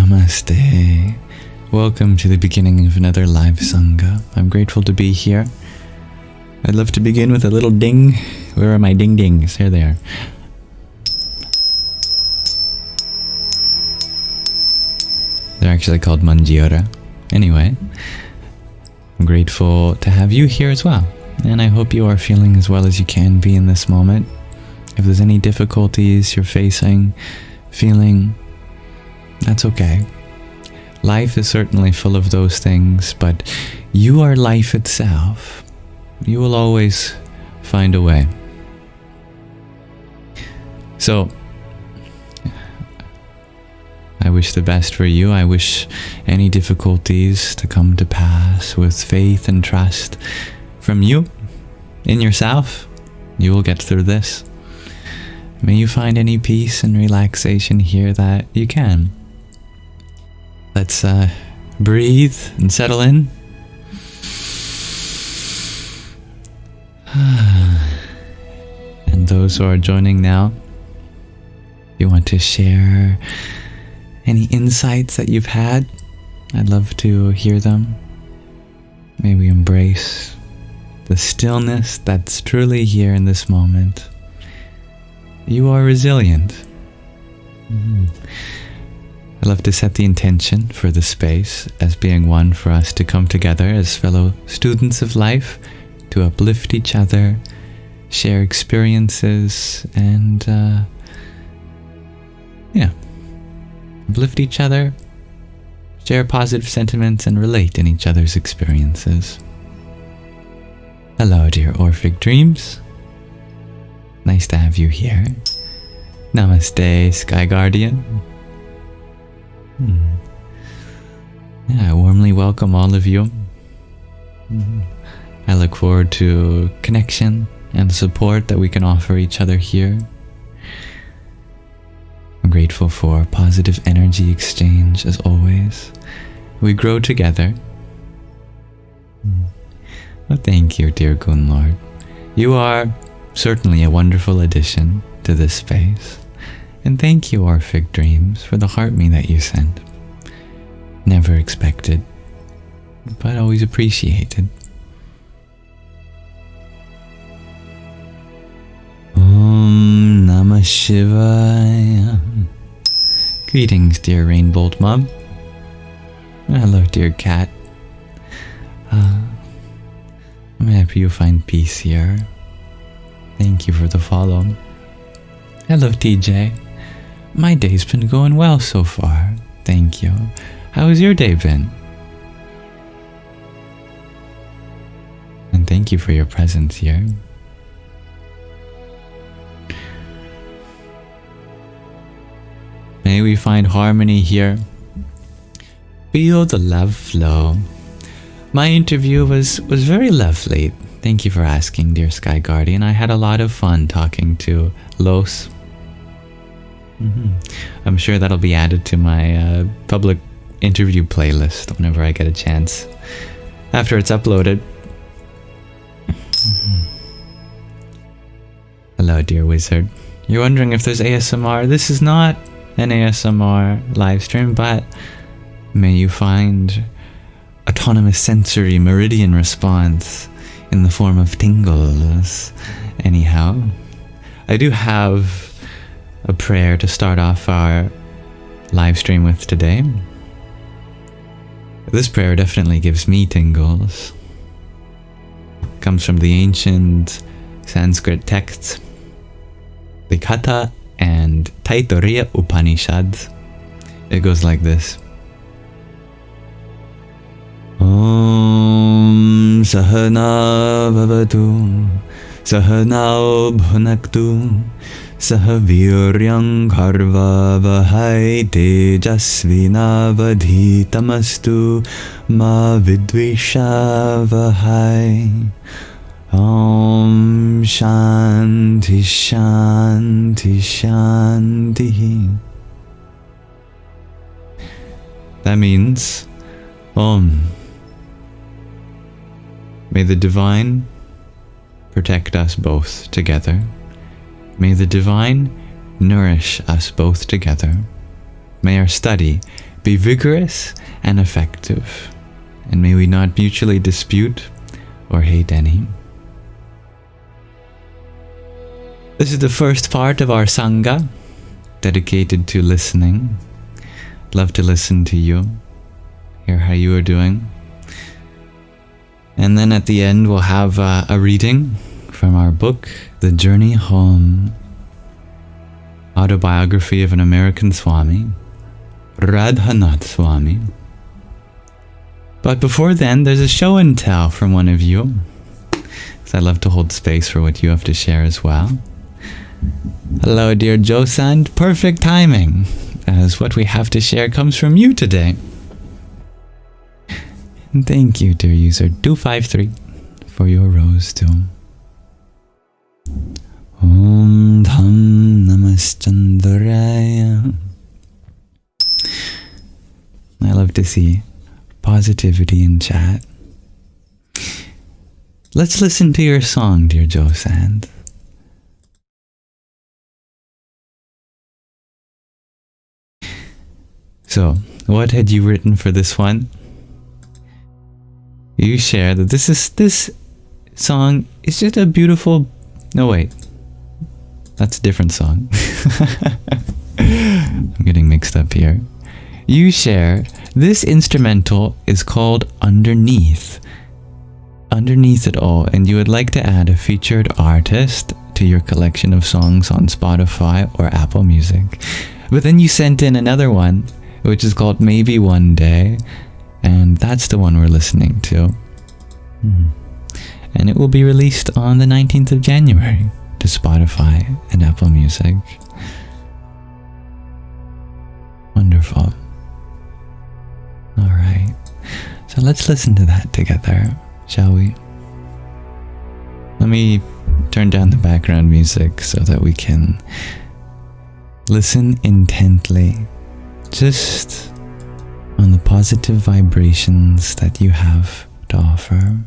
Namaste. Welcome to the beginning of another live Sangha. I'm grateful to be here. I'd love to begin with a little ding. Where are my ding dings? Here they are. They're actually called manjira. Anyway, I'm grateful to have you here as well. And I hope you are feeling as well as you can be in this moment. If there's any difficulties you're facing, feeling, that's okay. Life is certainly full of those things, but you are life itself. You will always find a way. So, I wish the best for you. I wish any difficulties to come to pass with faith and trust from you in yourself. You will get through this. May you find any peace and relaxation here that you can. Let's breathe and settle in. And those who are joining now, if you want to share any insights that you've had, I'd love to hear them. May we embrace the stillness that's truly here in this moment. You are resilient. I'd love to set the intention for the space as being one for us to come together as fellow students of life, to uplift each other, share experiences, and uplift each other, share positive sentiments, and relate in each other's experiences. Hello, dear Orphic Dreams. Nice to have you here. Namaste, Sky Guardian. I warmly welcome all of you. I look forward to connection and support that we can offer each other here. I'm grateful for positive energy exchange as always. We grow together. Well, thank you, dear Gun Lord. You are certainly a wonderful addition to this space. And thank you, Orphic Dreams, for the heart me that you sent. Never expected, but always appreciated. Om Namah Shivaya. Greetings, dear Rainbolt Mom. Hello, dear cat. I'm happy you find peace here. Thank you for the follow. Hello, TJ. My day's been going well so far. Thank you. How has your day been? And thank you for your presence here. May we find harmony here. Feel the love flow. My interview was very lovely. Thank you for asking, dear Sky Guardian. I had a lot of fun talking to Los. I'm sure that'll be added to my public interview playlist whenever I get a chance, after it's uploaded. Hello, dear wizard. You're wondering if there's ASMR. This is not an ASMR live stream, but may you find autonomous sensory meridian response in the form of tingles. Anyhow, I do have a prayer to start off our live stream with today. This prayer definitely gives me tingles. It comes from the ancient Sanskrit texts, the Katha and Taittiriya Upanishads. It goes like this. Om Sahana Bhavatu Sahana Bhunaktu Sahaviryam Karva Vahai Tejasvinavadhitamastu Ma Vidvisha Vahai. Om Shanti Shanti Shanti. That means Om. May the Divine protect us both together. May the Divine nourish us both together. May our study be vigorous and effective, and may we not mutually dispute or hate any. This is the first part of our Sangha, dedicated to listening. Love to listen to you, hear how you are doing. And then at the end we'll have a reading from our book, The Journey Home, Autobiography of an American Swami, Radhanath Swami. But before then, there's a show and tell from one of you, because I love to hold space for what you have to share as well. Hello, dear Josand. Perfect timing, as what we have to share comes from you today. And thank you, dear user 253, for your rose too. Om Dham Namaschandraya. I love to see positivity in chat. Let's listen to your song, dear Josand. So, what had you written for this one? You share that this song is just a beautiful... No, wait. That's a different song. I'm getting mixed up here. You share, this instrumental is called Underneath. Underneath it all, and you would like to add a featured artist to your collection of songs on Spotify or Apple Music. But then you sent in another one, which is called Maybe One Day, and that's the one we're listening to. And it will be released on the 19th of January to Spotify and Apple Music. Wonderful. Alright, so let's listen to that together, shall we? Let me turn down the background music so that we can listen intently, just on the positive vibrations that you have to offer.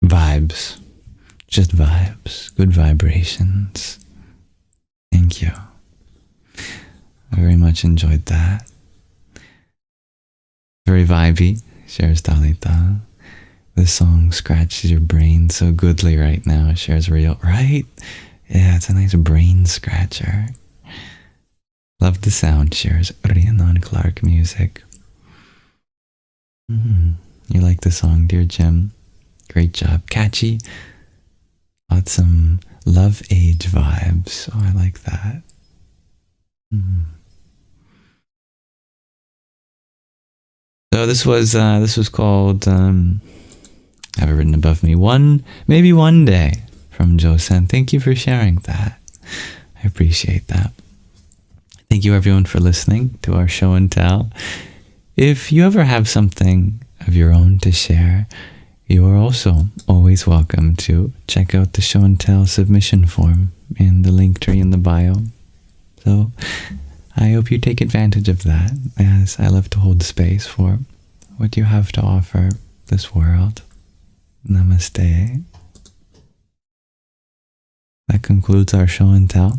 Vibes. Just vibes. Good vibrations. Thank you. I very much enjoyed that. Very vibey, shares Dalita. This song scratches your brain so goodly right now, shares Real. Right? Yeah, it's a nice brain scratcher. Love the sound, shares Rhiannon Clark Music. You like the song, dear Jim? Great job. Catchy. Got some love age vibes. Oh, I like that. So this was called I have it written above me. Maybe one day from Josen. Thank you for sharing that. I appreciate that. Thank you everyone for listening to our show and tell. If you ever have something of your own to share, you are also always welcome to check out the show and tell submission form in the link tree in the bio. So I hope you take advantage of that, as I love to hold space for what you have to offer this world. Namaste. That concludes our show and tell.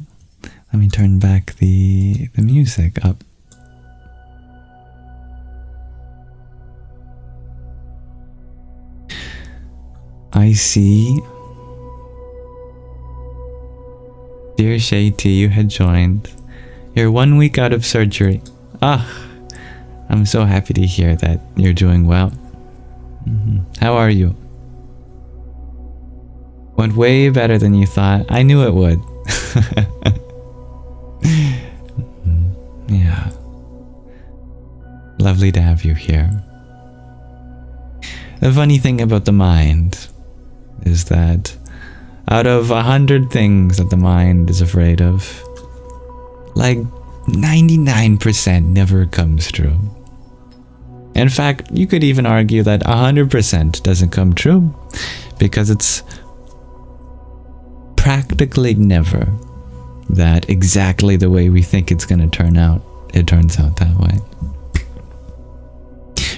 Let me turn back the music up. I see. Dear Shaiti, you had joined. You're 1 week out of surgery. I'm so happy to hear that you're doing well. How are you? Went way better than you thought. I knew it would. Yeah. Lovely to have you here. The funny thing about the mind is that out of 100 things that the mind is afraid of, like 99% never comes true. In fact, you could even argue that 100% doesn't come true, because it's practically never that exactly the way we think it's going to turn out, it turns out that way.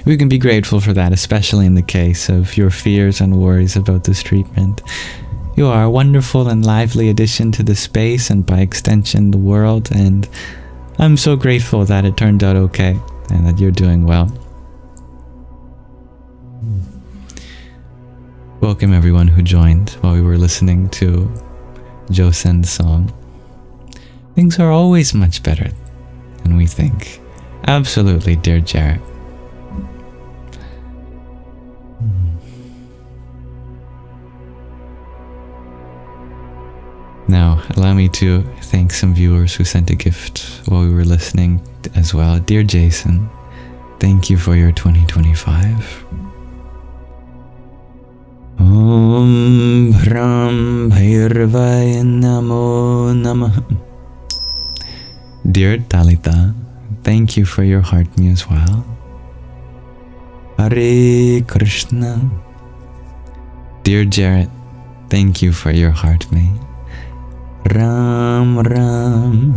We can be grateful for that, especially in the case of your fears and worries about this treatment. You are a wonderful and lively addition to the space and by extension the world, and I'm so grateful that it turned out okay and that you're doing well. Welcome everyone who joined while we were listening to Josen's song. Things are always much better than we think. Absolutely, dear Jarrett. Now, allow me to thank some viewers who sent a gift while we were listening as well. Dear Jason, thank you for your 2025. Om Bhram Bhairvaya Namo Namah. Dear Talita, thank you for your heart me as well. Hare Krishna. Dear Jarrett, thank you for your heart me. Ram Ram.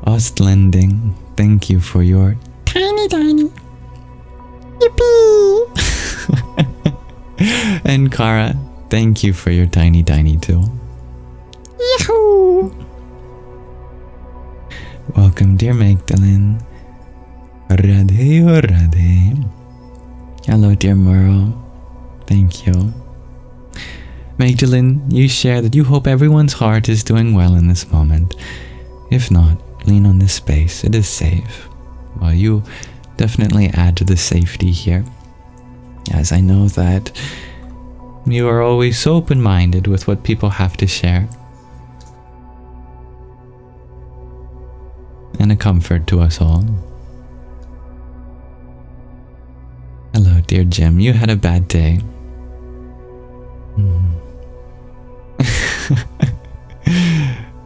Ostlending, thank you for your tiny. Yippee! And Kara, thank you for your tiny too. Yahoo! Welcome, dear Magdalene. Radhe or Radhe. Hello, dear Merle. Thank you. Magdalene, you share that you hope everyone's heart is doing well in this moment. If not, lean on this space. It is safe. Well, you definitely add to the safety here, as I know that you are always so open-minded with what people have to share. And a comfort to us all. Hello, dear Jim. You had a bad day.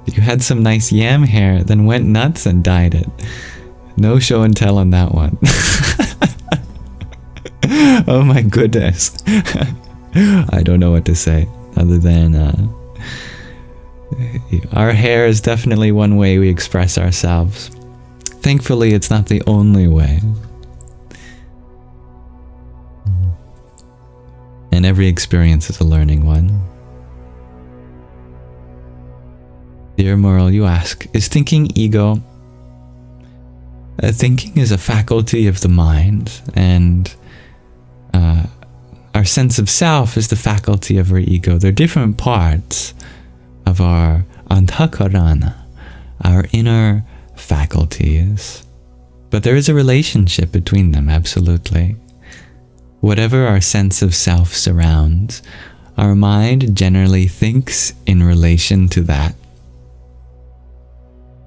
You had some nice yam hair, then went nuts and dyed it. No show and tell on that one. Oh my goodness. I don't know what to say other than our hair is definitely one way we express ourselves. Thankfully, it's not the only way. And every experience is a learning one. Dear Merle, you ask, is thinking ego? Thinking is a faculty of the mind, and our sense of self is the faculty of our ego. They're different parts of our anthakarana, our inner faculties. But there is a relationship between them, absolutely. Whatever our sense of self surrounds, our mind generally thinks in relation to that.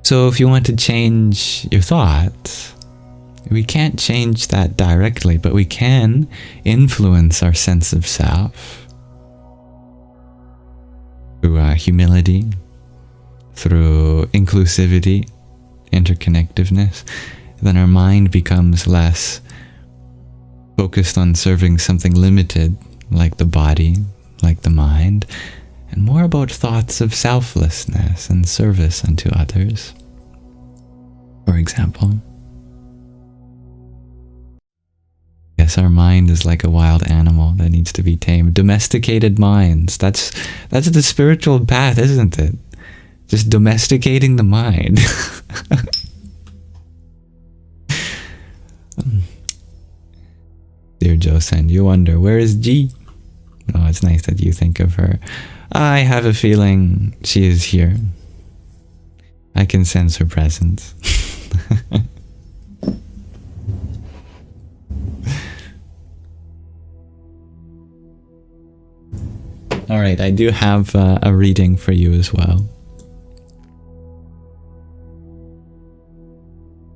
So if you want to change your thoughts, we can't change that directly, but we can influence our sense of self through humility, through inclusivity, interconnectiveness. Then our mind becomes less focused on serving something limited, like the body, like the mind, and more about thoughts of selflessness and service unto others. For example, yes, our mind is like a wild animal that needs to be tamed. Domesticated minds. That's the spiritual path, isn't it? Just domesticating the mind. Dear Josen, you wonder, where is G? Oh, it's nice that you think of her. I have a feeling she is here. I can sense her presence. All right, I do have a reading for you as well.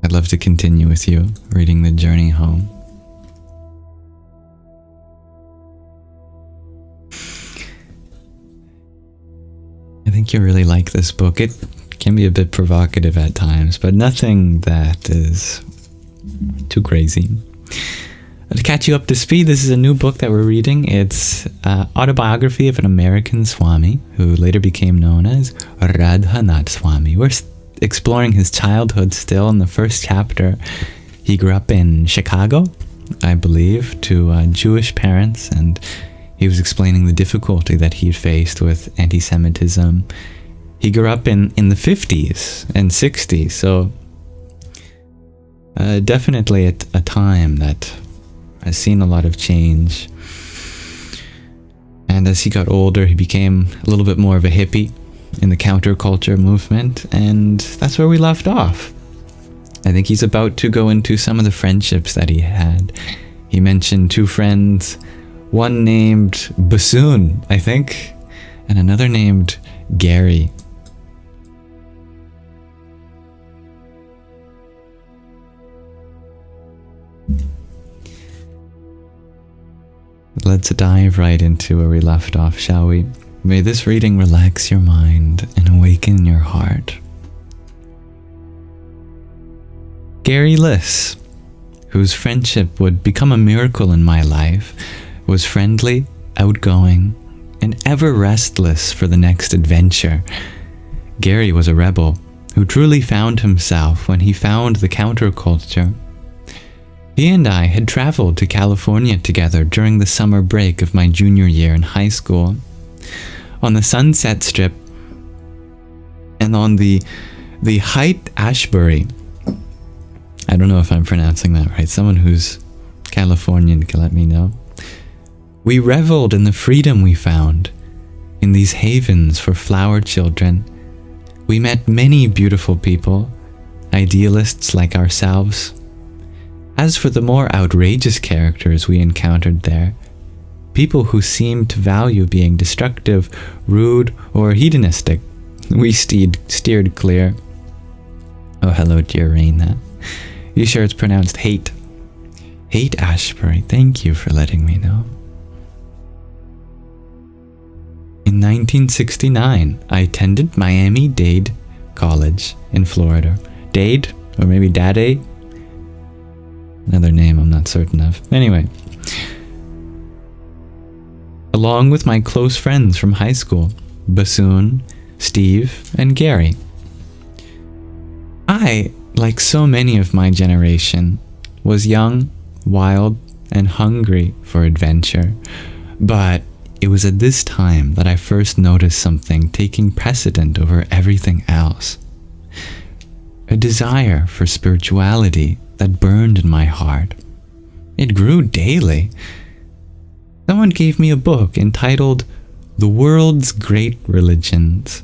I'd love to continue with you reading The Journey Home. I think you'll really like this book. It can be a bit provocative at times, but nothing that is too crazy. To catch you up to speed, this is a new book that we're reading. It's autobiography of an American Swami who later became known as Radhanath Swami. We're exploring his childhood still. In the first chapter, he grew up in Chicago, I believe, to Jewish parents, and he was explaining the difficulty that he faced with anti-Semitism. He grew up in the 50s and 60s, so definitely at a time that has seen a lot of change. And as he got older, he became a little bit more of a hippie in the counterculture movement, and that's where we left off. I think he's about to go into some of the friendships that he had. He mentioned two friends, one named Bassoon, I think, and another named Gary. Let's dive right into where we left off, shall we? May this reading relax your mind and awaken your heart. Gary Liss, whose friendship would become a miracle in my life, was friendly, outgoing, and ever restless for the next adventure. Gary was a rebel who truly found himself when he found the counterculture. He and I had traveled to California together during the summer break of my junior year in high school. On the Sunset Strip and on the Haight-Ashbury. I don't know if I'm pronouncing that right. Someone who's Californian can let me know. We reveled in the freedom we found in these havens for flower children. We met many beautiful people, idealists like ourselves. As for the more outrageous characters we encountered there, people who seemed to value being destructive, rude, or hedonistic, we steered clear. Oh, hello, dear Raina. You sure it's pronounced hate? Haight-Ashbury, thank you for letting me know. In 1969, I attended Miami-Dade College in Florida. Dade, or maybe Dade? Another name I'm not certain of. Anyway, along with my close friends from high school, Bassoon, Steve, and Gary. I, like so many of my generation, was young, wild, and hungry for adventure. But it was at this time that I first noticed something taking precedent over everything else. A desire for spirituality that burned in my heart. It grew daily. Someone gave me a book entitled The World's Great Religions.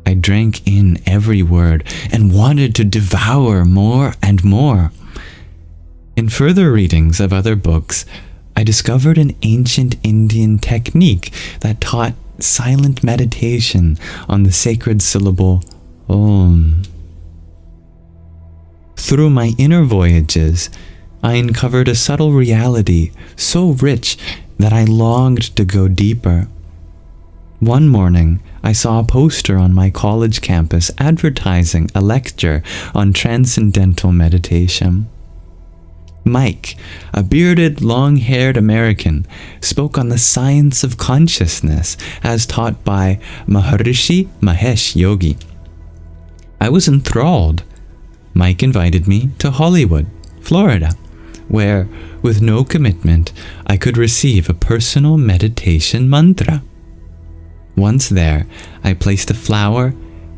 I drank in every word and wanted to devour more and more. In further readings of other books, I discovered an ancient Indian technique that taught silent meditation on the sacred syllable Om. Through my inner voyages, I uncovered a subtle reality so rich that I longed to go deeper. One morning, I saw a poster on my college campus advertising a lecture on transcendental meditation. Mike, a bearded, long-haired American, spoke on the science of consciousness as taught by Maharishi Mahesh Yogi. I was enthralled. Mike invited me to Hollywood, Florida, where, with no commitment, I could receive a personal meditation mantra. Once there, I placed a flower,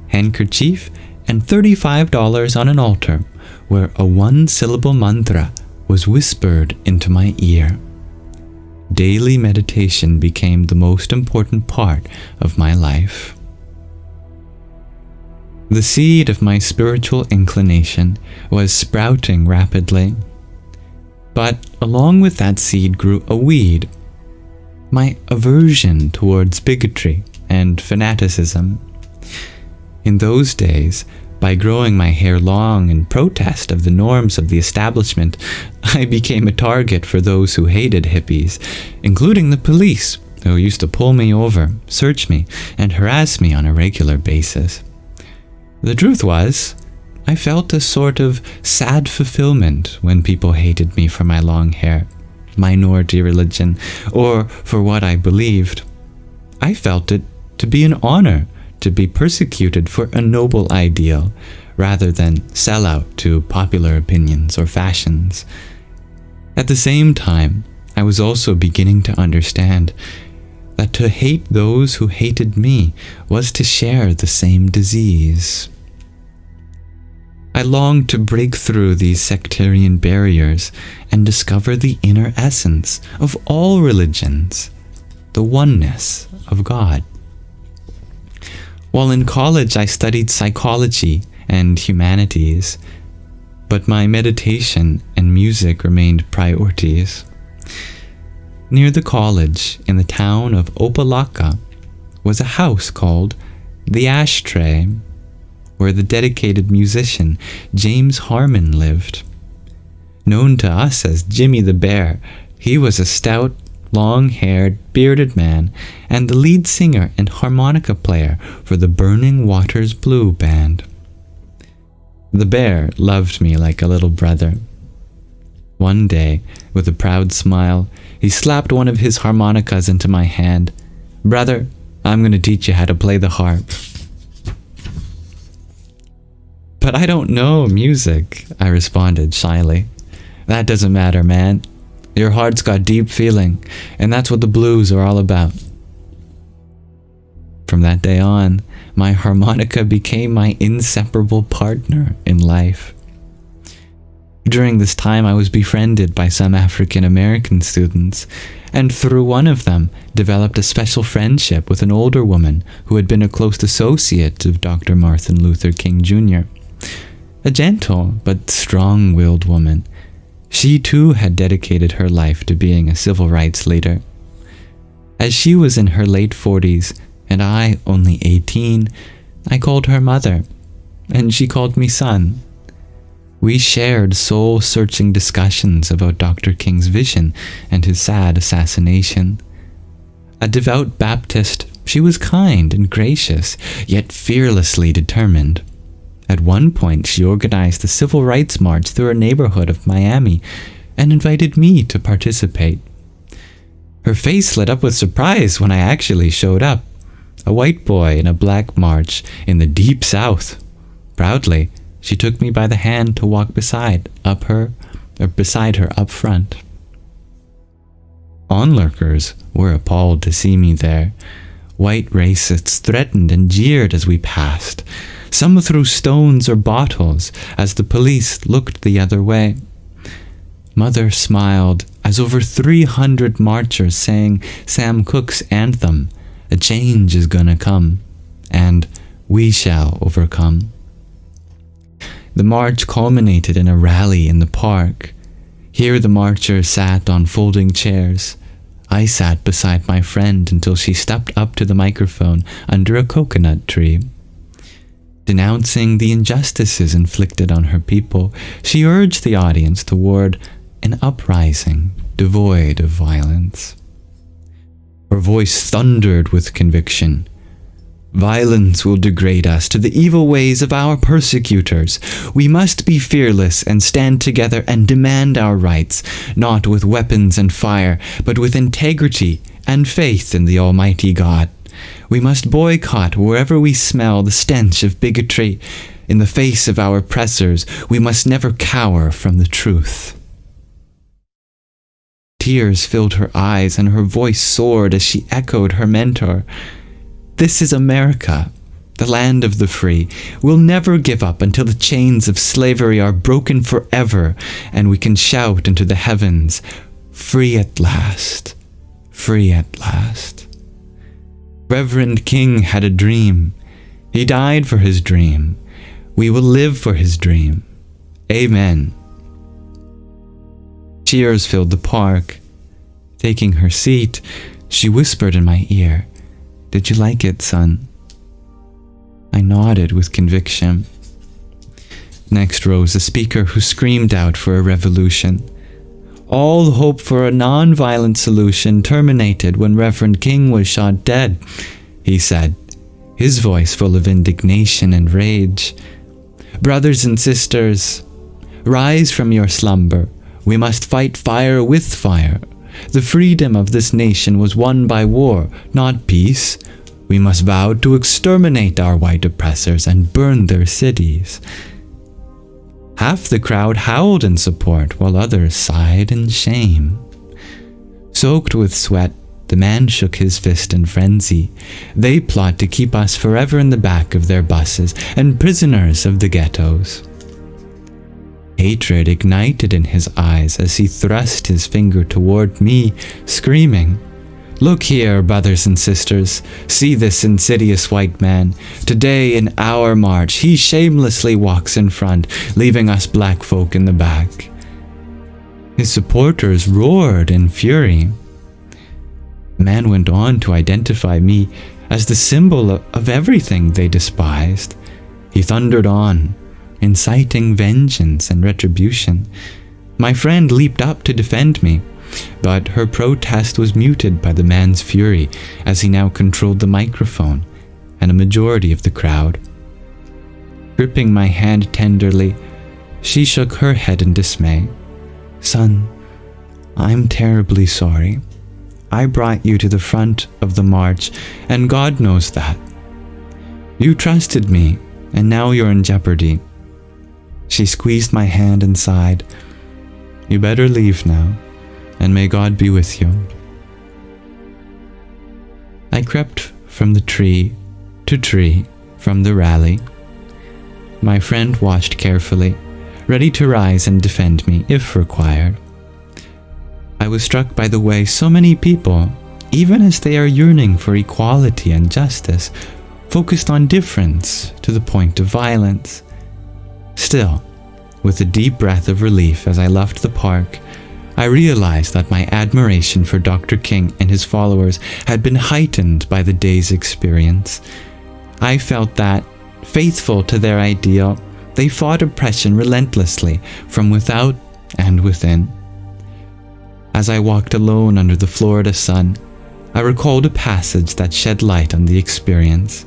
handkerchief, and $35 on an altar, where a one-syllable mantra was whispered into my ear. Daily meditation became the most important part of my life. The seed of my spiritual inclination was sprouting rapidly. But along with that seed grew a weed, my aversion towards bigotry and fanaticism. In those days, by growing my hair long in protest of the norms of the establishment, I became a target for those who hated hippies, including the police, who used to pull me over, search me, and harass me on a regular basis. The truth was, I felt a sort of sad fulfillment when people hated me for my long hair, minority religion, or for what I believed. I felt it to be an honor to be persecuted for a noble ideal, rather than sell out to popular opinions or fashions. At the same time, I was also beginning to understand that to hate those who hated me was to share the same disease. I longed to break through these sectarian barriers and discover the inner essence of all religions, the oneness of God. While in college, I studied psychology and humanities, but my meditation and music remained priorities. Near the college, in the town of Opalaka, was a house called The Ashtray, where the dedicated musician James Harmon lived. Known to us as Jimmy the Bear, he was a stout, long-haired, bearded man, and the lead singer and harmonica player for the Burning Waters Blue Band. The bear loved me like a little brother. One day, with a proud smile, he slapped one of his harmonicas into my hand. "Brother, I'm going to teach you how to play the harp." "But I don't know music," I responded shyly. "That doesn't matter, man. Your heart's got deep feeling, and that's what the blues are all about." From that day on, my harmonica became my inseparable partner in life. During this time, I was befriended by some African American students, and through one of them, developed a special friendship with an older woman who had been a close associate of Dr. Martin Luther King Jr. A gentle but strong-willed woman. She too had dedicated her life to being a civil rights leader. As she was in her late 40s and I only 18, I called her mother, and she called me son. We shared soul-searching discussions about Dr. King's vision and his sad assassination. A devout Baptist, she was kind and gracious, yet fearlessly determined. At one point, she organized a civil rights march through her neighborhood of Miami and invited me to participate. Her face lit up with surprise when I actually showed up. A white boy in a black march in the deep South. Proudly, she took me by the hand to walk beside her up front. Onlookers were appalled to see me there. White racists threatened and jeered as we passed. Some threw stones or bottles as the police looked the other way. Mother smiled as over 300 marchers sang Sam Cooke's anthem, "A change is gonna come," and "We shall overcome." The march culminated in a rally in the park. Here the marchers sat on folding chairs. I sat beside my friend until she stepped up to the microphone under a coconut tree. Denouncing the injustices inflicted on her people, she urged the audience toward an uprising devoid of violence. Her voice thundered with conviction. "Violence will degrade us to the evil ways of our persecutors. We must be fearless and stand together and demand our rights, not with weapons and fire, but with integrity and faith in the Almighty God. We must boycott wherever we smell the stench of bigotry. In the face of our oppressors, we must never cower from the truth." Tears filled her eyes and her voice soared as she echoed her mentor. "This is America, the land of the free. We'll never give up until the chains of slavery are broken forever and we can shout into the heavens, 'Free at last, free at last.'" Reverend King had a dream. He died for his dream. We will live for his dream. Amen. Cheers filled the park. Taking her seat, she whispered in my ear, "Did you like it, son?" I nodded with conviction. Next rose a speaker who screamed out for a revolution. All hope for a non-violent solution terminated when Reverend King was shot dead, he said, his voice full of indignation and rage. "Brothers and sisters, rise from your slumber. We must fight fire with fire. The freedom of this nation was won by war, not peace. We must vow to exterminate our white oppressors and burn their cities." Half the crowd howled in support, while others sighed in shame. Soaked with sweat, the man shook his fist in frenzy. They plot to keep us forever in the back of their buses and prisoners of the ghettos. Hatred ignited in his eyes as he thrust his finger toward me, screaming, "Look here, brothers and sisters, see this insidious white man. Today in our march, he shamelessly walks in front, leaving us black folk in the back." His supporters roared in fury. The man went on to identify me as the symbol of everything they despised. He thundered on, inciting vengeance and retribution. My friend leaped up to defend me, but her protest was muted by the man's fury as he now controlled the microphone and a majority of the crowd. Gripping my hand tenderly, she shook her head in dismay. "Son, I'm terribly sorry. I brought you to the front of the march, and God knows that. You trusted me, and now you're in jeopardy." She squeezed my hand and sighed, "You better leave now, and may God be with you." I crept from the tree to tree from the rally. My friend watched carefully, ready to rise and defend me if required. I was struck by the way so many people, even as they are yearning for equality and justice, focused on difference to the point of violence. Still, with a deep breath of relief as I left the park, I realized that my admiration for Dr. King and his followers had been heightened by the day's experience. I felt that, faithful to their ideal, they fought oppression relentlessly from without and within. As I walked alone under the Florida sun, I recalled a passage that shed light on the experience.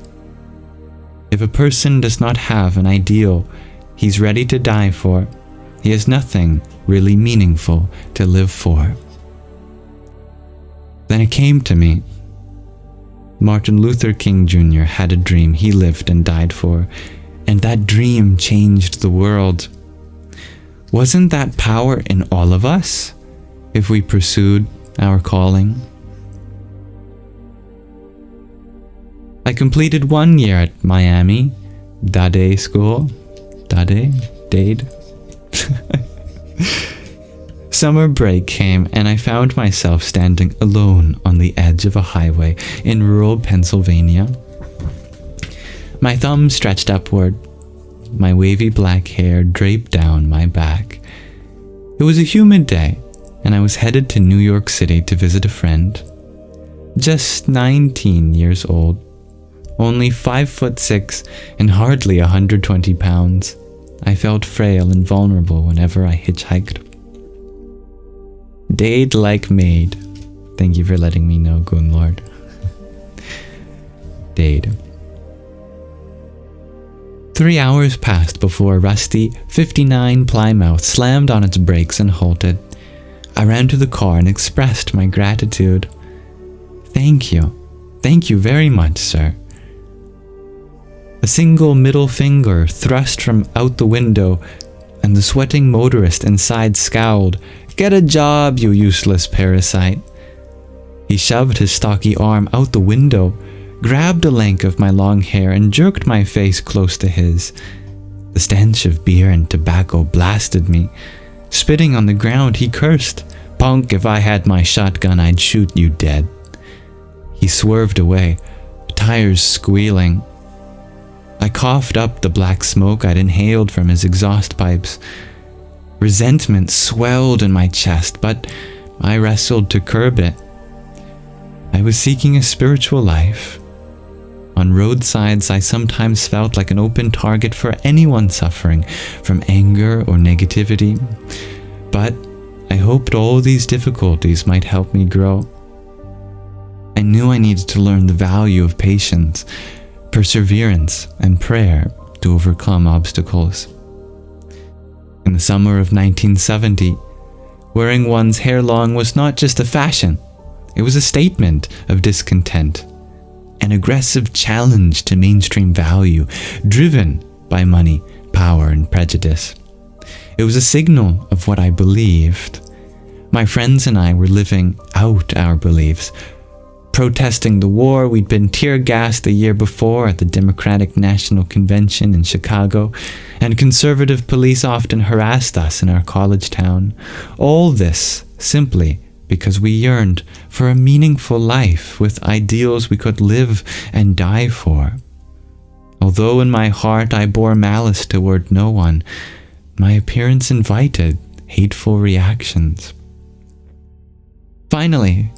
If a person does not have an ideal he's ready to die for, he has nothing really meaningful to live for. Then it came to me. Martin Luther King Jr. had a dream he lived and died for, and that dream changed the world. Wasn't that power in all of us if we pursued our calling. I completed 1 year at Miami Dade School. Dade? Summer break came and I found myself standing alone on the edge of a highway in rural Pennsylvania. My thumb stretched upward, my wavy black hair draped down my back. It was a humid day, and I was headed to New York City to visit a friend. Just 19 years old, only 5'6" and hardly 120 pounds. I felt frail and vulnerable whenever I hitchhiked. Dade like maid. Thank you for letting me know, Gunlord. Dade. 3 hours passed before a rusty 59 Plymouth slammed on its brakes and halted. I ran to the car and expressed my gratitude. Thank you. Thank you very much, sir. A single middle finger thrust from out the window, and the sweating motorist inside scowled. Get a job, you useless parasite. He shoved his stocky arm out the window, grabbed a length of my long hair and jerked my face close to his. The stench of beer and tobacco blasted me. Spitting on the ground, he cursed. Punk, if I had my shotgun, I'd shoot you dead. He swerved away, tires squealing. I coughed up the black smoke I'd inhaled from his exhaust pipes. Resentment swelled in my chest, but I wrestled to curb it. I was seeking a spiritual life. On roadsides, I sometimes felt like an open target for anyone suffering from anger or negativity. But I hoped all these difficulties might help me grow. I knew I needed to learn the value of patience, perseverance, and prayer to overcome obstacles. In the summer of 1970, wearing one's hair long was not just a fashion. It was a statement of discontent, an aggressive challenge to mainstream value, driven by money, power, and prejudice. It was a signal of what I believed. My friends and I were living out our beliefs, protesting the war we'd been tear-gassed the year before at the Democratic National Convention in Chicago, and conservative police often harassed us in our college town. All this simply because we yearned for a meaningful life with ideals we could live and die for. Although in my heart I bore malice toward no one, my appearance invited hateful reactions. Finally,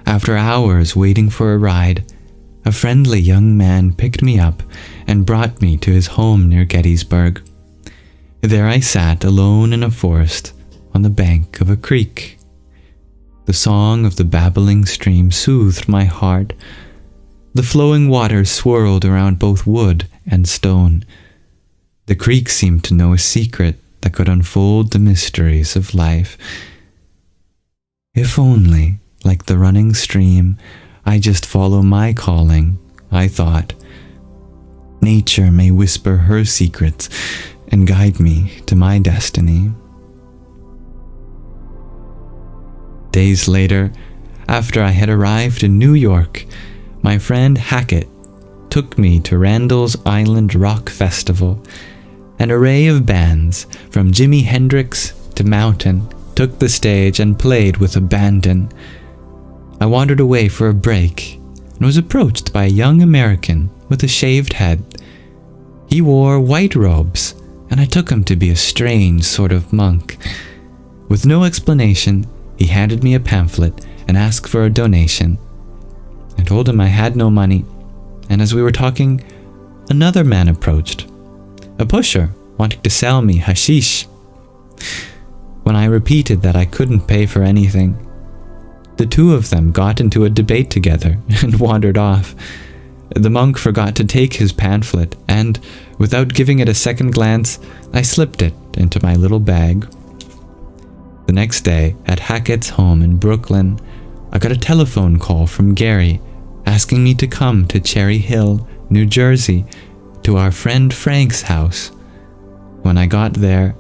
after hours waiting for a ride, a friendly young man picked me up and brought me to his home near Gettysburg. There I sat alone in a forest on the bank of a creek. The song of the babbling stream soothed my heart. The flowing water swirled around both wood and stone. The creek seemed to know a secret that could unfold the mysteries of life. If only, like the running stream, I just follow my calling, I thought. Nature may whisper her secrets and guide me to my destiny. Days later, after I had arrived in New York, my friend Hackett took me to Randall's Island Rock Festival. An array of bands, from Jimi Hendrix to Mountain, took the stage and played with abandon. I wandered away for a break and was approached by a young American with a shaved head. He wore white robes, and I took him to be a strange sort of monk. With no explanation, he handed me a pamphlet and asked for a donation. I told him I had no money, and as we were talking, another man approached, a pusher wanting to sell me hashish. When I repeated that I couldn't pay for anything, the two of them got into a debate together and wandered off. The monk forgot to take his pamphlet, and, without giving it a second glance, I slipped it into my little bag. The next day, at Hackett's home in Brooklyn, I got a telephone call from Gary asking me to come to Cherry Hill, New Jersey, to our friend Frank's house. When I got there,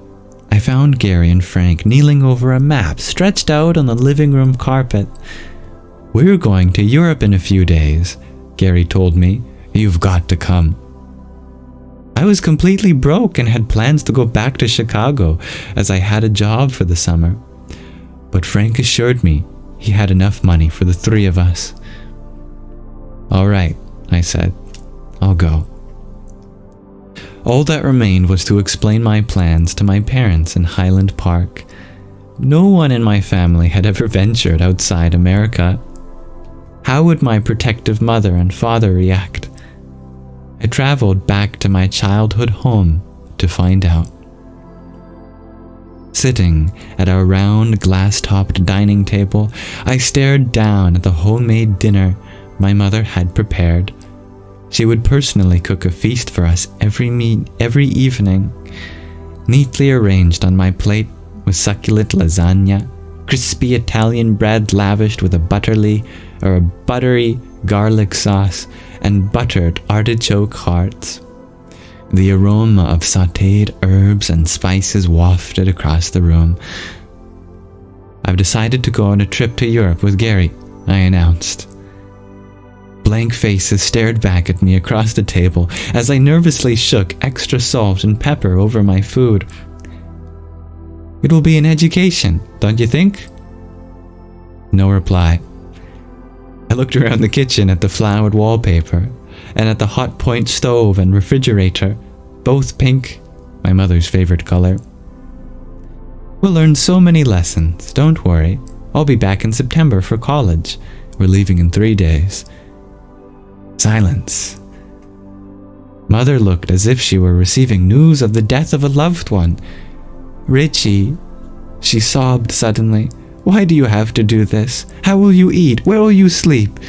I found Gary and Frank kneeling over a map stretched out on the living room carpet. "We're going to Europe in a few days," Gary told me. "You've got to come." I was completely broke and had plans to go back to Chicago as I had a job for the summer. But Frank assured me he had enough money for the three of us. "All right," I said. "I'll go." All that remained was to explain my plans to my parents in Highland Park. No one in my family had ever ventured outside America. How would my protective mother and father react? I traveled back to my childhood home to find out. Sitting at our round glass-topped dining table, I stared down at the homemade dinner my mother had prepared. She would personally cook a feast for us every evening, neatly arranged on my plate with succulent lasagna, crispy Italian bread lavished with a buttery garlic sauce, and buttered artichoke hearts. The aroma of sautéed herbs and spices wafted across the room. "I've decided to go on a trip to Europe with Gary," I announced. Blank faces stared back at me across the table as I nervously shook extra salt and pepper over my food. "It will be an education, don't you think?" No reply. I looked around the kitchen at the flowered wallpaper and at the hot point stove and refrigerator, both pink, my mother's favorite color. "We'll learn so many lessons, don't worry. I'll be back in September for college. We're leaving in 3 days." Silence. Mother looked as if she were receiving news of the death of a loved one. "Richie," she sobbed suddenly, "why do you have to do this? How will you eat? Where will you sleep?"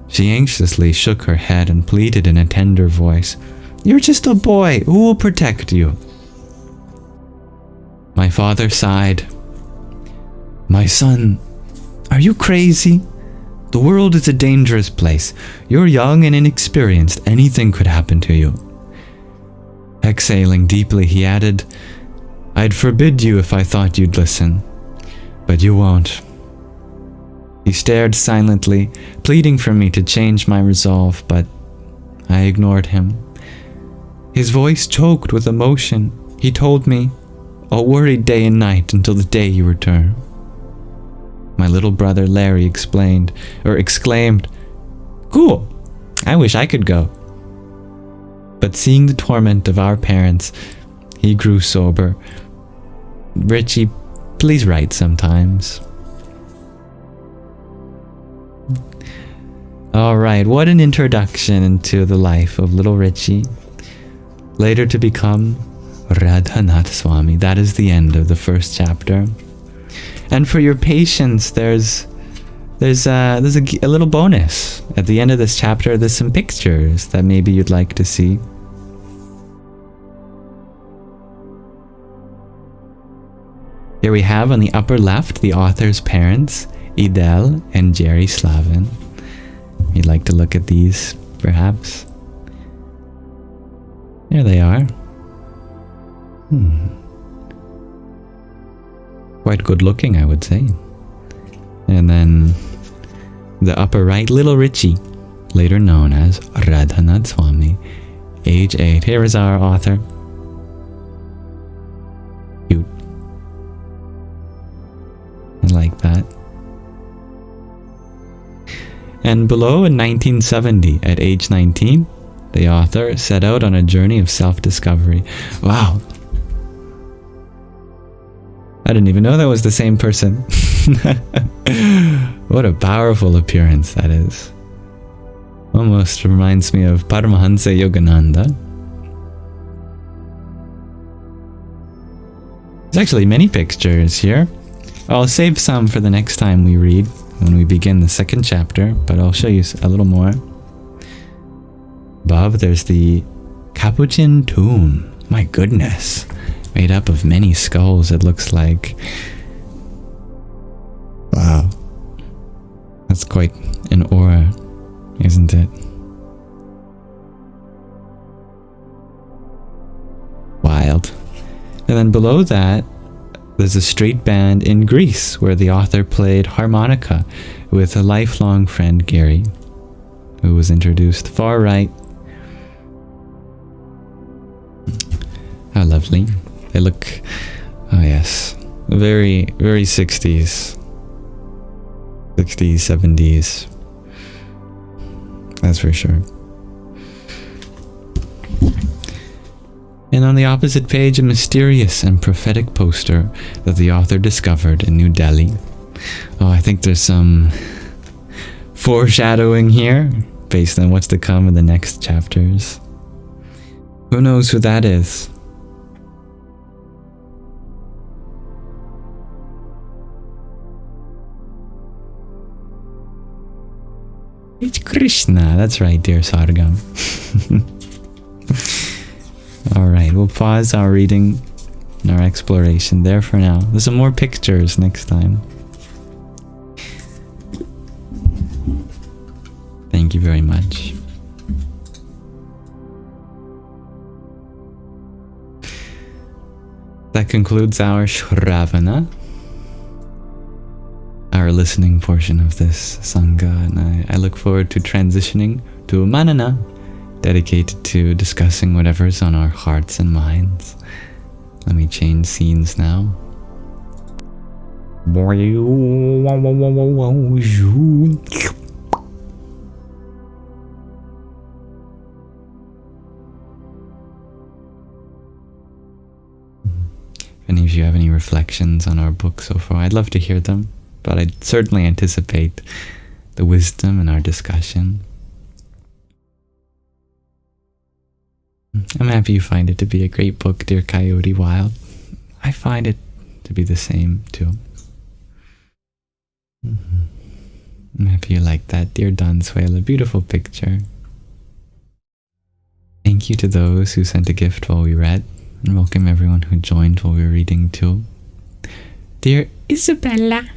She anxiously shook her head and pleaded in a tender voice, "You're just a boy. Who will protect you?" My father sighed. "My son, are you crazy? The world is a dangerous place. You're young and inexperienced. Anything could happen to you." Exhaling deeply, he added, "I'd forbid you if I thought you'd listen. But you won't." He stared silently, pleading for me to change my resolve, but I ignored him. His voice choked with emotion. He told me, "I'll worry day and night until the day you return." My little brother Larry exclaimed, "Cool, I wish I could go." But seeing the torment of our parents, he grew sober. "Richie, please write sometimes." Alright, what an introduction into the life of little Richie, later to become Radhanath Swami. That is the end of the first chapter. And for your patience, there's a little bonus at the end of this chapter. There's some pictures that maybe you'd like to see. Here we have on the upper left the author's parents, Idel and Jerry Slavin. You'd like to look at these, perhaps? There they are. Quite good looking, I would say. And then the upper right, little Richie, later known as Radhanath Swami, age 8. Here is our author. Cute. I like that. And below, in 1970, at age 19, the author set out on a journey of self-discovery. Wow. I didn't even know that was the same person. What a powerful appearance that is. Almost reminds me of Paramahansa Yogananda. There's actually many pictures here. I'll save some for the next time we read, when we begin the second chapter, but I'll show you a little more. Above, there's the Capuchin tomb. My goodness. Made up of many skulls, it looks like. Wow. That's quite an aura, isn't it? Wild. And then below that, there's a street band in Greece where the author played harmonica with a lifelong friend, Gary, who was introduced far right. How lovely. They look, oh yes, very, very 60s. 60s, 70s. That's for sure. And on the opposite page, a mysterious and prophetic poster that the author discovered in New Delhi. Oh, I think there's some foreshadowing here based on what's to come in the next chapters. Who knows who that is? It's Krishna. That's right, dear Sargam. Alright, we'll pause our reading and our exploration there for now. There's some more pictures next time. Thank you very much. That concludes our Shravana, our listening portion of this Sangha, and I look forward to transitioning to Manana, dedicated to discussing whatever's on our hearts and minds. Let me change scenes now. If any of you have any reflections on our book so far, I'd love to hear them, but I'd certainly anticipate the wisdom in our discussion. I'm happy you find it to be a great book, dear Coyote Wild. I find it to be the same, too. I'm happy you like that, dear Donsuela. Beautiful picture. Thank you to those who sent a gift while we read, and welcome everyone who joined while we were reading, too. Dear Isabella,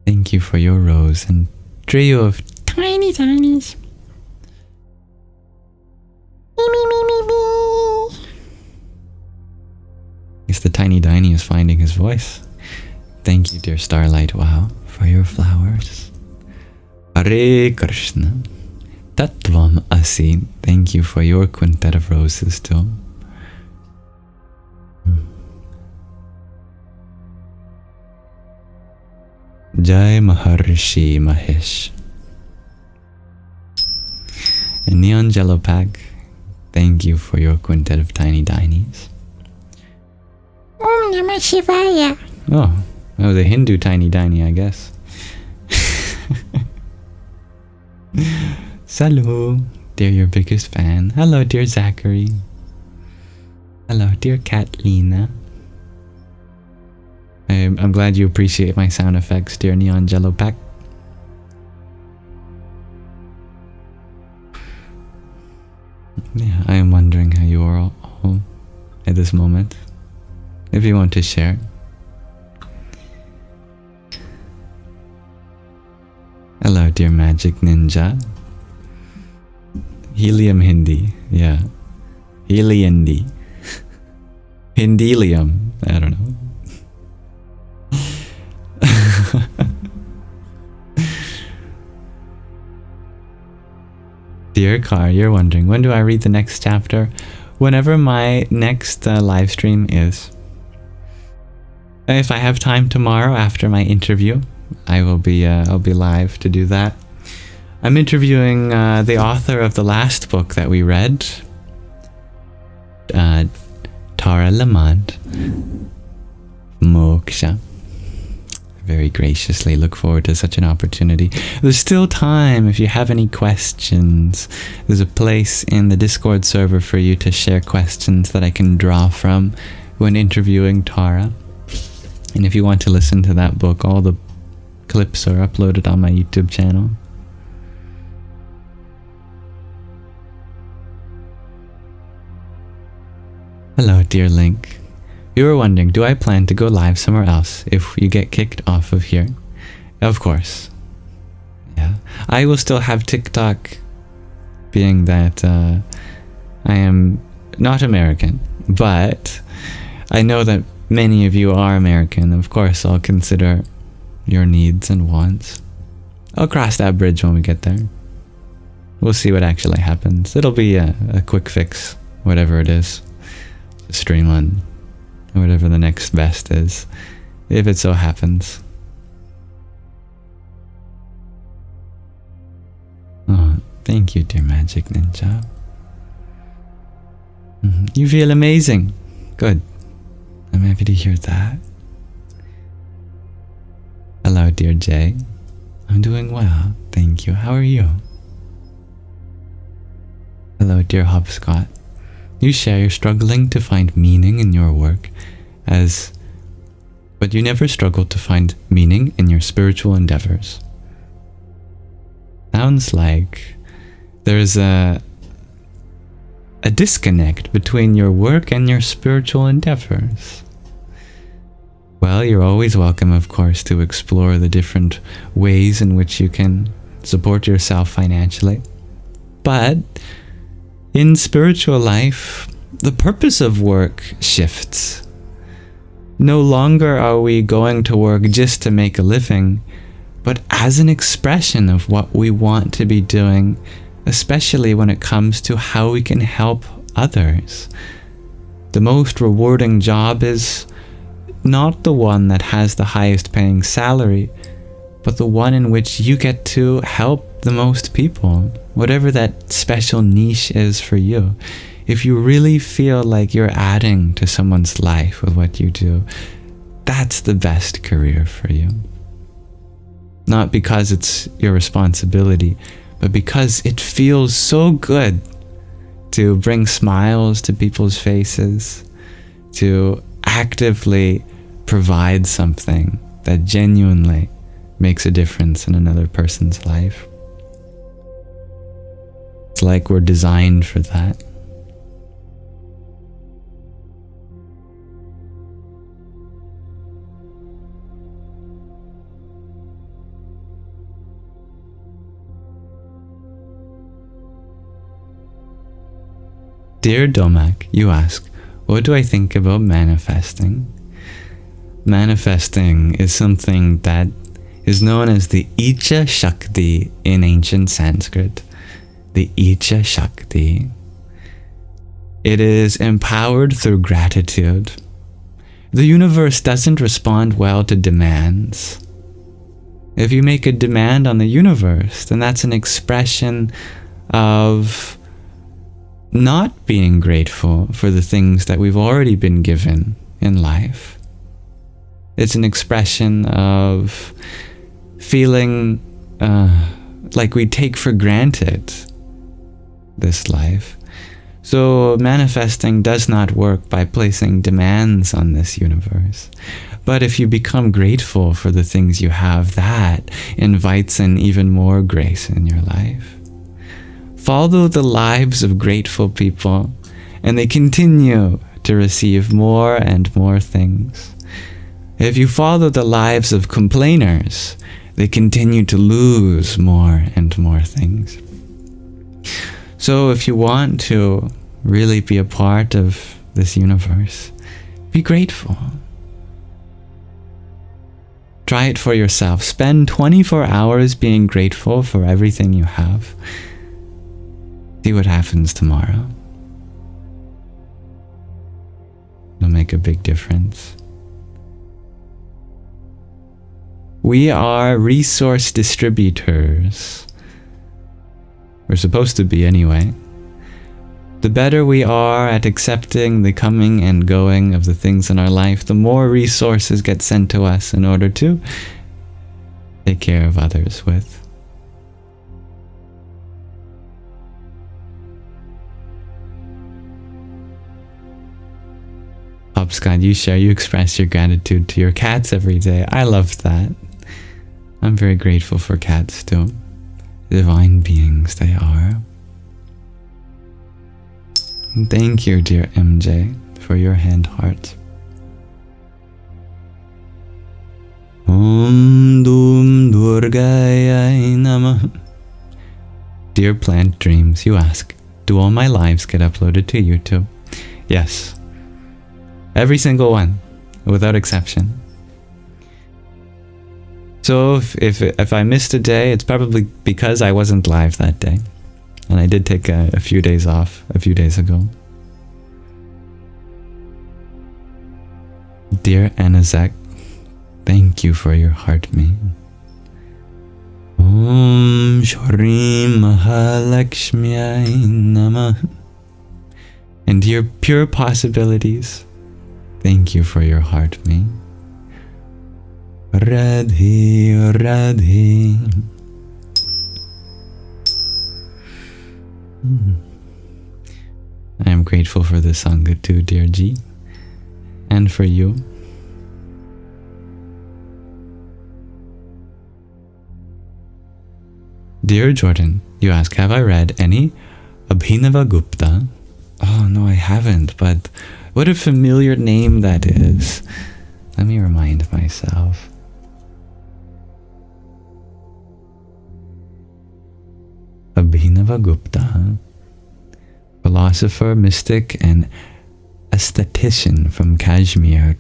thank you for your rose and trio of tiny tinies. Guess the tiny Diny is finding his voice. Thank you, dear Starlight Wow, for your flowers. Hare Krishna. Tattvam Asi, thank you for your quintet of roses too. Jai Maharishi Mahesh. And Neon Jello Pack, thank you for your quintet of tiny Dinies. Om Namah Shivaya. Oh, that was a Hindu tiny Diny, I guess. Salut, dear your biggest fan. Hello, dear Zachary. Hello, dear Katlina. I'm glad you appreciate my sound effects, dear Neon Jello Pack. Yeah, I am wondering how you are all at this moment. If you want to share. Hello, dear Magic Ninja. Helium Hindi. Yeah. Heliindi. Hindelium. I don't know. Dear Car, you're wondering, when do I read the next chapter? Whenever my next live stream is. If I have time tomorrow after my interview, I'll be live to do that. I'm interviewing the author of the last book that we read, Tara Lamont, Moksha. Very graciously look forward to such an opportunity. There's still time if you have any questions. There's a place in the Discord server for you to share questions that I can draw from when interviewing Tara. And if you want to listen to that book, all the clips are uploaded on my YouTube channel. Hello, dear Link. You were wondering, do I plan to go live somewhere else if you get kicked off of here? Of course. Yeah. I will still have TikTok, being that I am not American, but I know that many of you are American. Of course, I'll consider your needs and wants. I'll cross that bridge when we get there. We'll see what actually happens. It'll be a quick fix, whatever it is. Stream on whatever the next best is, if it so happens. Oh, thank you, dear Magic Ninja. You feel amazing. Good. I'm happy to hear that. Hello, dear Jay. I'm doing well, thank you. How are you? Hello, dear Hopscott. You share you're struggling to find meaning in your work, but you never struggle to find meaning in your spiritual endeavors. Sounds like there's a disconnect between your work and your spiritual endeavors. Well, you're always welcome, of course, to explore the different ways in which you can support yourself financially. But in spiritual life, the purpose of work shifts. No longer are we going to work just to make a living, but as an expression of what we want to be doing, especially when it comes to how we can help others. The most rewarding job is not the one that has the highest paying salary, but the one in which you get to help the most people, whatever that special niche is for you. If you really feel like you're adding to someone's life with what you do, that's the best career for you. Not because it's your responsibility, but because it feels so good to bring smiles to people's faces, to actively provide something that genuinely makes a difference in another person's life. It's like we're designed for that. Dear Domak, you ask, what do I think about manifesting? Manifesting is something that is known as the Icha Shakti in ancient Sanskrit. The Icha Shakti. It is empowered through gratitude. The universe doesn't respond well to demands. If you make a demand on the universe, then that's an expression of not being grateful for the things that we've already been given in life. It's an expression of feeling like we take for granted this life. So manifesting does not work by placing demands on this universe. But if you become grateful for the things you have, that invites in even more grace in your life. Follow the lives of grateful people, and they continue to receive more and more things. If you follow the lives of complainers, they continue to lose more and more things. So if you want to really be a part of this universe, be grateful. Try it for yourself. Spend 24 hours being grateful for everything you have. See what happens tomorrow. It'll make a big difference. We are resource distributors. We're supposed to be anyway. The better we are at accepting the coming and going of the things in our life, the more resources get sent to us in order to take care of others with. Hopscott, you express your gratitude to your cats every day. I love that. I'm very grateful for cats too. Divine beings they are. And thank you, dear MJ, for your hand heart. Om Dum Durgaya Namah. Dear Plant Dreams, you ask, do all my lives get uploaded to YouTube? Yes. Every single one, without exception. So if I missed a day, it's probably because I wasn't live that day. And I did take a few days off a few days ago. Dear Anazak, thank you for your heart me. Om Shri Mahalakshmiyai Namah. And dear pure possibilities, thank you for your heart me. Radhe Radhe. I am grateful for the Sangha too, dear G, and for you. Dear Jordan, you ask, have I read any Abhinava Gupta? Oh no, I haven't, but what a familiar name that is. Let me remind myself. Abhinava Gupta, philosopher, mystic, and aesthetician from Kashmir.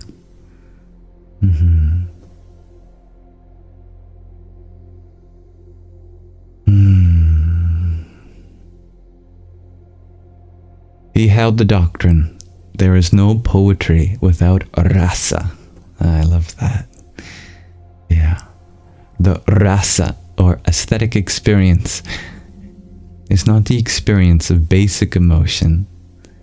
He held the doctrine, there is no poetry without rasa. I love that. Yeah. The rasa, or aesthetic experience, is not the experience of basic emotion,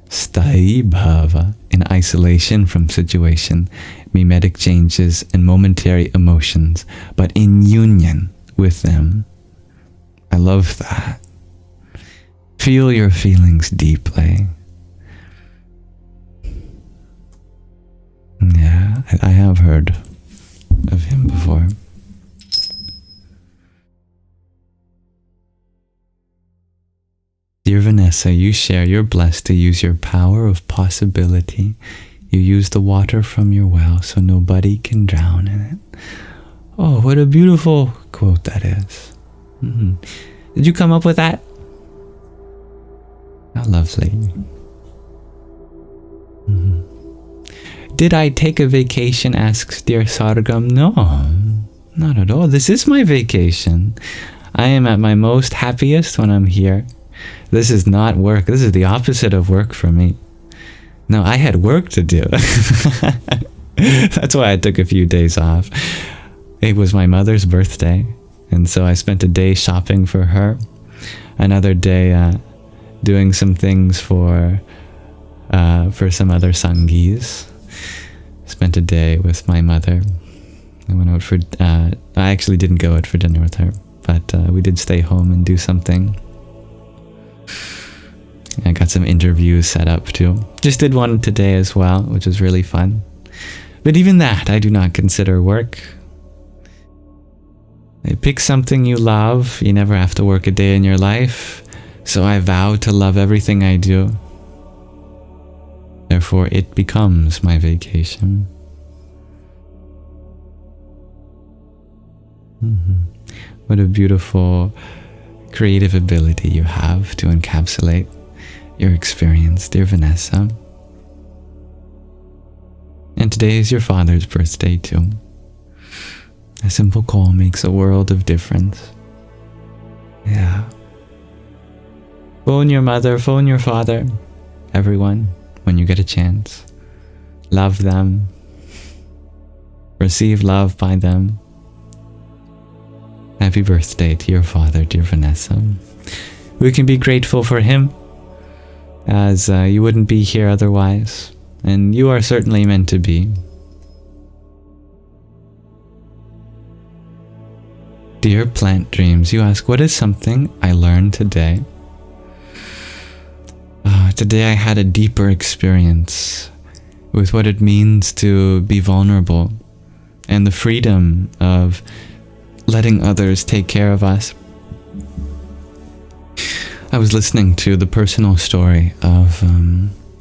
sthayi bhava, in isolation from situation, mimetic changes, and momentary emotions, but in union with them. I love that. Feel your feelings deeply. Yeah, I have heard of him before. Dear Vanessa, you share, you're blessed to use your power of possibility. You use the water from your well so nobody can drown in it. Oh, what a beautiful quote that is. Did you come up with that? How lovely. Did I take a vacation, asks dear Sargam. No, not at all. This is my vacation. I am at my most happiest when I'm here. This is not work. This is the opposite of work for me. No, I had work to do. That's why I took a few days off. It was my mother's birthday, and so I spent a day shopping for her. Another day doing some things for some other Sangis. Spent a day with my mother. I went out for... I actually didn't go out for dinner with her, but we did stay home and do something. I got some interviews set up too. Just did one today as well, which was really fun. But even that, I do not consider work. Pick something you love. You never have to work a day in your life. So I vow to love everything I do. Therefore, it becomes my vacation. What a beautiful creative ability you have to encapsulate your experience, dear Vanessa. And today is your father's birthday too. A simple call makes a world of difference. Yeah. Phone your mother, phone your father, everyone, when you get a chance. Love them. Receive love by them. Happy birthday to your father, dear Vanessa. We can be grateful for him, as you wouldn't be here otherwise, and you are certainly meant to be. Dear Plant Dreams, you ask, what is something I learned today? Today I had a deeper experience with what it means to be vulnerable and the freedom of letting others take care of us. I was listening to the personal story of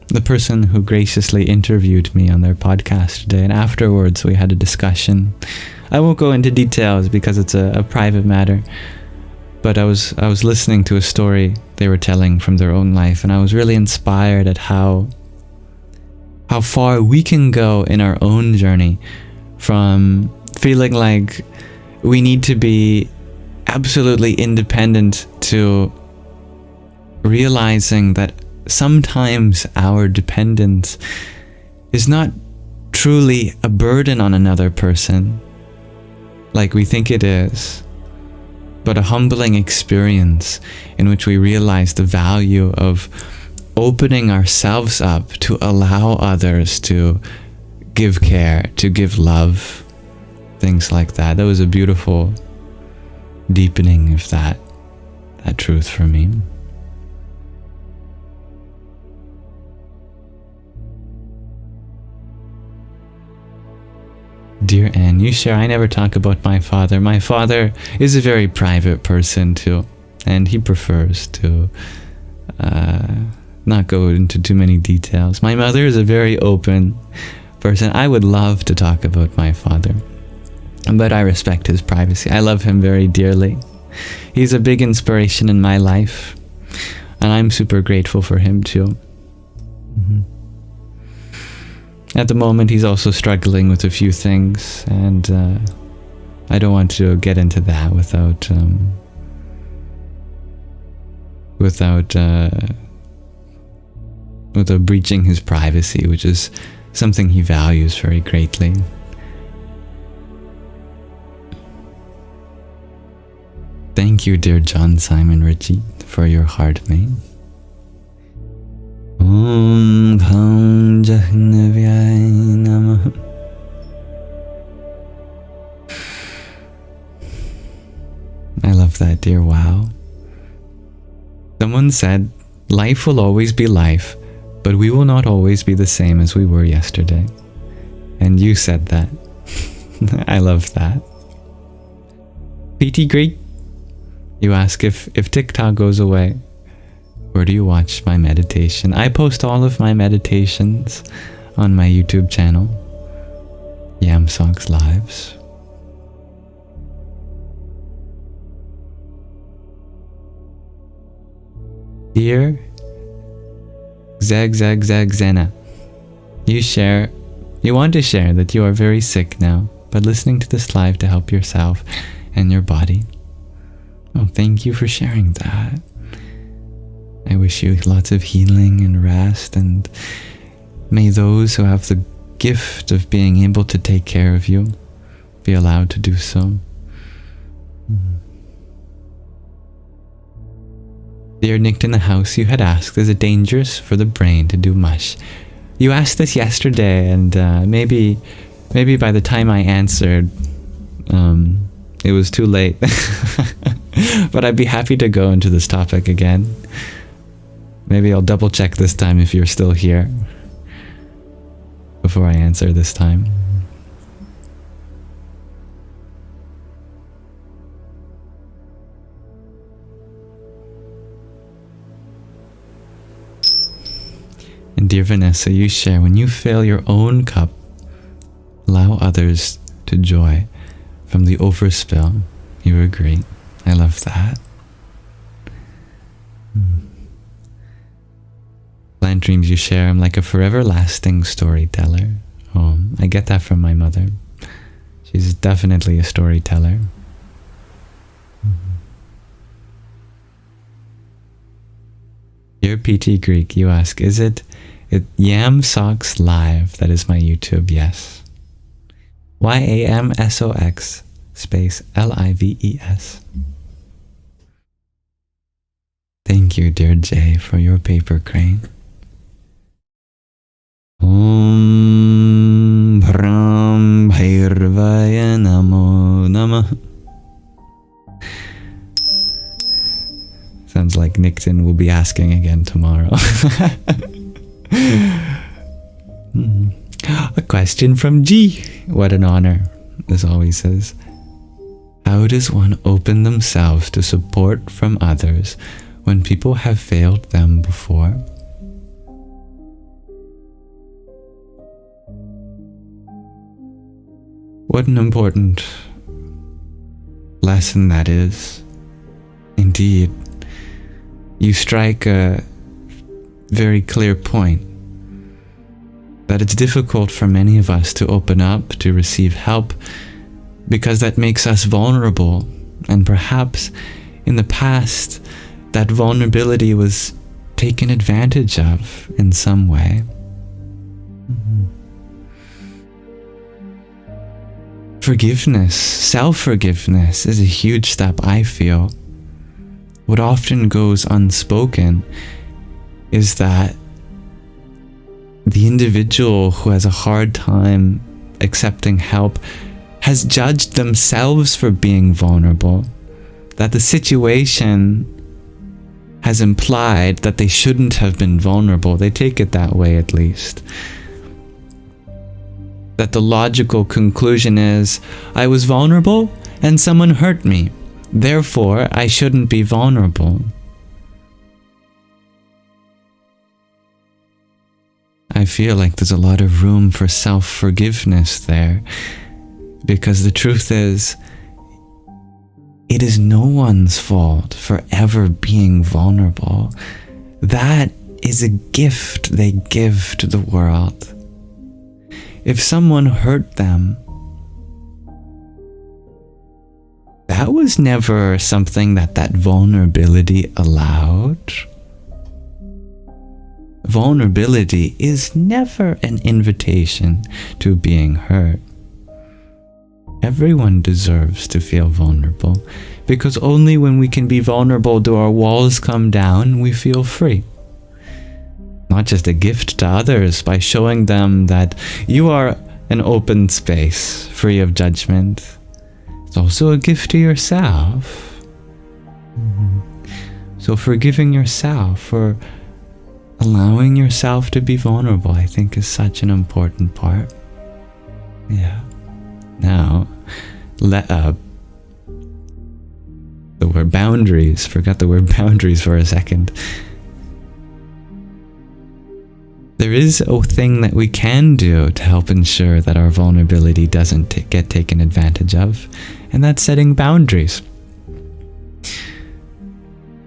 the person who graciously interviewed me on their podcast today, and afterwards we had a discussion. I won't go into details because it's a private matter, but I was listening to a story they were telling from their own life, and I was really inspired at how how far we can go in our own journey from feeling like we need to be absolutely independent to realizing that sometimes our dependence is not truly a burden on another person like we think it is, but a humbling experience in which we realize the value of opening ourselves up to allow others to give care, to give love, things like that. That was a beautiful deepening of that truth for me. Dear Anne, you share, I never talk about my father. My father is a very private person too, and he prefers to not go into too many details. My mother is a very open person. I would love to talk about my father, but I respect his privacy. I love him very dearly. He's a big inspiration in my life, and I'm super grateful for him too. At the moment, he's also struggling with a few things, and I don't want to get into that without breaching his privacy, which is something he values very greatly. Thank you, dear John Simon Richie, for your heart, mate. Om Kham Jahnavyay Namah. I love that, dear. Wow. Someone said, life will always be life, but we will not always be the same as we were yesterday. And you said that. I love that. PT Greek, you ask if TikTok goes away, where do you watch my meditation? I post all of my meditations on my YouTube channel, Yamsox Lives. Dear Zena, you want to share that you are very sick now, but listening to this live to help yourself and your body. Oh, thank you for sharing that. I wish you lots of healing and rest, and may those who have the gift of being able to take care of you be allowed to do so. Dear Nicked in the House, you had asked, is it dangerous for the brain to do mush? You asked this yesterday, and maybe by the time I answered, it was too late. But I'd be happy to go into this topic again. Maybe I'll double check this time if you're still here before I answer this time. And dear Vanessa, you share, when you fill your own cup, allow others to joy from the overspill. You agree. I love that. Plant Dreams, you share, I'm like a forever lasting storyteller. Oh, I get that from my mother. She's definitely a storyteller. Dear PT Greek, you ask, is it Yamsox Live? That is my YouTube, yes. YAMSOX space LIVES. Thank you, dear Jay, for your paper crane. Om Bhram Bhairvaya Namo Namah. Sounds like Nixon will be asking again tomorrow. A question from G. What an honor, as always says. How does one open themselves to support from others when people have failed them before? What an important lesson that is. Indeed, you strike a very clear point. that it's difficult for many of us to open up, to receive help, because that makes us vulnerable. And perhaps in the past, that vulnerability was taken advantage of in some way. Forgiveness, self-forgiveness is a huge step, I feel. What often goes unspoken is that the individual who has a hard time accepting help has judged themselves for being vulnerable, that the situation has implied that they shouldn't have been vulnerable. They take it that way, at least. That the logical conclusion is, I was vulnerable and someone hurt me, therefore I shouldn't be vulnerable. I feel like there's a lot of room for self-forgiveness there, because the truth is, it is no one's fault for ever being vulnerable. That is a gift they give to the world. If someone hurt them, that was never something that vulnerability allowed. Vulnerability is never an invitation to being hurt. Everyone deserves to feel vulnerable, because only when we can be vulnerable do our walls come down, we feel free. Not just a gift to others by showing them that you are an open space, free of judgment. It's also a gift to yourself. So forgiving yourself for allowing yourself to be vulnerable, I think, is such an important part. Yeah. Now, the word boundaries. Forgot the word boundaries for a second. There is a thing that we can do to help ensure that our vulnerability doesn't get taken advantage of, and that's setting boundaries.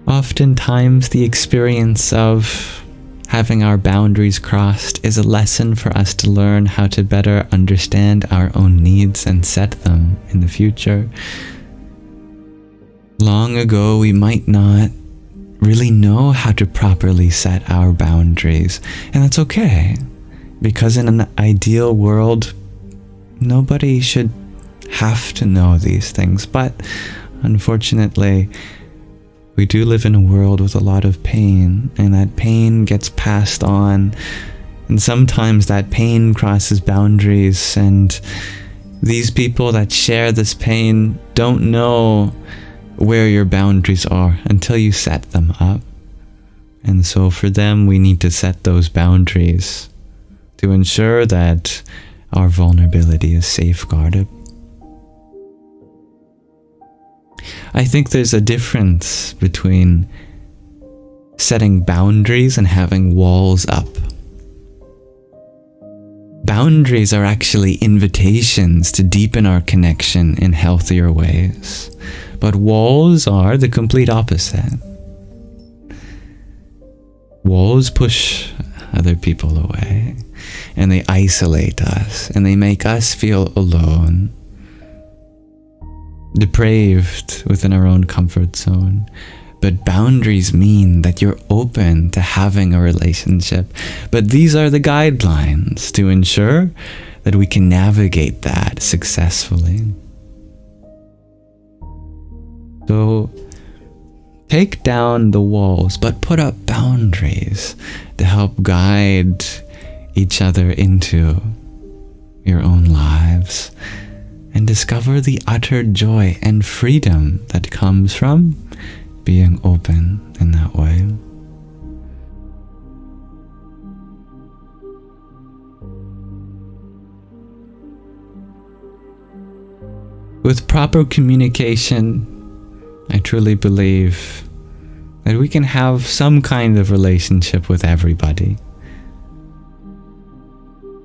Oftentimes, the experience of having our boundaries crossed is a lesson for us to learn how to better understand our own needs and set them in the future. Long ago, we might not really know how to properly set our boundaries, and that's okay, because in an ideal world, nobody should have to know these things. But unfortunately, we do live in a world with a lot of pain, and that pain gets passed on, and sometimes that pain crosses boundaries, and these people that share this pain don't know where your boundaries are until you set them up. And so for them, we need to set those boundaries to ensure that our vulnerability is safeguarded. I think there's a difference between setting boundaries and having walls up. Boundaries are actually invitations to deepen our connection in healthier ways. But walls are the complete opposite. Walls push other people away, and they isolate us, and they make us feel alone, depraved within our own comfort zone. But boundaries mean that you're open to having a relationship. But these are the guidelines to ensure that we can navigate that successfully. So take down the walls, but put up boundaries to help guide each other into your own lives and discover the utter joy and freedom that comes from being open in that way. With proper communication, I truly believe that we can have some kind of relationship with everybody.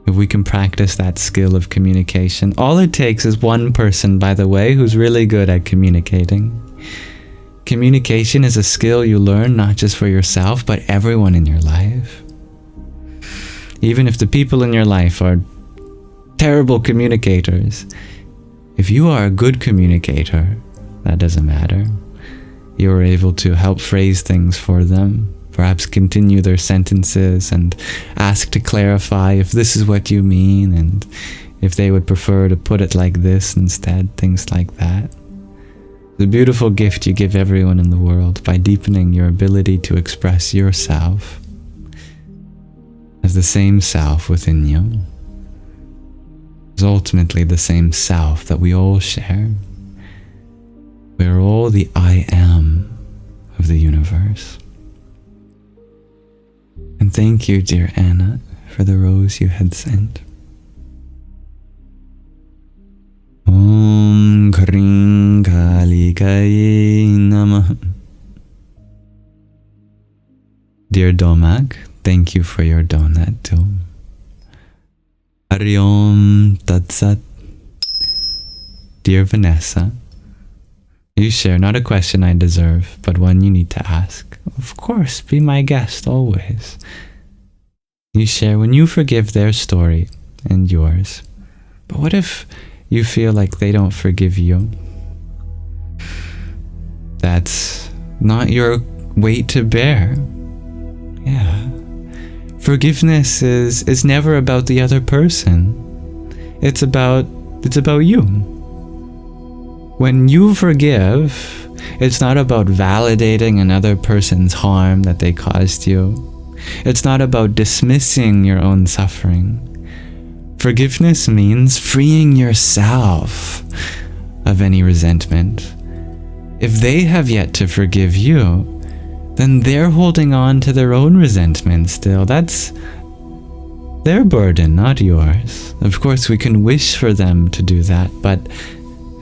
If we can practice that skill of communication. All it takes is one person, by the way, who's really good at communicating. Communication is a skill you learn not just for yourself, but everyone in your life. Even if the people in your life are terrible communicators, if you are a good communicator, that doesn't matter. You are able to help phrase things for them, perhaps continue their sentences and ask to clarify if this is what you mean and if they would prefer to put it like this instead, things like that. The beautiful gift you give everyone in the world by deepening your ability to express yourself as the same self within you is ultimately the same self that we all share. We are all the I am of the universe. And thank you, dear Anna, for the rose you had sent. Om Kring Kali Kai Namah. Dear Domak, thank you for your donut too. Hari Om Tat Sat. Dear Vanessa, you share not a question I deserve, but one you need to ask. Of course, be my guest always. You share when you forgive their story and yours. But what if you feel like they don't forgive you? That's not your weight to bear. Yeah. Forgiveness is never about the other person. It's about you. When you forgive, it's not about validating another person's harm that they caused you. It's not about dismissing your own suffering. Forgiveness means freeing yourself of any resentment. If they have yet to forgive you, then they're holding on to their own resentment still. That's their burden, not yours. Of course, we can wish for them to do that, but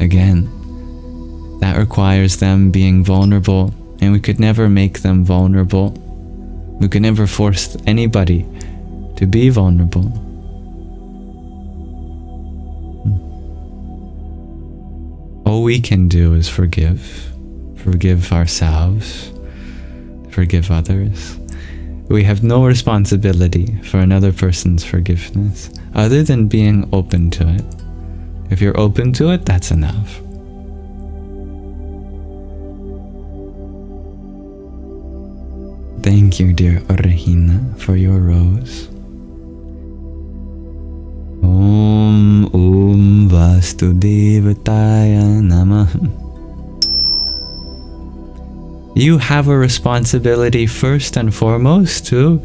again, that requires them being vulnerable, and we could never make them vulnerable. We could never force anybody to be vulnerable. All we can do is forgive ourselves, forgive others. We have no responsibility for another person's forgiveness other than being open to it. If you're open to it, that's enough. Thank you, dear Orahina, for your rose. Om Vasudevaya Namah. You have a responsibility first and foremost to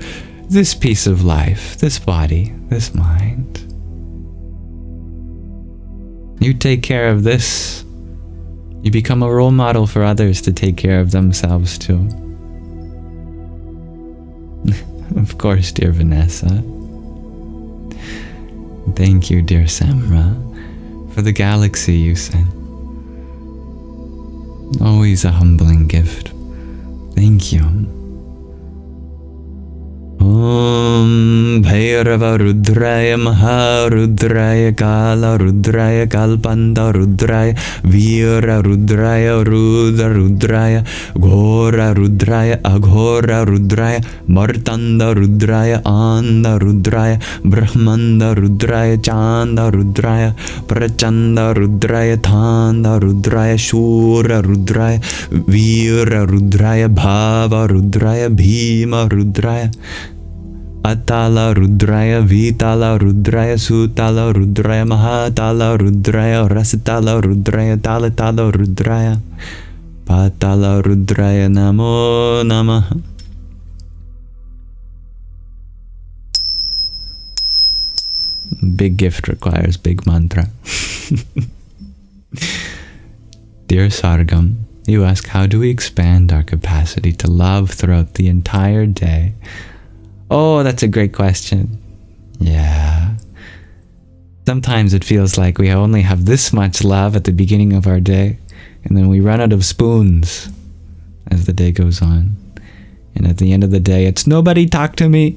this piece of life, this body, this mind. You take care of this, you become a role model for others to take care of themselves too. Of course, dear Vanessa. Thank you, dear Samra, for the galaxy you sent. Always a humbling gift. Thank you. Om Bhairava Rudraya Maha Rudraya Kala Rudraya Kalpanda Rudraya Veera Rudraya Rudra Rudraya Ghora Rudraya Aghora Rudraya Martanda Rudraya Anda Rudraya Brahmanda Rudraya Chanda Rudraya Prachanda Rudraya Thanda Rudraya Shura Rudraya Veera Rudraya Bhava Rudraya Bhima Rudraya Atala Rudraya, Vitala Rudraya, Sutala Rudraya, Mahatala Rudraya, Rasatala Rudraya, Talatala Rudraya, Patala Rudraya, Namo Namah. Big gift requires big mantra. Dear Sargam, you ask, how do we expand our capacity to love throughout the entire day? Oh, that's a great question. Yeah. Sometimes it feels like we only have this much love at the beginning of our day, and then we run out of spoons as the day goes on. And at the end of the day, it's nobody talk to me.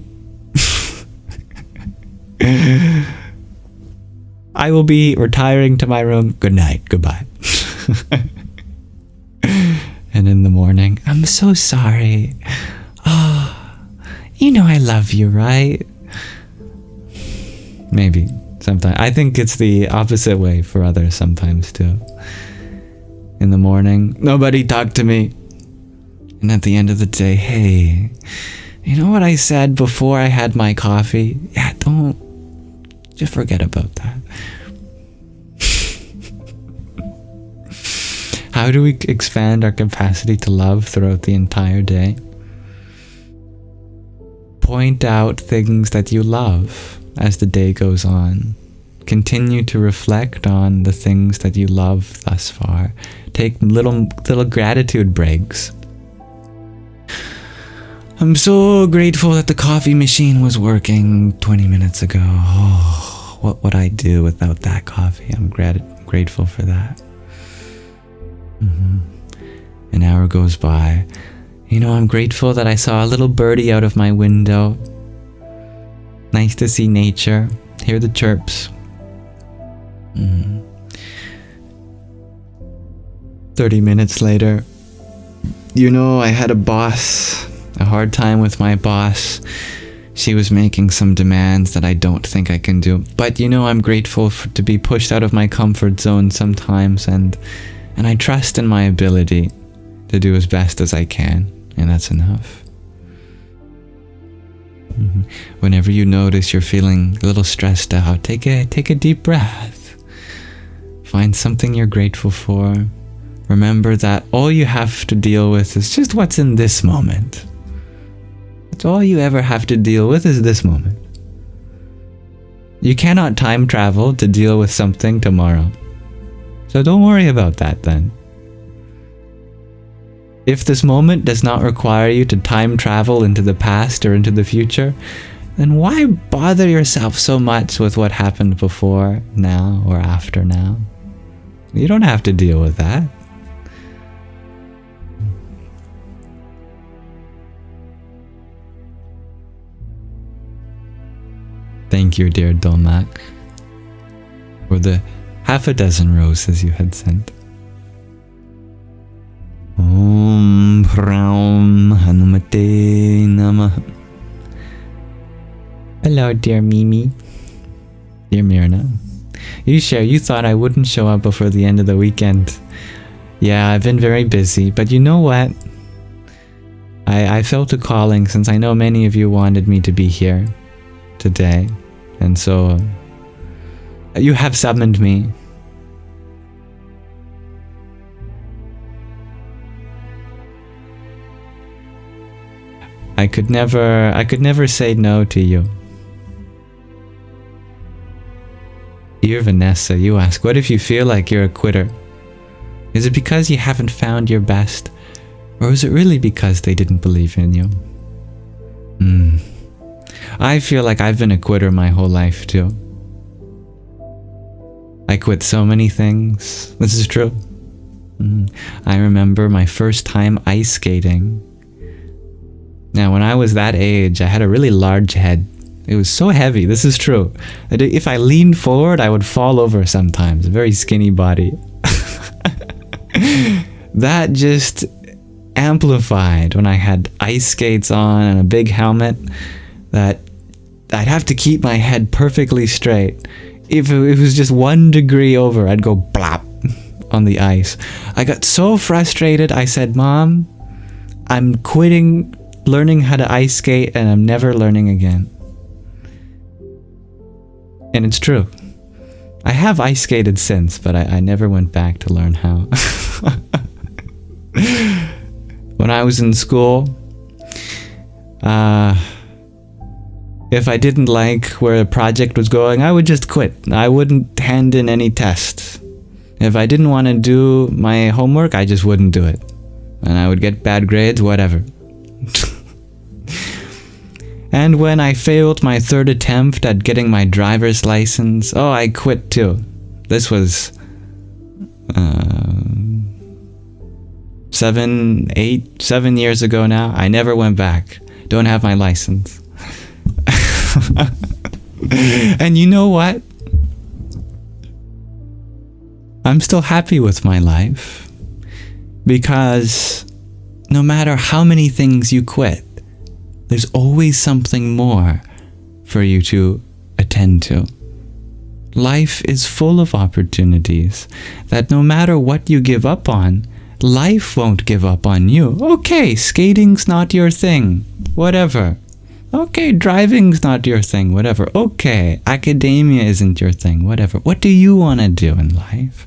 I will be retiring to my room. Good night. Goodbye. And in the morning, I'm so sorry. Oh, you know I love you, right? Maybe. Sometimes. I think it's the opposite way for others sometimes too. In the morning, nobody talked to me. And at the end of the day, hey, you know what I said before I had my coffee? Yeah, just forget about that. How do we expand our capacity to love throughout the entire day? Point out things that you love as the day goes on. Continue to reflect on the things that you love thus far. Take little gratitude breaks. I'm so grateful that the coffee machine was working 20 minutes ago. Oh, what would I do without that coffee? I'm grateful for that. An hour goes by. You know, I'm grateful that I saw a little birdie out of my window. Nice to see nature, hear the chirps. 30 minutes later, you know, I had a hard time with my boss. She was making some demands that I don't think I can do. But you know, I'm grateful to be pushed out of my comfort zone sometimes, and I trust in my ability to do as best as I can, and that's enough. Whenever you notice you're feeling a little stressed out, take a deep breath. Find something you're grateful for. Remember that all you have to deal with is just what's in this moment. That's all you ever have to deal with is this moment. You cannot time travel to deal with something tomorrow. So don't worry about that then. If this moment does not require you to time travel into the past or into the future, then why bother yourself so much with what happened before, now, or after now? You don't have to deal with that. Thank you, dear Dolmak, for the half a dozen roses you had sent. Om Pram Hanumate Namah. Hello, dear Mimi. Dear Mirna. You thought I wouldn't show up before the end of the weekend. Yeah, I've been very busy, but you know what? I felt a calling since I know many of you wanted me to be here today. And so you have summoned me. I could never say no to you. Dear Vanessa, you ask, what if you feel like you're a quitter? Is it because you haven't found your best? Or is it really because they didn't believe in you? I feel like I've been a quitter my whole life too. I quit so many things. This is true. I remember my first time ice skating. Now, when I was that age, I had a really large head. It was so heavy, this is true. If I leaned forward, I would fall over sometimes. A very skinny body. That just amplified when I had ice skates on and a big helmet, that I'd have to keep my head perfectly straight. If it was just 1 degree over, I'd go blop on the ice. I got so frustrated, I said, Mom, I'm quitting learning how to ice skate and I'm never learning again. And it's true. I have ice skated since, but I never went back to learn how. When I was in school, if I didn't like where a project was going, I would just quit. I wouldn't hand in any tests. If I didn't want to do my homework, I just wouldn't do it. And I would get bad grades, whatever. And when I failed my 3rd attempt at getting my driver's license, I quit too. This was 7 years ago now. I never went back. Don't have my license. And you know what? I'm still happy with my life, because no matter how many things you quit, there's always something more for you to attend to. Life is full of opportunities that no matter what you give up on, life won't give up on you. Okay, skating's not your thing. Whatever. Okay, driving's not your thing. Whatever. Okay, academia isn't your thing. Whatever. What do you want to do in life?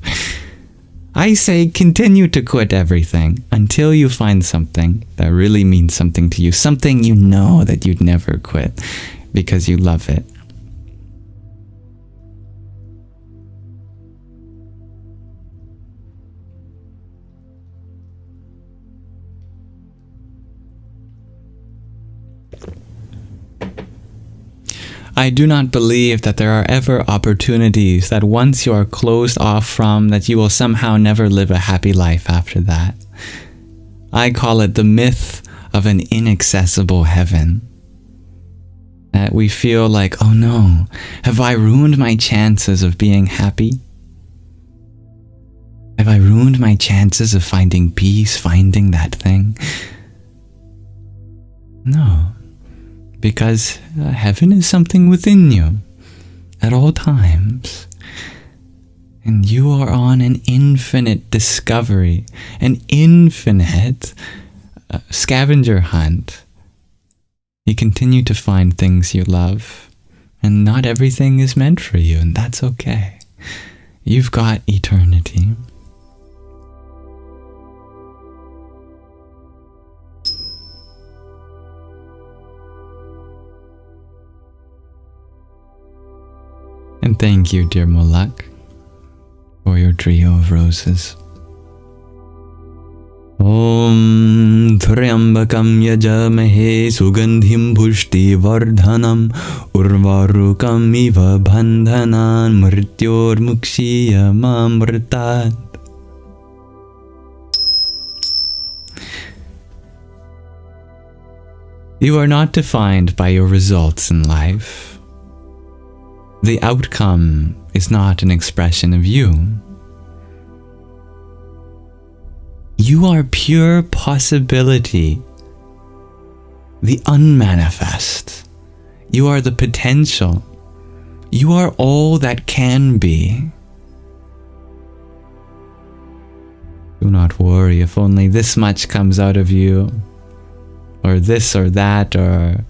I say continue to quit everything until you find something that really means something to you. Something you know that you'd never quit because you love it. I do not believe that there are ever opportunities that once you are closed off from, that you will somehow never live a happy life after that. I call it the myth of an inaccessible heaven. That we feel like, oh no, have I ruined my chances of being happy? Have I ruined my chances of finding peace, finding that thing? No. Because heaven is something within you at all times. And you are on an infinite discovery, an infinite scavenger hunt. You continue to find things you love, and not everything is meant for you, and that's okay. You've got eternity. And thank you, dear Molak, for your trio of roses. Om Triambakam Yajamahe Sugandhim Pushti Vardhanam Urvarukam Iva Bandhanan Mrityor Mukshiya Mamritat. You are not defined by your results in life. The outcome is not an expression of you. You are pure possibility, the unmanifest. You are the potential. You are all that can be. Do not worry if only this much comes out of you, or this or that, or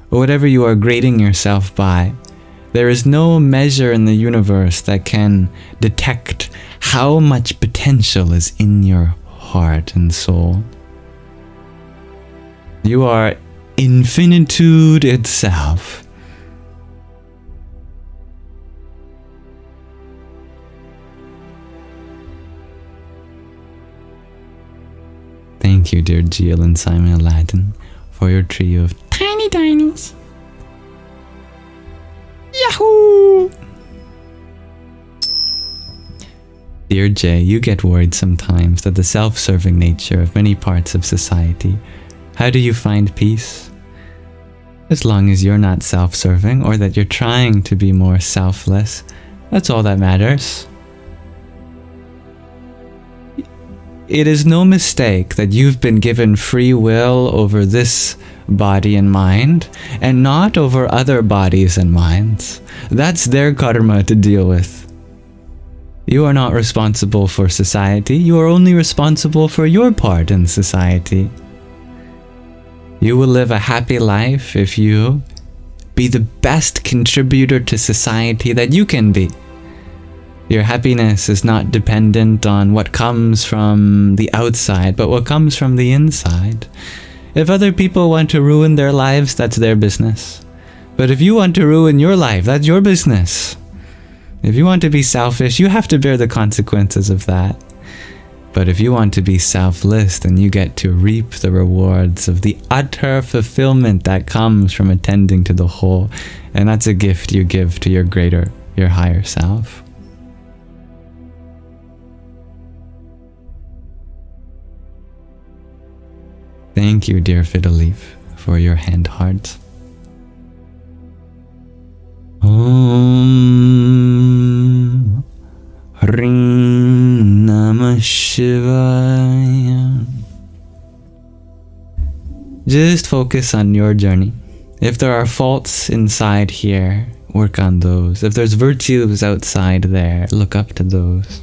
whatever you are grading yourself by. There is no measure in the universe that can detect how much potential is in your heart and soul. You are infinitude itself. Thank you, dear Jill and Simon Aladdin, for your trio of tiny tinies. Yahoo! Dear Jay, you get worried sometimes that the self-serving nature of many parts of society. How do you find peace? As long as you're not self-serving, or that you're trying to be more selfless, that's all that matters. It is no mistake that you've been given free will over this body and mind, and not over other bodies and minds. That's their karma to deal with. You are not responsible for society. You are only responsible for your part in society. You will live a happy life if you be the best contributor to society that you can be. Your happiness is not dependent on what comes from the outside, but what comes from the inside. If other people want to ruin their lives, that's their business. But if you want to ruin your life, that's your business. If you want to be selfish, you have to bear the consequences of that. But if you want to be selfless, then you get to reap the rewards of the utter fulfillment that comes from attending to the whole. And that's a gift you give to your higher self. Thank you, dear Fiddle-Leaf, for your hand hearts. Om Hrim Namah Shivaya. Just focus on your journey. If there are faults inside here, work on those. If there's virtues outside there, look up to those.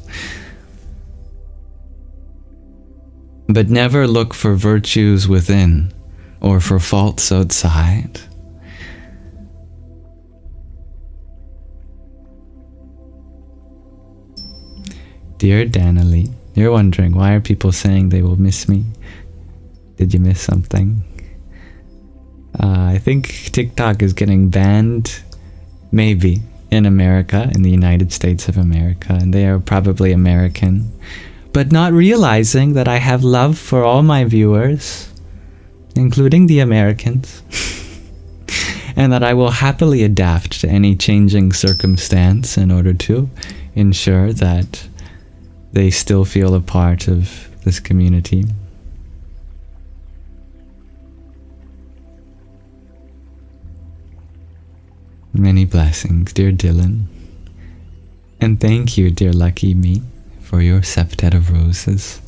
But never look for virtues within or for faults outside. Dear Danalee, you're wondering, why are people saying they will miss me? Did you miss something? I think TikTok is getting banned, maybe, in America, in the United States of America, and they are probably American, but not realizing that I have love for all my viewers, including the Americans, and that I will happily adapt to any changing circumstance in order to ensure that they still feel a part of this community. Many blessings, dear Dylan. And thank you, dear Lucky Me, for your septet of roses.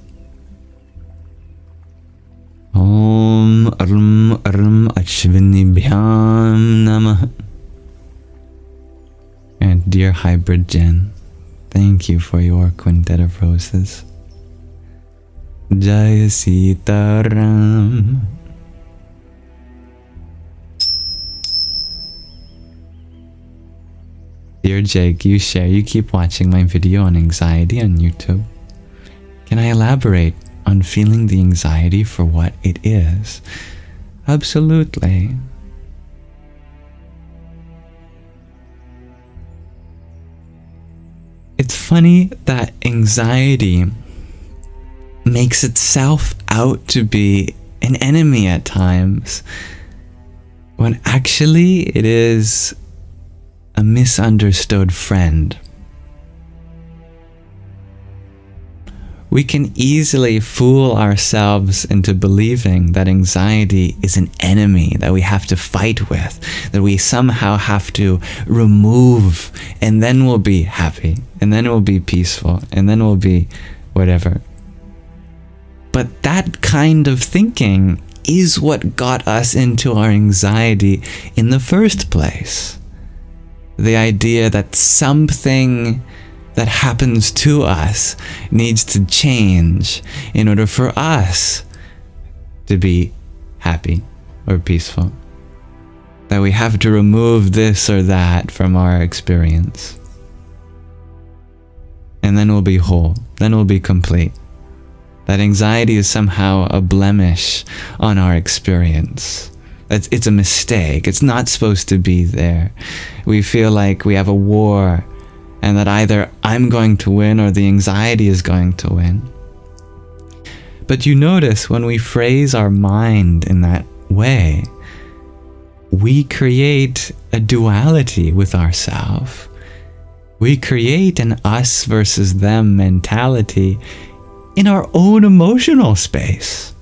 Om Rum Rum Ashvinibhyam Namah. And dear Hybrid Jen, thank you for your quintet of roses. Jai Sitaram. Dear Jake, you keep watching my video on anxiety on YouTube. Can I elaborate on feeling the anxiety for what it is? Absolutely. It's funny that anxiety makes itself out to be an enemy at times, when actually it is a misunderstood friend. We can easily fool ourselves into believing that anxiety is an enemy that we have to fight with, that we somehow have to remove, and then we'll be happy, and then we'll be peaceful, and then we'll be whatever. But that kind of thinking is what got us into our anxiety in the first place. The idea that something that happens to us needs to change in order for us to be happy or peaceful. That we have to remove this or that from our experience. And then we'll be whole. Then we'll be complete. That anxiety is somehow a blemish on our experience. It's a mistake. It's not supposed to be there. We feel like we have a war, and that either I'm going to win or the anxiety is going to win. But you notice when we phrase our mind in that way, we create a duality with ourselves. We create an us versus them mentality in our own emotional space.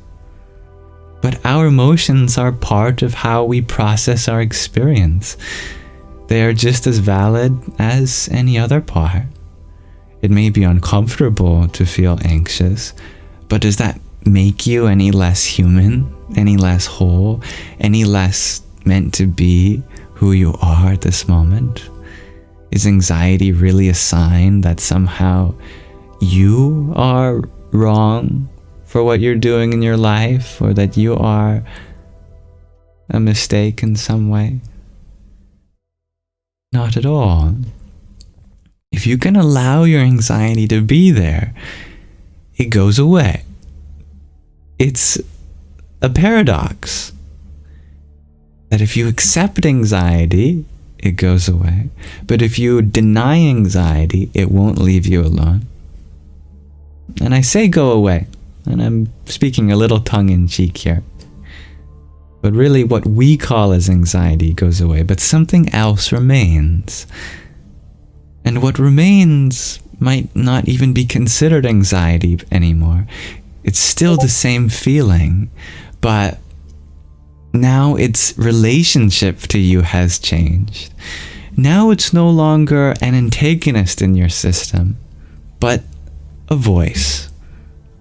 But our emotions are part of how we process our experience. They are just as valid as any other part. It may be uncomfortable to feel anxious, but does that make you any less human, any less whole, any less meant to be who you are at this moment? Is anxiety really a sign that somehow you are wrong for what you're doing in your life, or that you are a mistake in some way? Not at all. If you can allow your anxiety to be there, it goes away. It's a paradox that if you accept anxiety, it goes away. But if you deny anxiety, it won't leave you alone. And I say go away, and I'm speaking a little tongue-in-cheek here. But really what we call as anxiety goes away, but something else remains. And what remains might not even be considered anxiety anymore. It's still the same feeling, but now its relationship to you has changed. Now it's no longer an antagonist in your system, but a voice.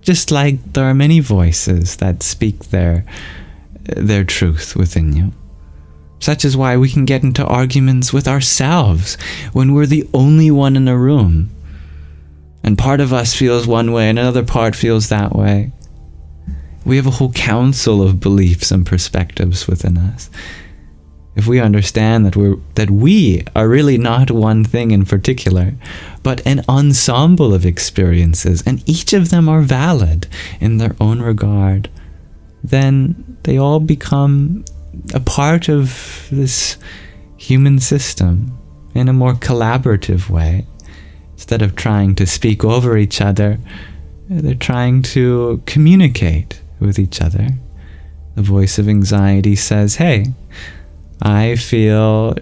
Just like there are many voices that speak their truth within you. Such is why we can get into arguments with ourselves when we're the only one in a room. And part of us feels one way and another part feels that way. We have a whole council of beliefs and perspectives within us. If we understand that we are really not one thing in particular, but an ensemble of experiences, and each of them are valid in their own regard, then they all become a part of this human system in a more collaborative way. Instead of trying to speak over each other, they're trying to communicate with each other. The voice of anxiety says, hey, I feel,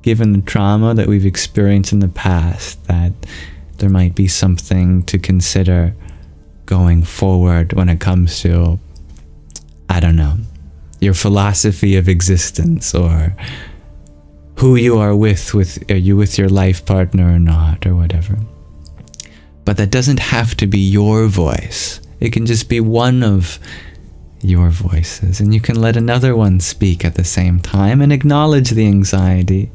given the trauma that we've experienced in the past, that there might be something to consider going forward when it comes to, I don't know, your philosophy of existence, or who you are with are you with your life partner or not, or whatever. But that doesn't have to be your voice. It can just be one of your voices, and you can let another one speak at the same time and acknowledge the anxiety.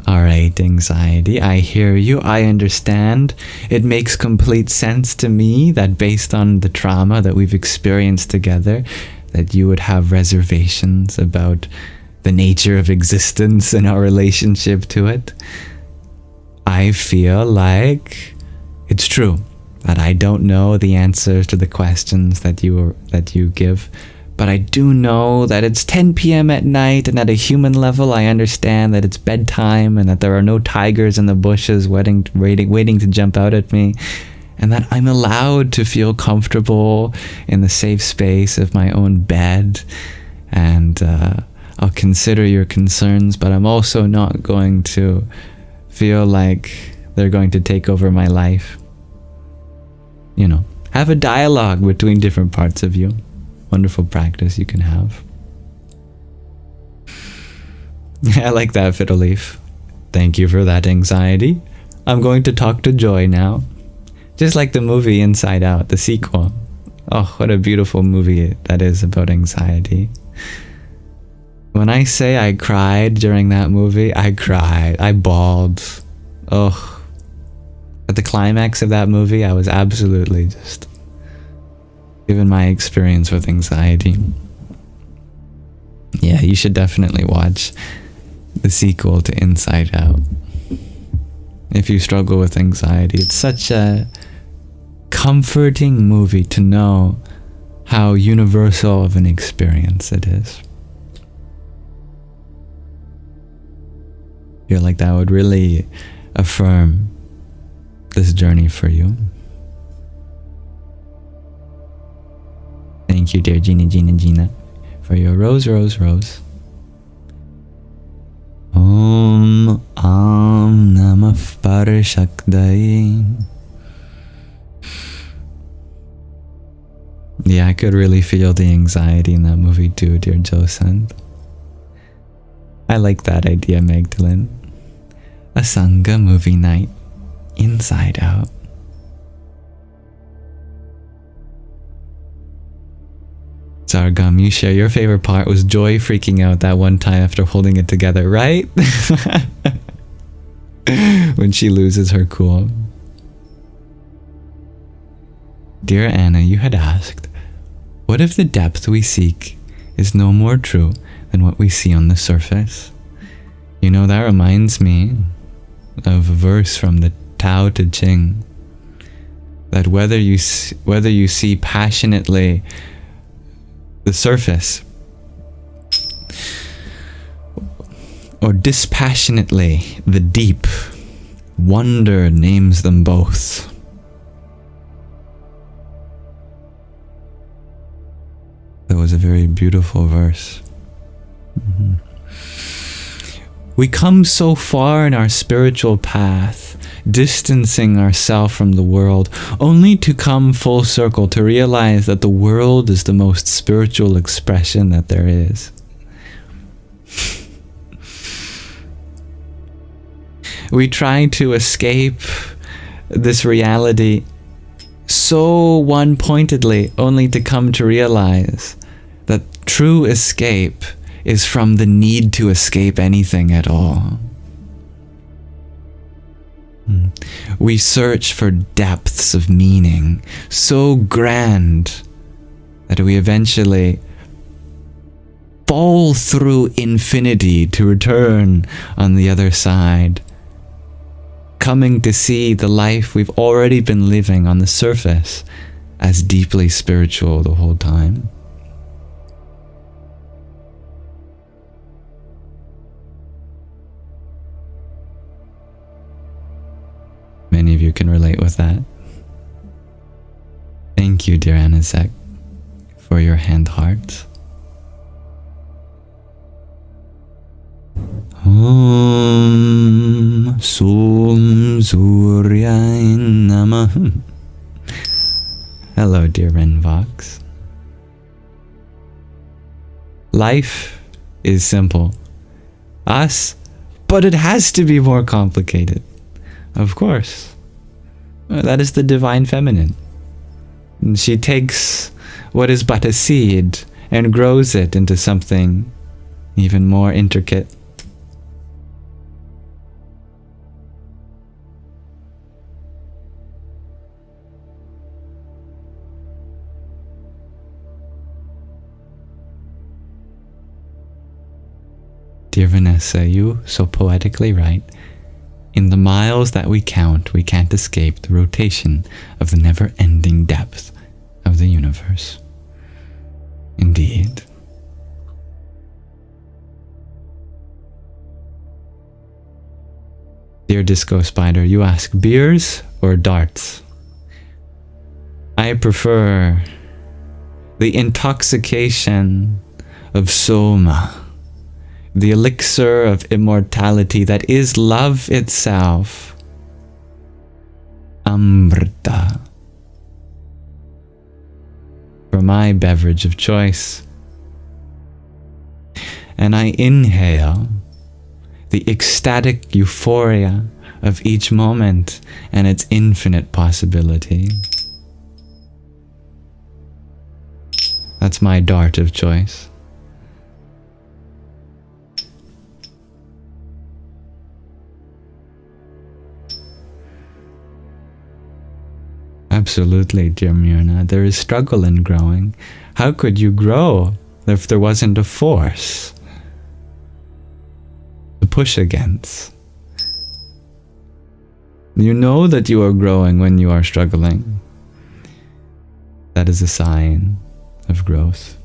All right, anxiety, I hear you, I understand. It makes complete sense to me that based on the trauma that we've experienced together, that you would have reservations about the nature of existence and our relationship to it. I feel like it's true that I don't know the answers to the questions that you give, but I do know that it's 10 p.m. at night, and at a human level I understand that it's bedtime and that there are no tigers in the bushes waiting to jump out at me, and that I'm allowed to feel comfortable in the safe space of my own bed, and I'll consider your concerns, but I'm also not going to feel like they're going to take over my life. You know, have a dialogue between different parts of you. Wonderful practice you can have. I like that, Fiddle Leaf. Thank you for that, anxiety. I'm going to talk to Joy now. Just like the movie Inside Out, the sequel. Oh, what a beautiful movie that is about anxiety. When I say I cried during that movie, I cried. I bawled. Oh. At the climax of that movie, I was absolutely just given my experience with anxiety. Yeah, you should definitely watch the sequel to Inside Out. If you struggle with anxiety, it's such a comforting movie to know how universal of an experience it is. I feel like that would really affirm this journey for you. Thank you, dear Gina, for your rose. Om Namah Parashakdai. Yeah, I could really feel the anxiety in that movie too, dear Josand. I like that idea, Magdalene. A Sangha movie night. Inside Out. Sargam, you share your favorite part was Joy freaking out that one time after holding it together, right? When she loses her cool. Dear Anna, you had asked, what if the depth we seek is no more true than what we see on the surface? You know, that reminds me of a verse from the Tao Te Ching, that whether you see passionately the surface or dispassionately the deep, wonder names them both. That was a very beautiful verse. We come so far in our spiritual path, distancing ourselves from the world, only to come full circle to realize that the world is the most spiritual expression that there is. We try to escape this reality so one-pointedly, only to come to realize that true escape is from the need to escape anything at all. We search for depths of meaning so grand that we eventually fall through infinity to return on the other side, coming to see the life we've already been living on the surface as deeply spiritual the whole time. Many of you can relate with that. Thank you, dear Anazek, for your hand heart. Om Som Suryay Namah. Hello, dear Renvox. Life is simple. Us, but it has to be more complicated. Of course. That is the divine feminine. She takes what is but a seed and grows it into something even more intricate. Dear Vanessa, you so poetically write, in the miles that we count, we can't escape the rotation of the never-ending depth of the universe. Indeed. Dear Disco Spider, you ask beers or darts? I prefer the intoxication of Soma, the elixir of immortality that is love itself. Amrita. For my beverage of choice. And I inhale the ecstatic euphoria of each moment and its infinite possibility. That's my dart of choice. Absolutely, dear Myrna. There is struggle in growing. How could you grow if there wasn't a force to push against? You know that you are growing when you are struggling. That is a sign of growth.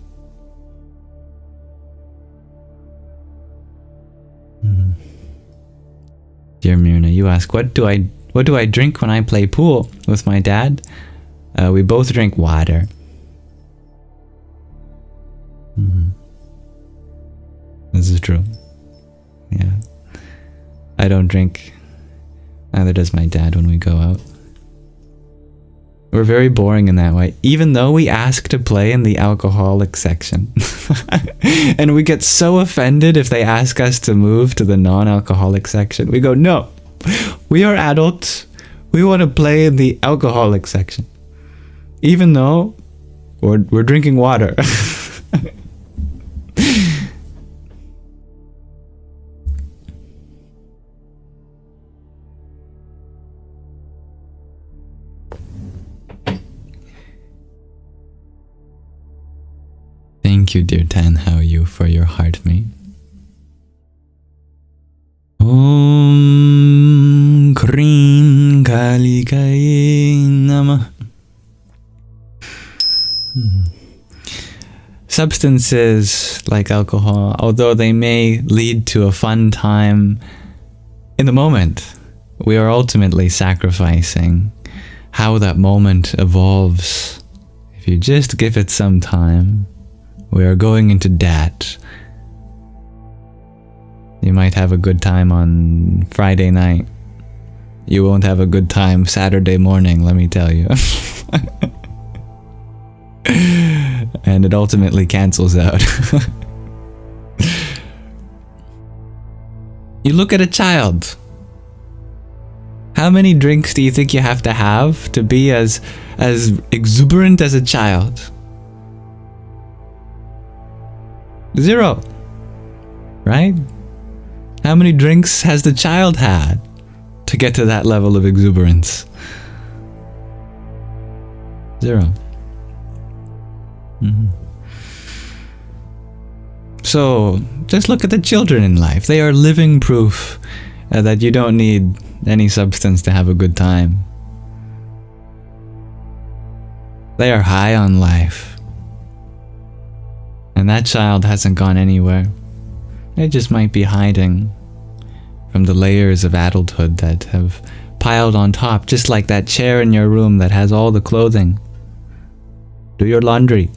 Dear Myrna, you ask, what do I drink when I play pool with my dad? We both drink water. This is true. Yeah. I don't drink. Neither does my dad when we go out. We're very boring in that way, even though we ask to play in the alcoholic section. And we get so offended if they ask us to move to the non-alcoholic section. We go, no, we are adults. We want to play in the alcoholic section. Even though we're drinking water. Thank you, dear Tan Hao Yu, for your heart mate. Om Krim Kali Kai Namah. Substances like alcohol, although they may lead to a fun time in the moment, we are ultimately sacrificing how that moment evolves. If you just give it some time, we are going into debt. You might have a good time on Friday night. You won't have a good time Saturday morning, let me tell you. And it ultimately cancels out. You look at a child. How many drinks do you think you have to be as exuberant as a child? 0. right? How many drinks has the child had to get to that level of exuberance? 0. So, just look at the children in life. They are living proof that you don't need any substance to have a good time. They are high on life. And that child hasn't gone anywhere. They just might be hiding from the layers of adulthood that have piled on top, just like that chair in your room that has all the clothing. Do your laundry.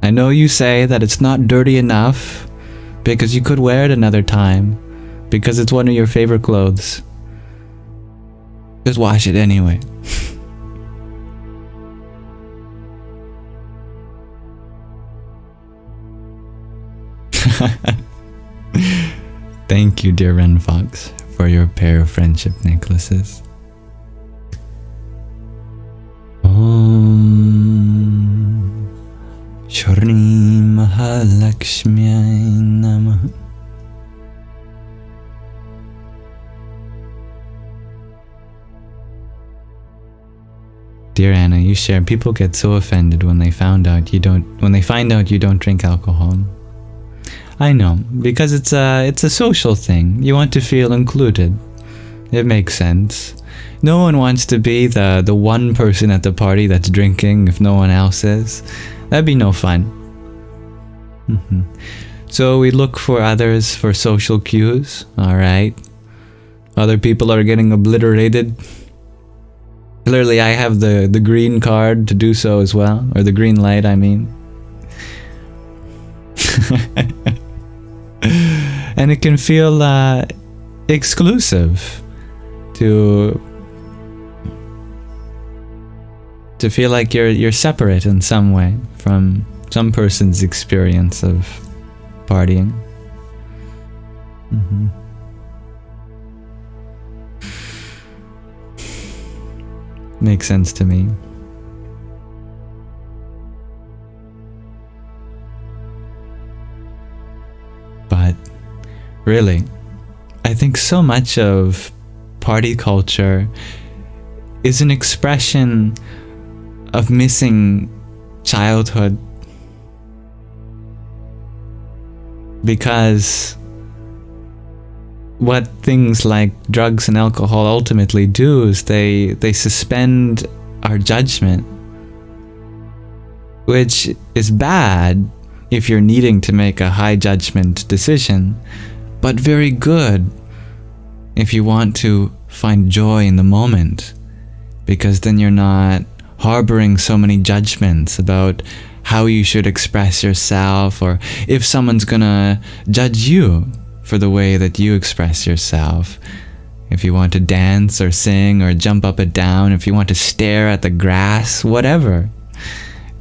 I know you say that it's not dirty enough because you could wear it another time, because it's one of your favorite clothes. Just wash it anyway. Thank you, dear Ren Fox, for your pair of friendship necklaces. Om Shri Mahalakshmyai Namah. Dear Anna, you share. People get so offended when they find out you don't drink alcohol. I know, because it's a social thing. You want to feel included. It makes sense. No one wants to be the one person at the party that's drinking if no one else is. That'd be no fun. So we look for others for social cues. Alright. Other people are getting obliterated. Clearly I have the green card to do so as well. Or the green light, I mean. And it can feel exclusive to feel like you're separate in some way from some person's experience of partying. Makes sense to me. But really, I think so much of party culture is an expression of missing childhood. Because what things like drugs and alcohol ultimately do is they suspend our judgment, which is bad if you're needing to make a high judgment decision, but very good if you want to find joy in the moment, because then you're not harboring so many judgments about how you should express yourself, or if someone's gonna judge you for the way that you express yourself. If you want to dance or sing or jump up and down, if you want to stare at the grass, whatever.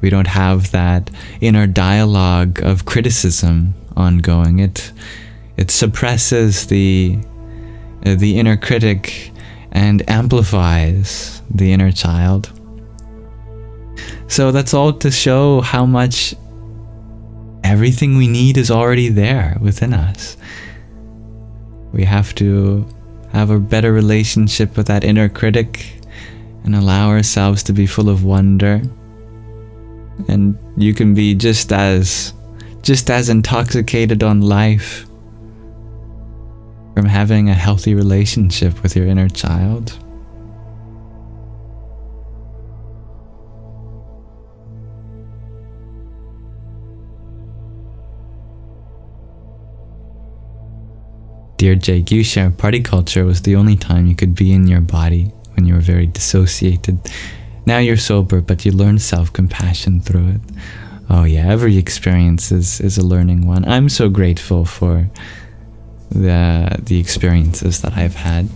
We don't have that inner dialogue of criticism ongoing. It suppresses the inner critic and amplifies the inner child. So that's all to show how much everything we need is already there within us. We have to have a better relationship with that inner critic and allow ourselves to be full of wonder. And you can be just as intoxicated on life from having a healthy relationship with your inner child. Dear Jake, you share party culture was the only time you could be in your body when you were very dissociated. Now you're sober, but you learn self-compassion through it. Oh yeah, every experience is a learning one. I'm so grateful for the experiences that I've had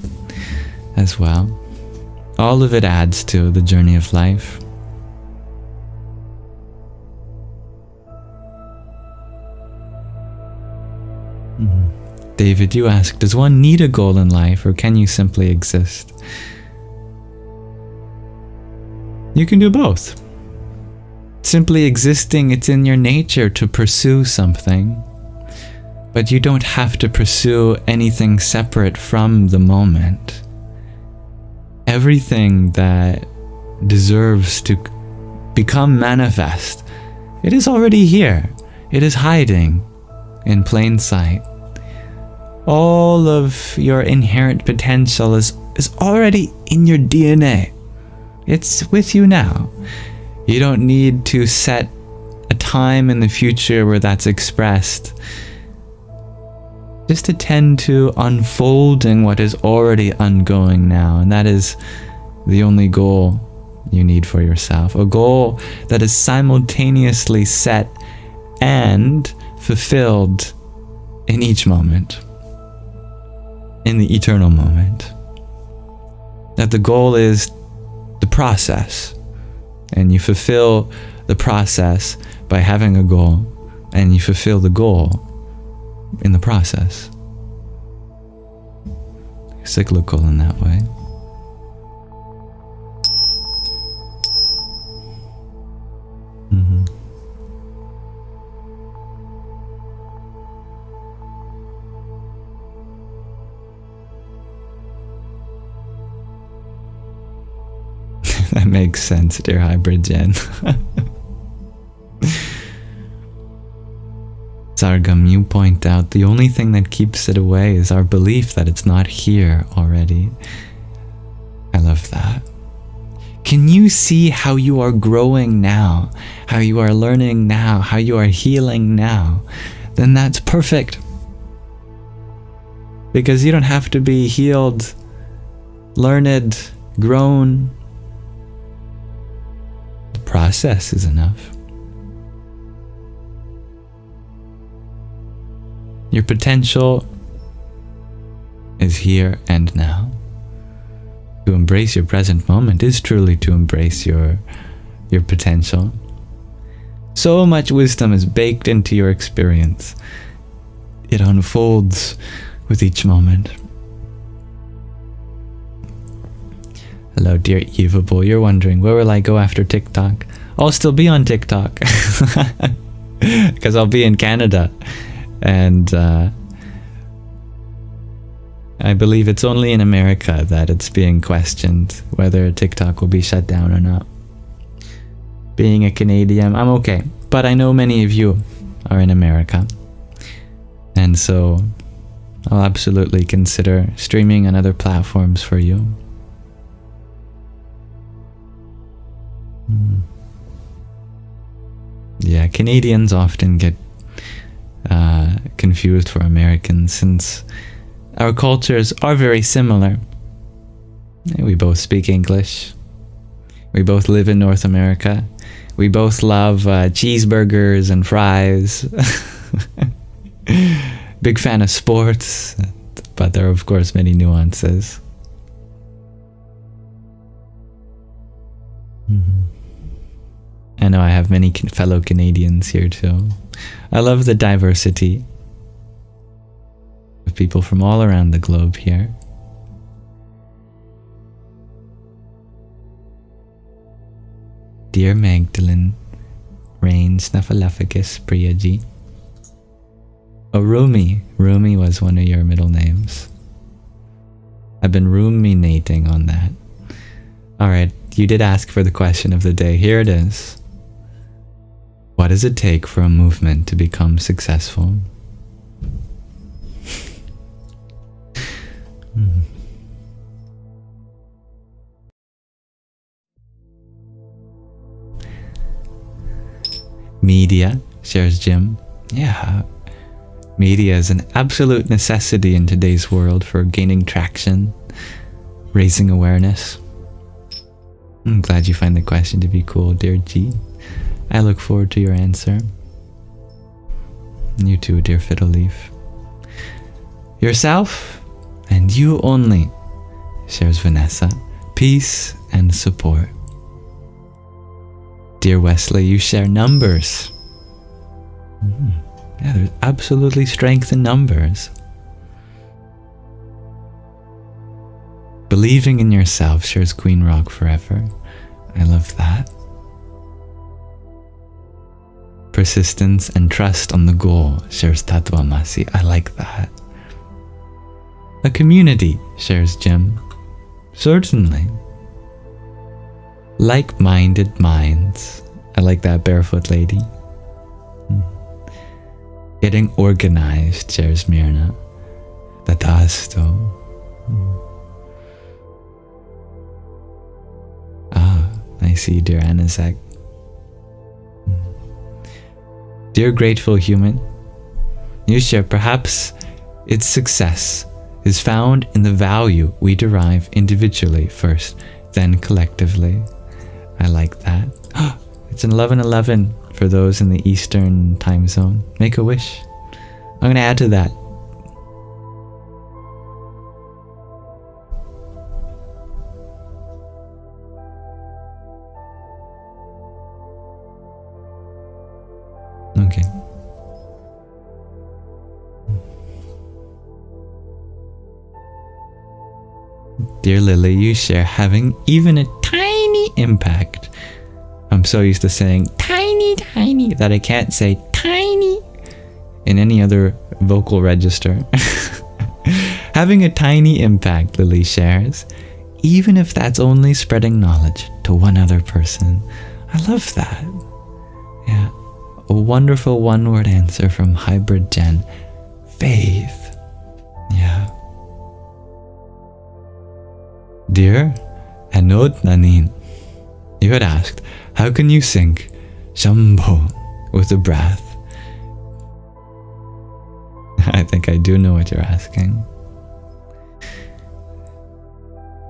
as well. All of it adds to the journey of life. David, you ask, does one need a goal in life, or can you simply exist? You can do both. Simply existing, it's in your nature to pursue something. But you don't have to pursue anything separate from the moment. Everything that deserves to become manifest, it is already here. It is hiding in plain sight. All of your inherent potential is already in your DNA. It's with you now. You don't need to set a time in the future where that's expressed. Just attend to unfolding what is already ongoing now, and that is the only goal you need for yourself. A goal that is simultaneously set and fulfilled in each moment, in the eternal moment. That the goal is the process, and you fulfill the process by having a goal, and you fulfill the goal in the process. Cyclical in that way. That makes sense, dear hybrid Jen. Sargam, you point out the only thing that keeps it away is our belief that it's not here already. I love that. Can you see how you are growing now? How you are learning now? How you are healing now? Then that's perfect. Because you don't have to be healed, learned, grown. The process is enough. Your potential is here and now. To embrace your present moment is truly to embrace your potential. So much wisdom is baked into your experience. It unfolds with each moment. Hello, dear Evable. You're wondering, where will I go after TikTok? I'll still be on TikTok. Because I'll be in Canada. And I believe it's only in America that it's being questioned whether TikTok will be shut down or not. Being a Canadian, I'm okay. But I know many of you are in America. And so I'll absolutely consider streaming on other platforms for you. Yeah, Canadians often get confused for Americans since our cultures are very similar. We both speak English. We both live in North America. We both love cheeseburgers and fries. Big fan of sports, but there are of course many nuances. I know I have many fellow Canadians here too. I love the diversity of people from all around the globe here. Dear Magdalene, Rain, Snuffleupagus, Priyaji. Oh, Rumi. Rumi was one of your middle names. I've been ruminating on that. Alright, you did ask for the question of the day. Here it is. What does it take for a movement to become successful? Media, shares Jim. Yeah. Media is an absolute necessity in today's world for gaining traction, raising awareness. I'm glad you find the question to be cool, dear G. I look forward to your answer. You too, dear Fiddle Leaf. Yourself and you only, shares Vanessa. Peace and support. Dear Wesley, you share numbers. Yeah, there's absolutely strength in numbers. Believing in yourself, shares Queen Rock Forever. I love that. persistence and trust on the goal, shares Tatwamasi. I like that. A community, shares Jim. Certainly. Like-minded minds. I like that, barefoot lady. Getting organized, shares Mirna. Tatasto. I see, dear Anazek. Dear grateful human, you share perhaps its success is found in the value we derive individually first, then collectively. I like that. It's an 11:11 for those in the Eastern time zone. Make a wish. I'm going to add to that. Okay. Dear Lily, you share having even a tiny impact. I'm so used to saying tiny that I can't say tiny in any other vocal register. Having a tiny impact, Lily shares, even if that's only spreading knowledge to one other person. I love that. Yeah. A wonderful one-word answer from Hybrid Gen. Faith. Yeah. Dear Anod Nanin, you had asked, how can you sync Shambho with the breath? I think I do know what you're asking.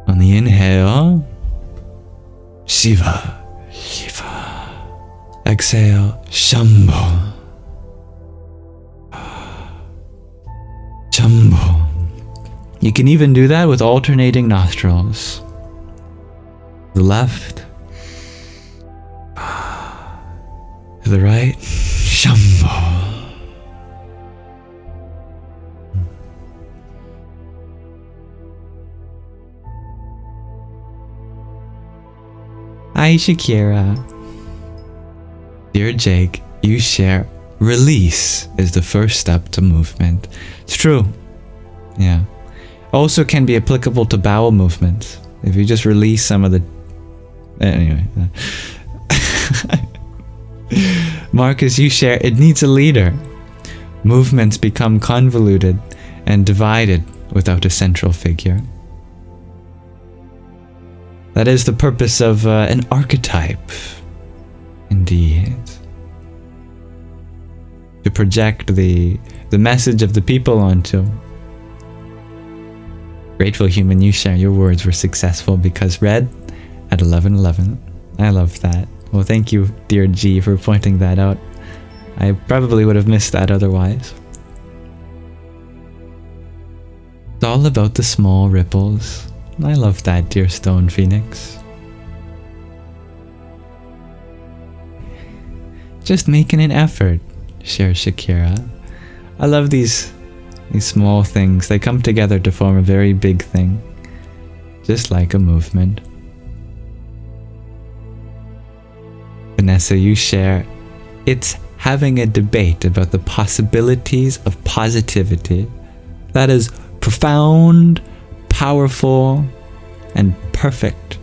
On the inhale, Shiva, Shiva. Exhale, Shambho. Shambho. You can even do that with alternating nostrils. The left. To the right. Shambho. Hi, Shakira. Dear Jake, you share release is the first step to movement. It's true. Yeah. Also can be applicable to bowel movements. If you just release some of the... Anyway. Marcus, you share it needs a leader. Movements become convoluted and divided without a central figure. That is the purpose of an archetype. Indeed. To project the message of the people onto. Grateful human, you share your words were successful because read at 11:11. I love that. Well, thank you, dear G, for pointing that out. I probably would have missed that otherwise. It's all about the small ripples. I love that, dear Stone Phoenix. Just making an effort, shares Shakira. I love these small things. They come together to form a very big thing. Just like a movement. Vanessa, you share, it's having a debate about the possibilities of positivity. That is profound, powerful, and perfect.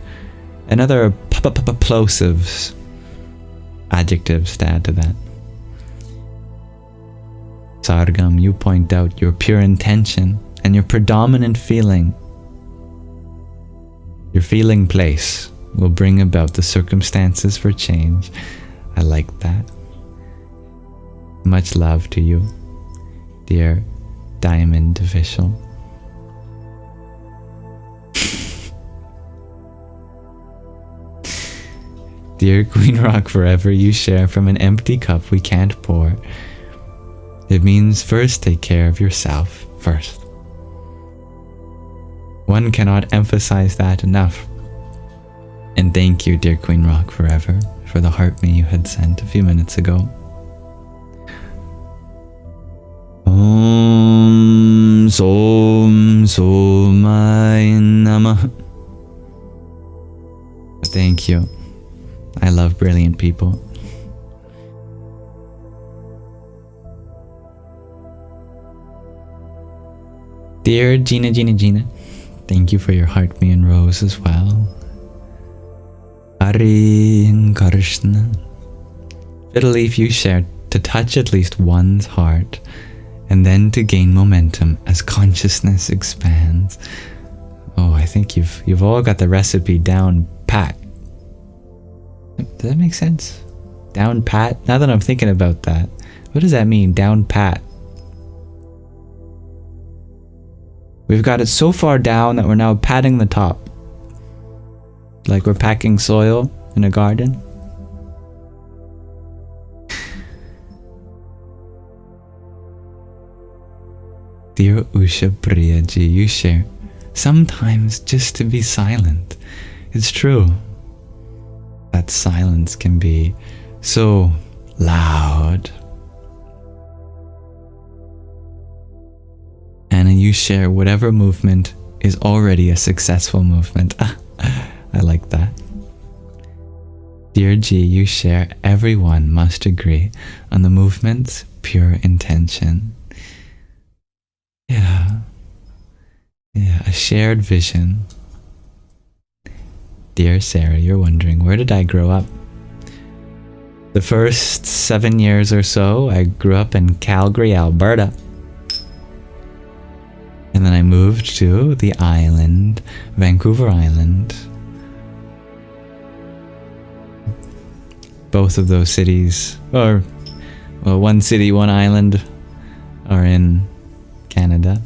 And other plosives, adjectives to add to that. Sargam, you point out your pure intention and your predominant feeling. Your feeling place will bring about the circumstances for change. I like that. Much love to you, dear Diamond Official. Dear Queen Rock Forever, you share from an empty cup we can't pour. It means first take care of yourself first. One cannot emphasize that enough. And thank you, dear Queen Rock Forever, for the heart me you had sent a few minutes ago. Om Som Somai Namah. Thank you. I love brilliant people. Dear Gina, thank you for your heart, me and Rose as well. Hare Krishna. Fiddle leaf, you share to touch at least one's heart, and then to gain momentum as consciousness expands. Oh, I think you've all got the recipe down pat. Does that make sense? Down pat? Now that I'm thinking about that, what does that mean, down pat? We've got it so far down that we're now patting the top. Like we're packing soil in a garden. Dear Usha Priyaji, you share, sometimes just to be silent. It's true. That silence can be so loud. Anna, you share whatever movement is already a successful movement. I like that. Dear G, you share, everyone must agree on the movement's pure intention. Yeah, a shared vision. Dear Sarah, you're wondering, where did I grow up? The first 7 years or so, I grew up in Calgary, Alberta. And then I moved to the island, Vancouver Island. Both of those cities, or well, one city, one island, are in Canada.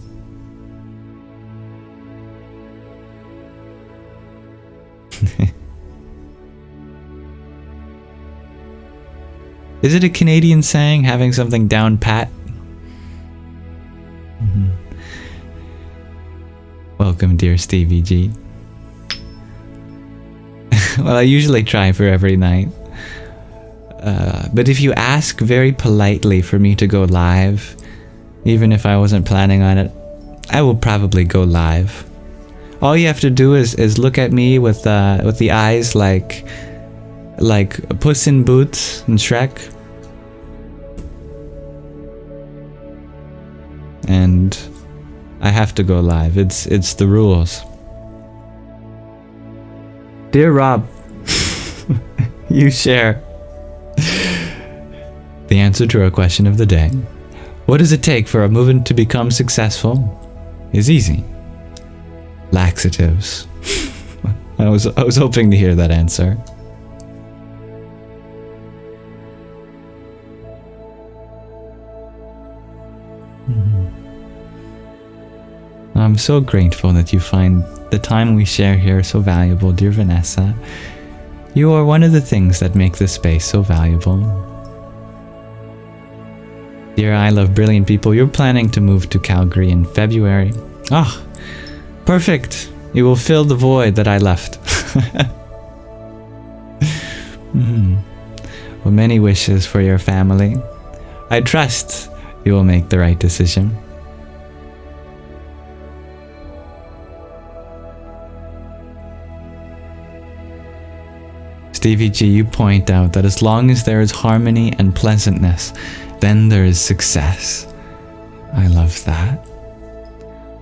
Is it a Canadian saying, having something down pat? Welcome, dear Stevie G. Well, I usually try for every night. But if you ask very politely for me to go live, even if I wasn't planning on it, I will probably go live. All you have to do is look at me with the eyes like Puss in Boots and Shrek. And I have to go live. It's the rules. Dear Rob, you share. The answer to our question of the day. What does it take for a movement to become successful? Is easy. Laxatives. I was hoping to hear that answer. I'm so grateful that you find the time we share here so valuable, dear Vanessa. You are one of the things that make this space so valuable. Dear I Love Brilliant People, you're planning to move to Calgary in February. Ah, perfect. You will fill the void that I left. Well, many wishes for your family. I trust you will make the right decision. Stevie G, you point out that as long as there is harmony and pleasantness, then there is success. I love that.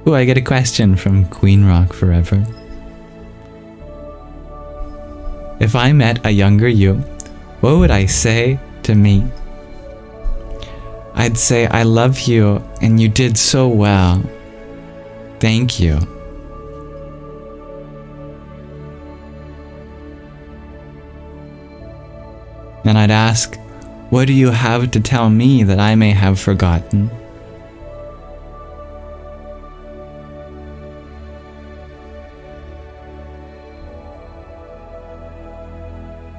Ooh, I get a question from Queen Rock Forever. If I met a younger you, what would I say to me? I'd say, I love you and you did so well. Thank you. And I'd ask, what do you have to tell me that I may have forgotten?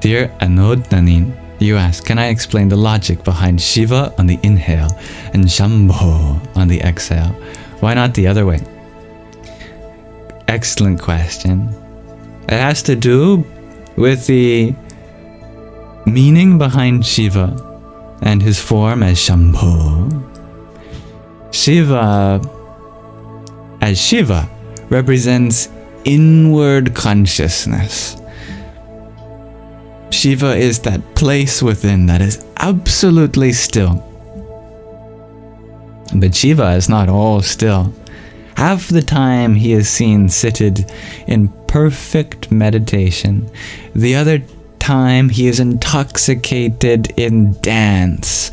Dear Anod Nanin, you ask, can I explain the logic behind Shiva on the inhale and Shambho on the exhale? Why not the other way? Excellent question. It has to do with the meaning behind Shiva and his form as Shambho. Shiva, as Shiva, represents inward consciousness. Shiva is that place within that is absolutely still. But Shiva is not all still. Half the time he is seen seated in perfect meditation. The other time he is intoxicated in dance.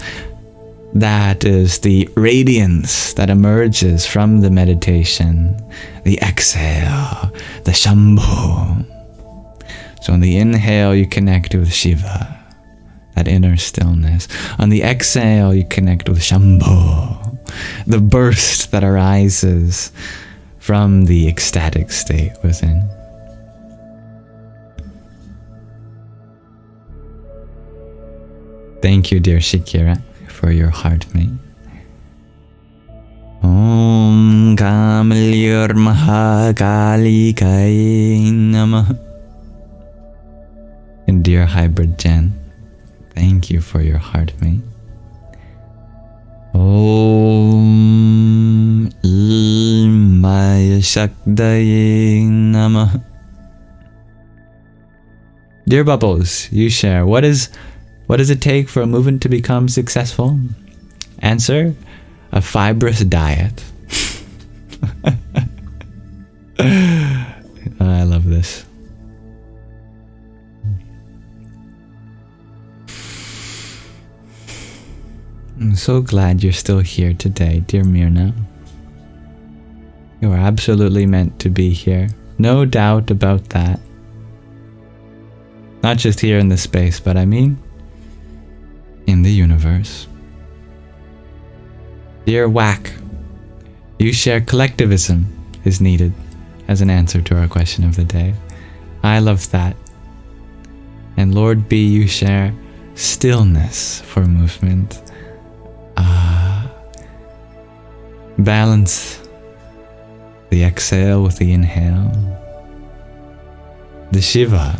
That is the radiance that emerges from the meditation. The exhale, the Shambhu. So on the inhale, you connect with Shiva, that inner stillness. On the exhale, you connect with Shambhu, the burst that arises from the ecstatic state within. Thank you, dear Shikira, for your heart mate. Om Kamalir Mahakalikai Namah. And dear Hybrid Jen, thank you for your heart mate. Om Maya Shakdaye Namah. Dear Bubbles, you share, what does it take for a movement to become successful? Answer, a fibrous diet. I love this. I'm so glad you're still here today, dear Mirna. You are absolutely meant to be here. No doubt about that. Not just here in this space, but I mean in the universe. Dear Whack, you share collectivism is needed as an answer to our question of the day. I love that. And Lord B, you share stillness for movement. Balance the exhale with the inhale, the Shiva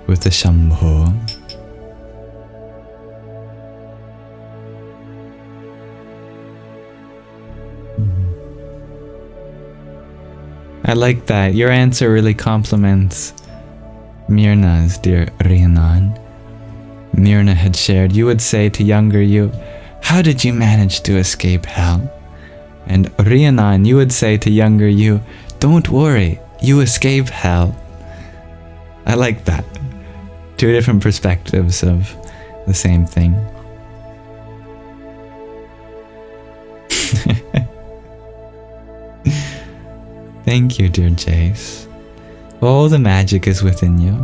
with the Shambhu. I like that. Your answer really compliments Mirna's, dear Rhiannon. Mirna had shared, you would say to younger you, how did you manage to escape hell? And Rhiannon, you would say to younger you, don't worry, you escape hell. I like that. Two different perspectives of the same thing. Thank you, dear Jace. All the magic is within you.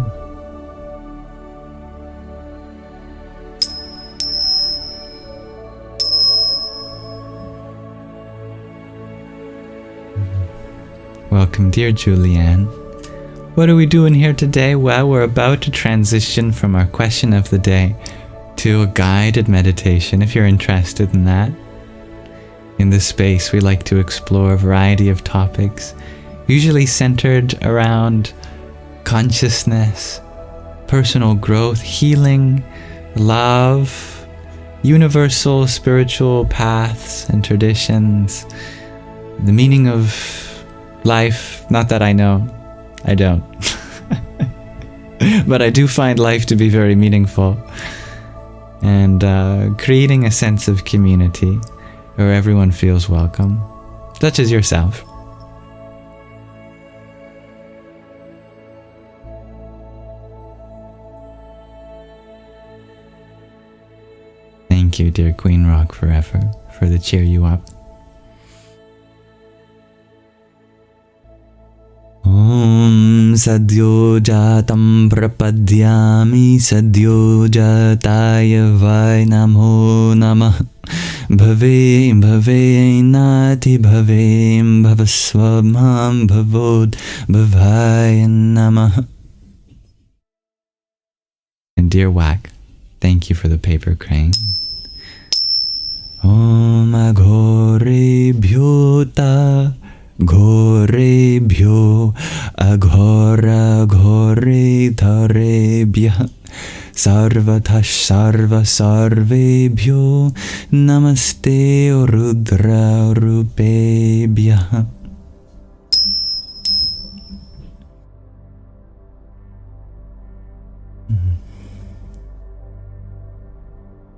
Welcome, dear Julianne. What are we doing here today? Well, we're about to transition from our question of the day to a guided meditation, if you're interested in that. In this space, we like to explore a variety of topics, usually centered around consciousness, personal growth, healing, love, universal spiritual paths and traditions, the meaning of life. Not that I know, I don't. But I do find life to be very meaningful. And creating a sense of community where everyone feels welcome, such as yourself. Thank you, dear Queen Rock Forever, for the cheer you up. Om Sadhyo Jatam Prapadyami Sadhyo Jataya Vai Namo Namah Bhave Bhave Nati Bhave Bhavaswamam Bhavod Bhavaya Namah. And dear Whack, thank you for the paper crane. Om Aghore Bhyota Ghorebhyo Aghora Ghore Dharebhya Sarvatash Sarva Sarvebhyo Namaste Rudra Rupebhya.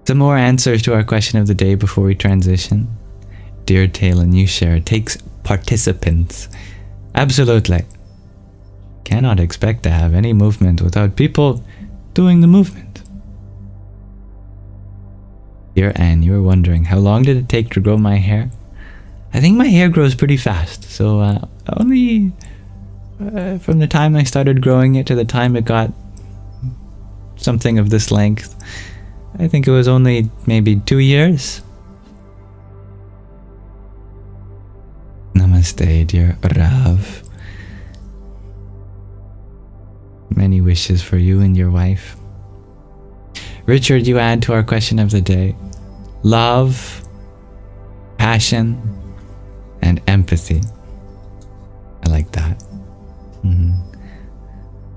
Some more answers to our question of the day before we transition. Dear Talon, you share, it takes participants. Absolutely. Cannot expect to have any movement without people doing the movement. Dear Anne, you were wondering, how long did it take to grow my hair? I think my hair grows pretty fast, so only from the time I started growing it to the time it got something of this length, I think it was only maybe 2 years. Namaste, dear Rav. Many wishes for you and your wife. Richard, you add to our question of the day: love, passion, and empathy. I like that.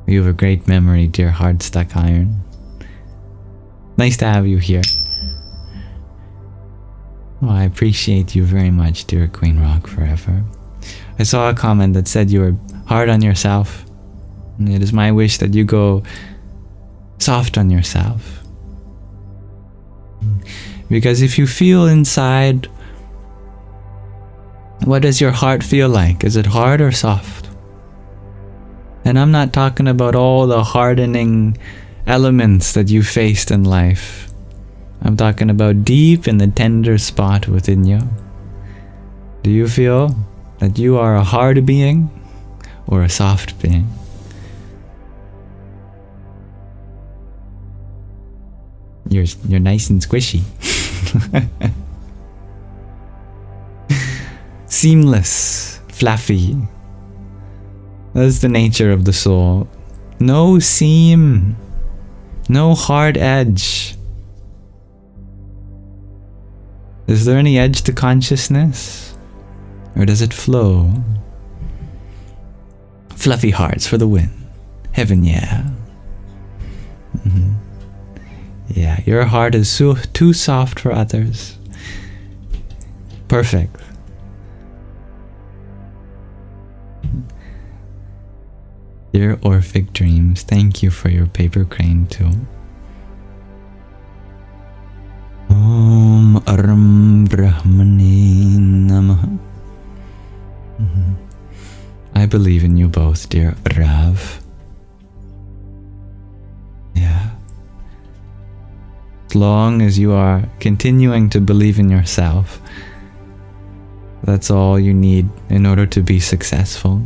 You have a great memory, dear hard stuck iron. Nice to have you here. Oh, I appreciate you very much, dear Queen Rock Forever. I saw a comment that said you were hard on yourself. And it is my wish that you go soft on yourself. Because if you feel inside, what does your heart feel like? Is it hard or soft? And I'm not talking about all the hardening elements that you faced in life. I'm talking about deep in the tender spot within you. Do you feel that you are a hard being or a soft being? You're nice and squishy. Seamless, fluffy. That's the nature of the soul. No seam, no hard edge. Is there any edge to consciousness? Or does it flow? Fluffy hearts for the win. Heaven, yeah. Yeah, your heart is too soft for others. Perfect. Dear Orphic Dreams, thank you for your paper crane too. Om Aram Brahmane Namaha. I believe in you both, dear Rav. Yeah. As long as you are continuing to believe in yourself, that's all you need in order to be successful.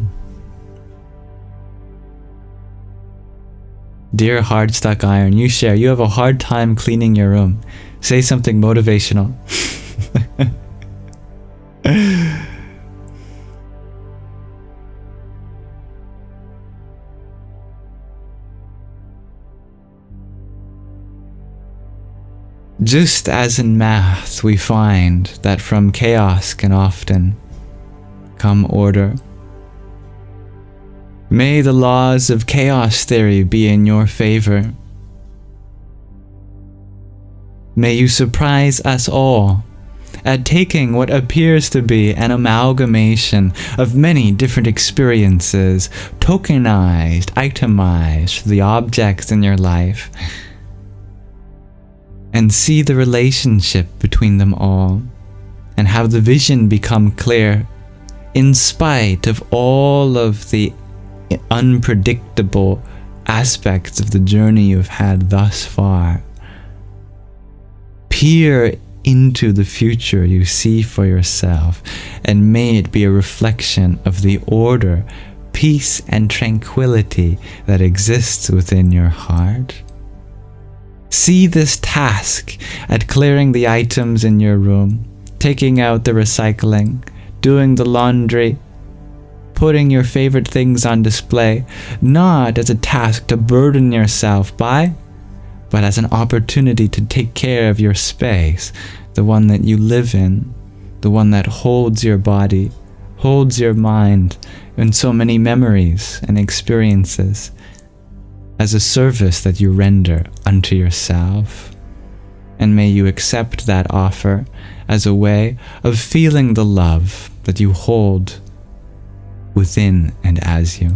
Dear hard stuck iron, you have a hard time cleaning your room. Say something motivational. Just as in math, we find that from chaos can often come order. May the laws of chaos theory be in your favor. May you surprise us all at taking what appears to be an amalgamation of many different experiences, tokenized, itemized, the objects in your life, and see the relationship between them all, and have the vision become clear in spite of all of the unpredictable aspects of the journey you've had thus far. Peer into the future you see for yourself, and may it be a reflection of the order, peace, and tranquility that exists within your heart. See this task at clearing the items in your room, taking out the recycling, doing the laundry, putting your favorite things on display, not as a task to burden yourself by, but as an opportunity to take care of your space, the one that you live in, the one that holds your body, holds your mind, and so many memories and experiences, as a service that you render unto yourself. And may you accept that offer as a way of feeling the love that you hold within and as you.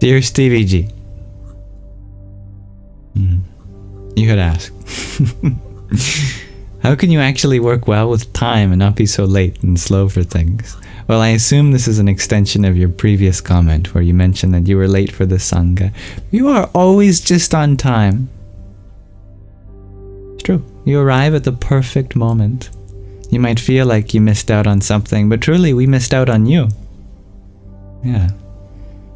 Dear Stevie G. You could ask. How can you actually work well with time and not be so late and slow for things? Well, I assume this is an extension of your previous comment where you mentioned that you were late for the Sangha. You are always just on time. It's true. You arrive at the perfect moment. You might feel like you missed out on something, but truly we missed out on you. Yeah.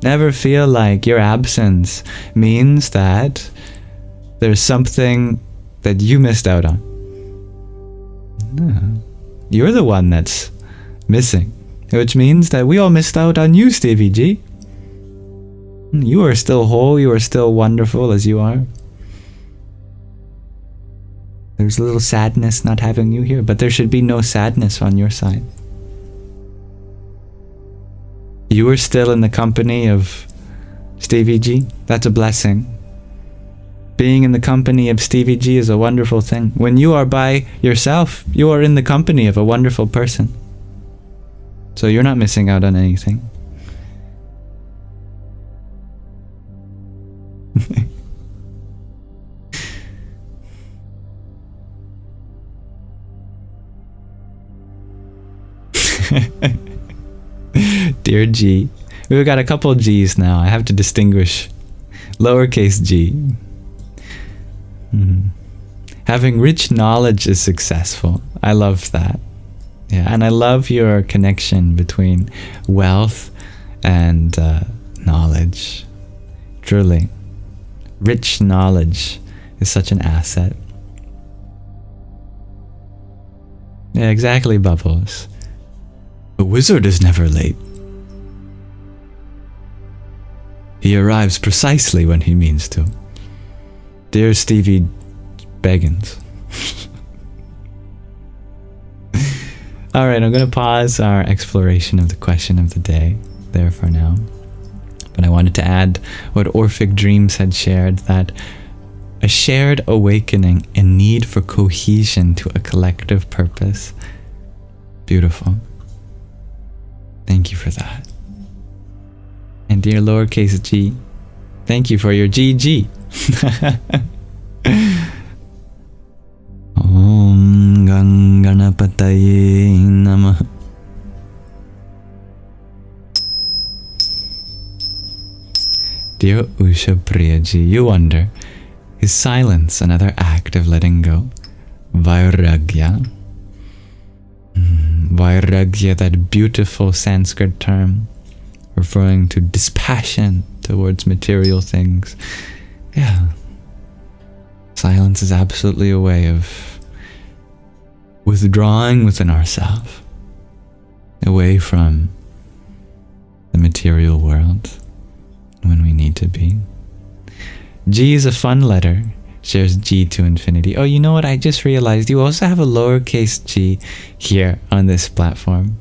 Never feel like your absence means that there's something that you missed out on. No. You're the one that's missing, which means that we all missed out on you, Stevie G. You are still whole, you are still wonderful as you are. There's a little sadness not having you here, but there should be no sadness on your side. You are still in the company of Stevie G. That's a blessing. Being in the company of Stevie G is a wonderful thing. When you are by yourself, you are in the company of a wonderful person. So you're not missing out on anything. Dear G. We've got a couple G's now. I have to distinguish. Lowercase g. Having rich knowledge is successful. I love that. Yeah, and I love your connection between wealth and knowledge. Truly. Rich knowledge is such an asset. Yeah, exactly, Bubbles. A wizard is never late. He arrives precisely when he means to. Dear Stevie Beggins. Alright, I'm going to pause our exploration of the question of the day there for now. But I wanted to add what Orphic Dreams had shared, that a shared awakening and need for cohesion to a collective purpose. Beautiful. Thank you for that. And dear lowercase g, thank you for your GG. Om Ganganapataye Namah. Dear Usha Priyaji, you wonder, is silence another act of letting go? Vairagya. Vairagya, that beautiful Sanskrit term referring to dispassion towards material things. Yeah. Silence is absolutely a way of withdrawing within ourselves, away from the material world when we need to be. G is a fun letter. Shares G to infinity. Oh, you know what? I just realized you also have a lowercase g here on this platform.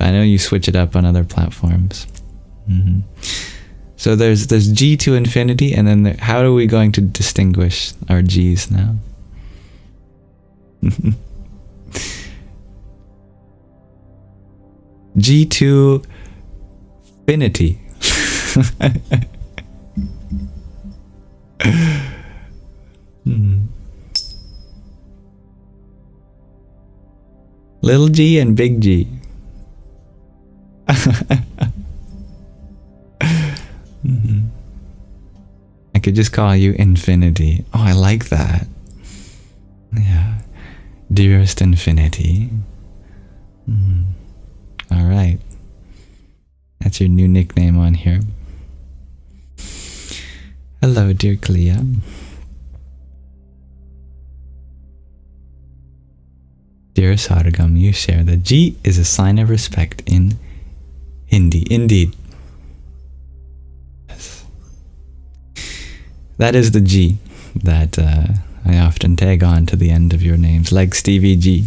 I know you switch it up on other platforms. So there's G to infinity, and then how are we going to distinguish our G's now? G to infinity. Little G and big G. I could just call you Infinity. Oh, I like that. Yeah. Dearest Infinity. Alright. That's your new nickname on here. Hello, dear Clea. Dear Sargam, you share that G is a sign of respect in Hindi. Indeed. Yes. That is the G that I often tag on to the end of your names, like Stevie G.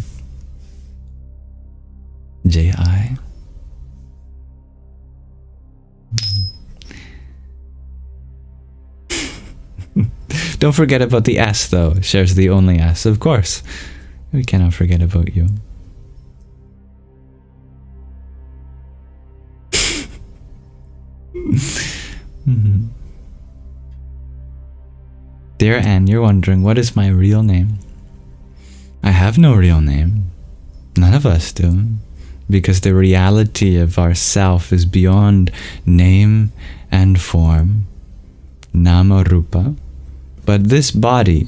J-I. Don't forget about the S, though. Shares the only S, of course. We cannot forget about you. Dear Anne, you're wondering, what is my real name? I have no real name. None of us do. Because the reality of ourself is beyond name and form. Nama Rupa. But this body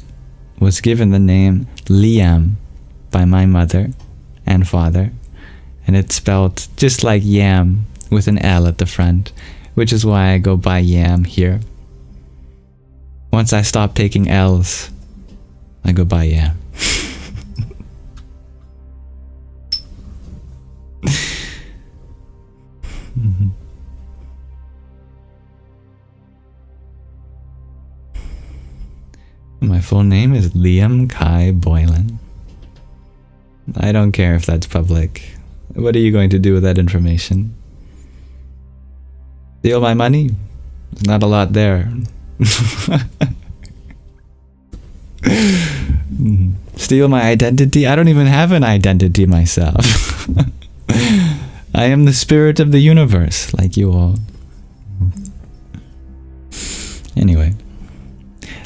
was given the name Liam by my mother and father. And it's spelled just like yam with an L at the front, which is why I go by Yam here. Once I stop taking L's, I go by Yam. My full name is Liam Kai Boylan. I don't care if that's public. What are you going to do with that information? Steal my money? There's not a lot there. Steal my identity? I don't even have an identity myself. I am the spirit of the universe, like you all. Anyway,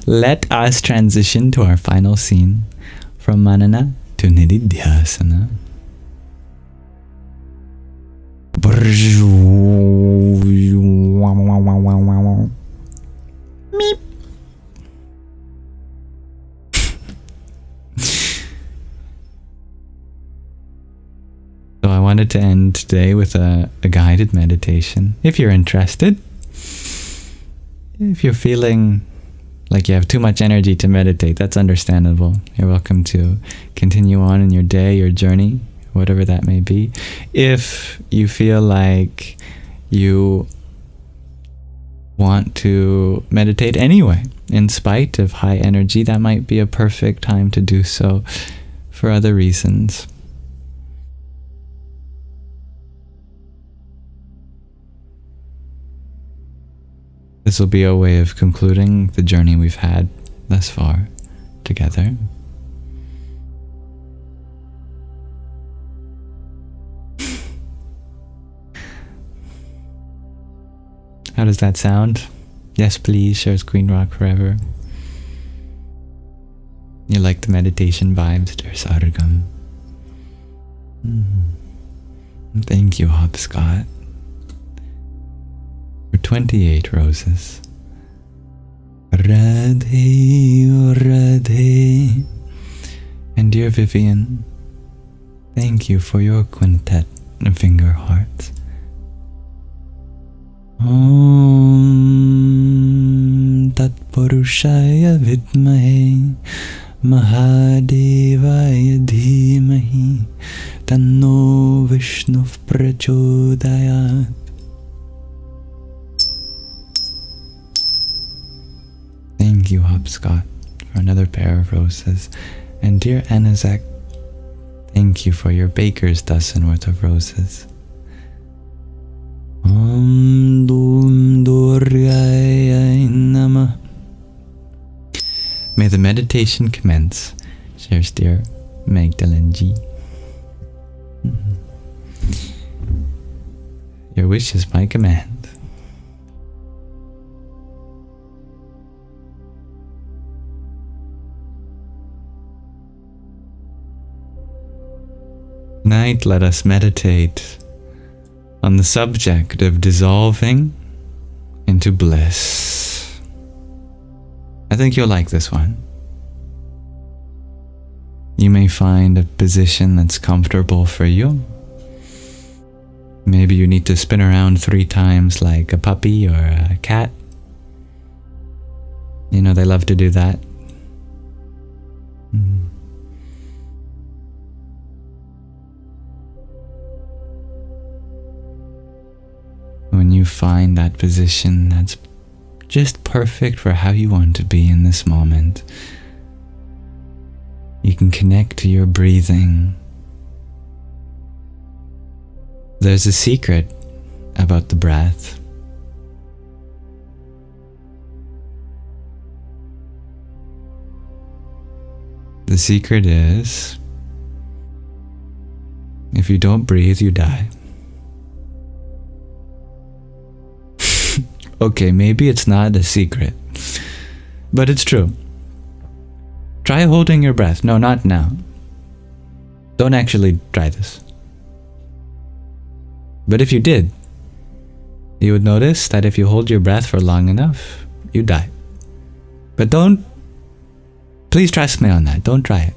let us transition to our final scene, from Manana to Nididhyasana. Meep. So I wanted to end today with a guided meditation. If you're interested, if you're feeling like you have too much energy to meditate, that's understandable. You're welcome to continue on in your day, your journey, whatever that may be. If you feel like you want to meditate anyway, in spite of high energy, that might be a perfect time to do so for other reasons. This will be a way of concluding the journey we've had thus far together. How does that sound? Yes, please, shares Queen Rock forever. You like the meditation vibes, dear Sargam. Thank you, Hopscott. For 28 roses. Radhe, oh Radhe. And dear Vivian, thank you for your quintet of finger hearts. Om Tat Purushaya Vidmahe Mahadevaya Dhimahi Tanno Vishnu Prachodayat. Thank you, Hopscott, for another pair of roses. And dear Anazak, thank you for your baker's dozen worth of roses. Om Dum Durgaya Namah. May the meditation commence. Cheers, dear Magdalene G. Your wish is my command. Tonight, let us meditate on the subject of dissolving into bliss. I think you'll like this one. You may find a position that's comfortable for you. Maybe you need to spin around 3 times like a puppy or a cat. You know, they love to do that. When you find that position that's just perfect for how you want to be in this moment, you can connect to your breathing. There's a secret about the breath. The secret is, if you don't breathe, you die. Okay, maybe it's not a secret, but it's true. Try holding your breath. No, not now. Don't actually try this. But if you did, you would notice that if you hold your breath for long enough, you die. But please trust me on that. Don't try it.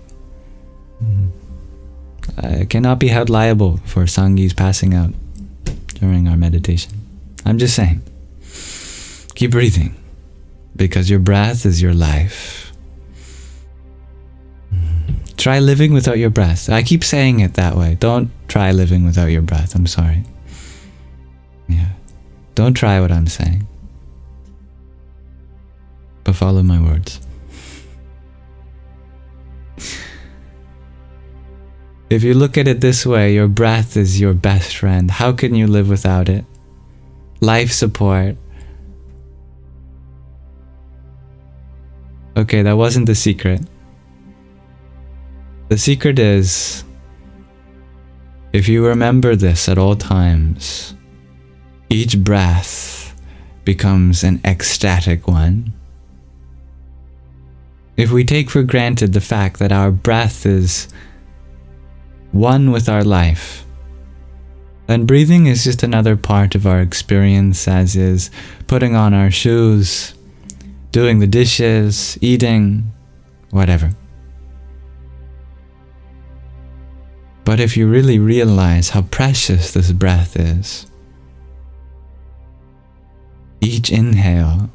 I cannot be held liable for Sangis passing out during our meditation. I'm just saying. Keep breathing, because your breath is your life. Try living without your breath. I keep saying it that way. Don't try living without your breath. I'm sorry. Yeah. Don't try what I'm saying. But follow my words. If you look at it this way, your breath is your best friend. How can you live without it? Life support. Okay, that wasn't the secret. The secret is, if you remember this at all times, each breath becomes an ecstatic one. If we take for granted the fact that our breath is one with our life, then breathing is just another part of our experience, as is putting on our shoes, doing the dishes, eating, whatever. But if you really realize how precious this breath is, each inhale,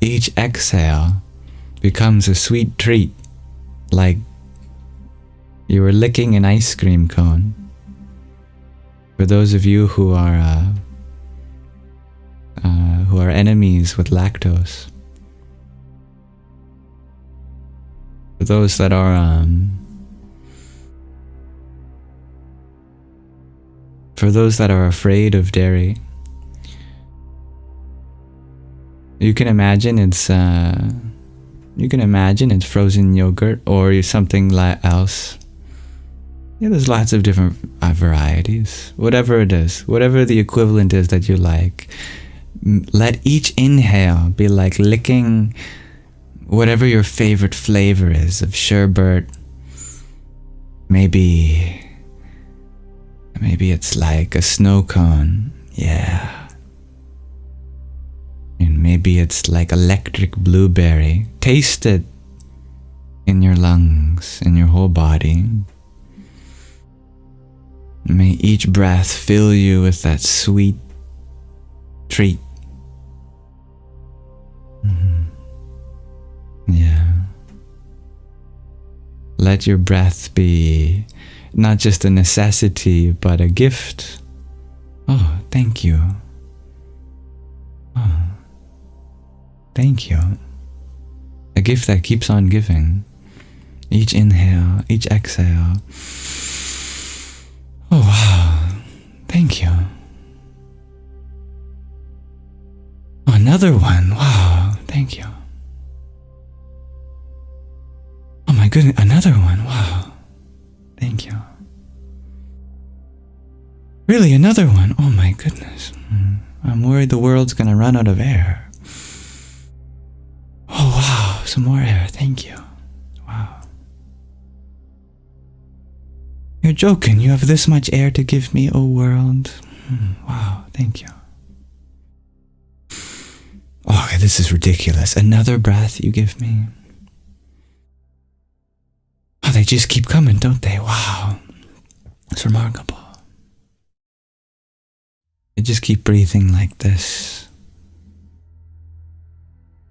each exhale becomes a sweet treat, like you were licking an ice cream cone. For those of you who are enemies with lactose, for those that are afraid of dairy, you can imagine it's frozen yogurt or something else. Yeah, there's lots of different varieties. Whatever it is, whatever the equivalent is that you like, let each inhale be like licking whatever your favorite flavor is of sherbet. Maybe it's like a snow cone. Yeah. And maybe it's like electric blueberry. Taste it in your lungs, in your whole body. May each breath fill you with that sweet treat. Yeah. Let your breath be not just a necessity, but a gift. Oh, thank you. Oh, thank you. A gift that keeps on giving. Each inhale, each exhale. Oh, wow. Thank you. Oh, another one. Wow. Thank you. Oh my goodness. Another one. Wow. Thank you. Really, another one. Oh my goodness. I'm worried the world's gonna run out of air. Oh, wow. Some more air. Thank you. Wow. You're joking. You have this much air to give me, oh world. Wow, thank you. Oh, this is ridiculous. Another breath you give me. Oh, they just keep coming, don't they? Wow. It's remarkable. You just keep breathing like this.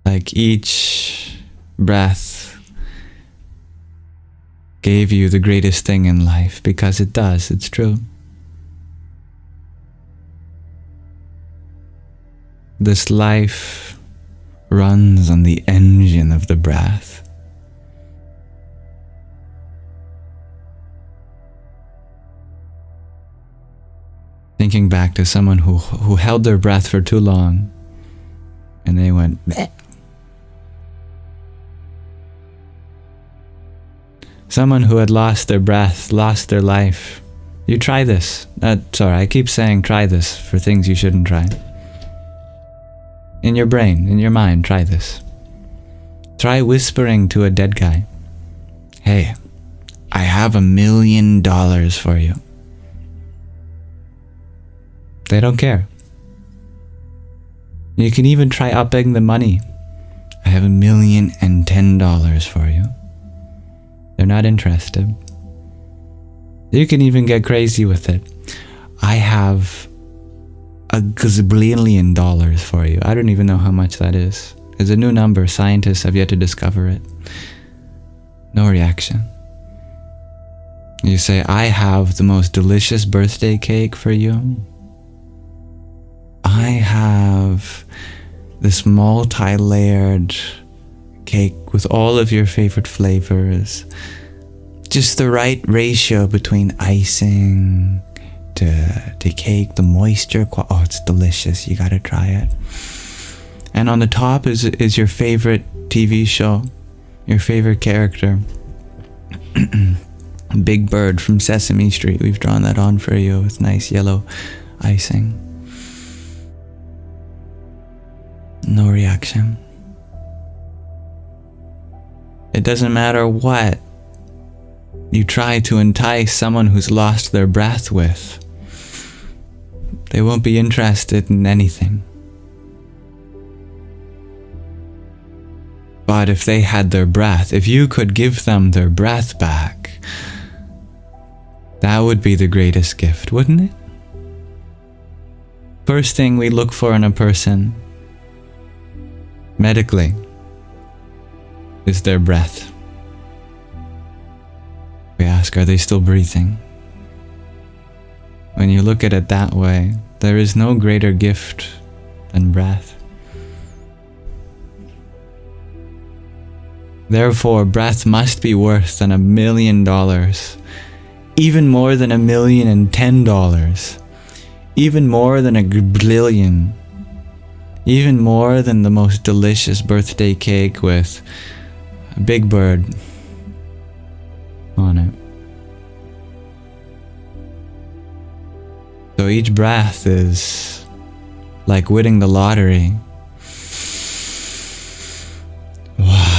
Like each breath gave you the greatest thing in life, because it does, it's true. This life runs on the engine of the breath. Thinking back to someone who held their breath for too long and they went bleh. Someone who had lost their breath, lost their life. You try this. Sorry, I keep saying try this for things you shouldn't try. In your brain, in your mind, try this. Try whispering to a dead guy, "Hey, I have $1 million for you." They don't care. You can even try upping the money. "I have $1,010 for you." They're not interested. You can even get crazy with it. "I have $1 gazillion for you." I don't even know how much that is. It's a new number. Scientists have yet to discover it. No reaction. You say, "I have the most delicious birthday cake for you. I have this multi-layered cake with all of your favorite flavors. Just the right ratio between icing to cake, the moisture. Oh, it's delicious. You gotta try it. And on the top is your favorite TV show, your favorite character. Big Bird from Sesame Street. We've drawn that on for you with nice yellow icing." No reaction. It doesn't matter what you try to entice someone who's lost their breath with. They won't be interested in anything. But if they had their breath, if you could give them their breath back, that would be the greatest gift, wouldn't it? First thing we look for in a person, medically, is their breath. We ask, are they still breathing? When you look at it that way, there is no greater gift than breath. Therefore, breath must be worse than $1 million, even more than $1,010,000, even more than $1 billion, even more than the most delicious birthday cake with a Big Bird on it. So each breath is like winning the lottery. Wow.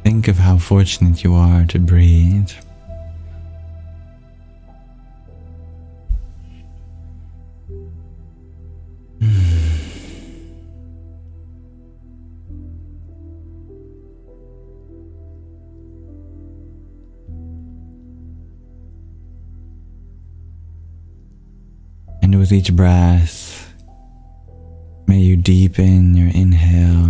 Think of how fortunate you are to breathe. And with each breath, may you deepen your inhale.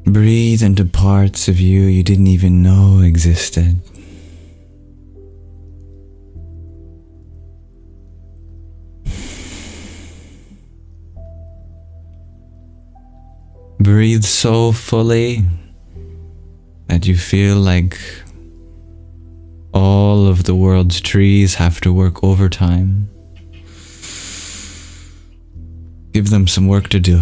Breathe into parts of you didn't even know existed. Breathe so fully that you feel like all of the world's trees have to work overtime. Give them some work to do.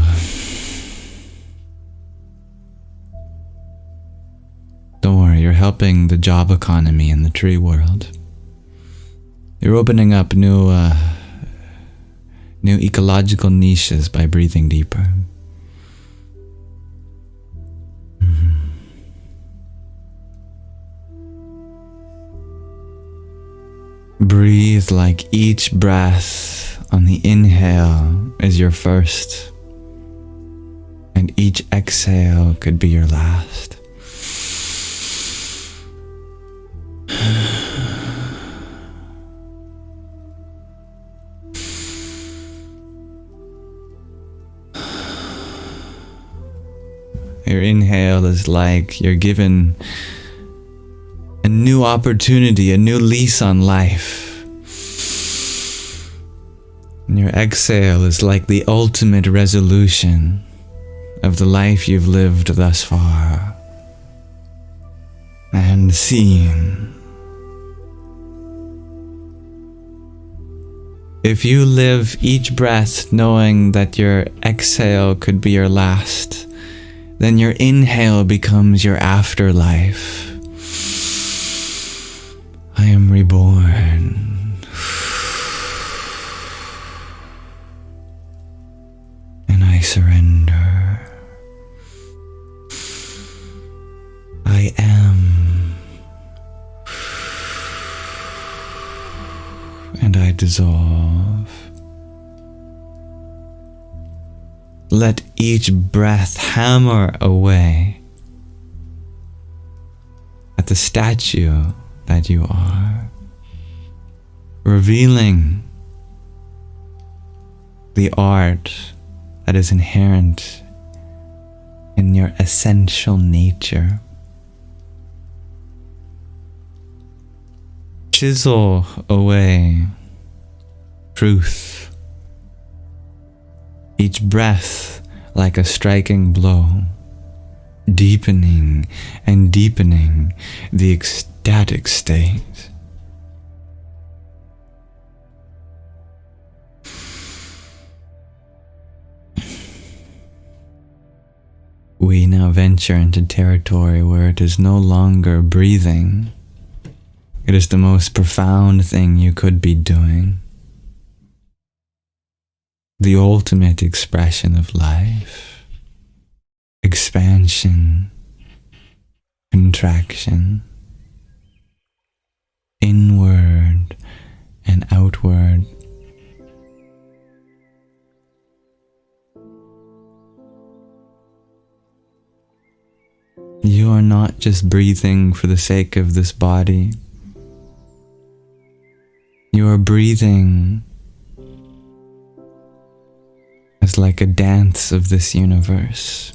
Don't worry, you're helping the job economy in the tree world. You're opening up new ecological niches by breathing deeper. Breathe like each breath on the inhale is your first, and each exhale could be your last. Your inhale is like you're given a new opportunity, a new lease on life. And your exhale is like the ultimate resolution of the life you've lived thus far and seen. If you live each breath knowing that your exhale could be your last, then your inhale becomes your afterlife. I am reborn. And I surrender. I am. And I dissolve. Let each breath hammer away at the statue that you are, revealing the art that is inherent in your essential nature. Chisel away truth, each breath like a striking blow, deepening and deepening the ecstatic state. We now venture into territory where it is no longer breathing. It is the most profound thing you could be doing. The ultimate expression of life. Expansion. Contraction. Inward and outward. You are not just breathing for the sake of this body. You are breathing as like a dance of this universe.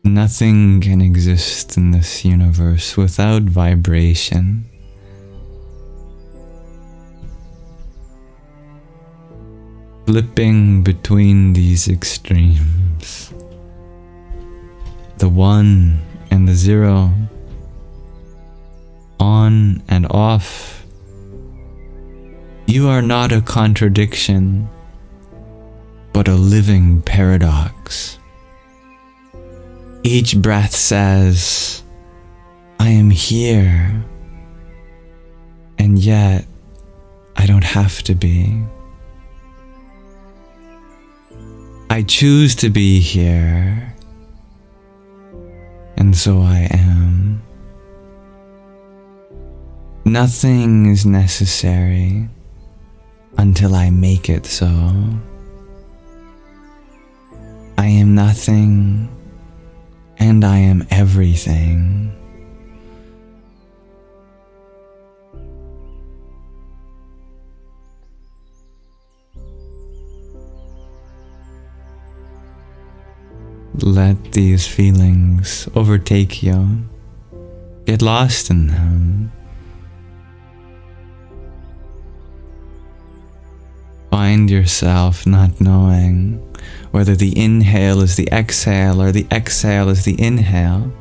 Nothing can exist in this universe without vibration. Flipping between these extremes, the 1 and the 0, on and off. You are not a contradiction, but a living paradox. Each breath says, I am here, and yet I don't have to be. I choose to be here, and so I am. Nothing is necessary until I make it so. I am nothing, and I am everything. Let these feelings overtake you. Get lost in them. Find yourself not knowing whether the inhale is the exhale or the exhale is the inhale.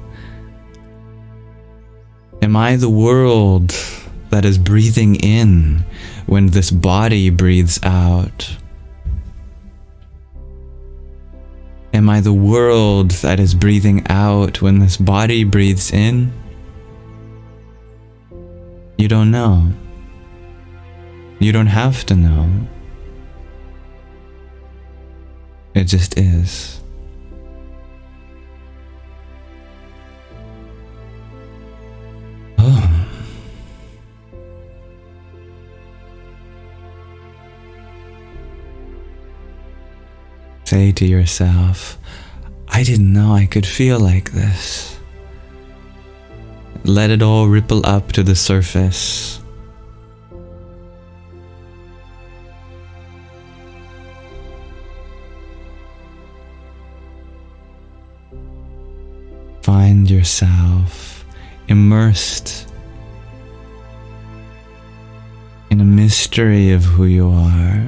Am I the world that is breathing in when this body breathes out? Am I the world that is breathing out when this body breathes in? You don't know. You don't have to know. It just is. Oh. Say to yourself, I didn't know I could feel like this. Let it all ripple up to the surface. Find yourself immersed in a mystery of who you are,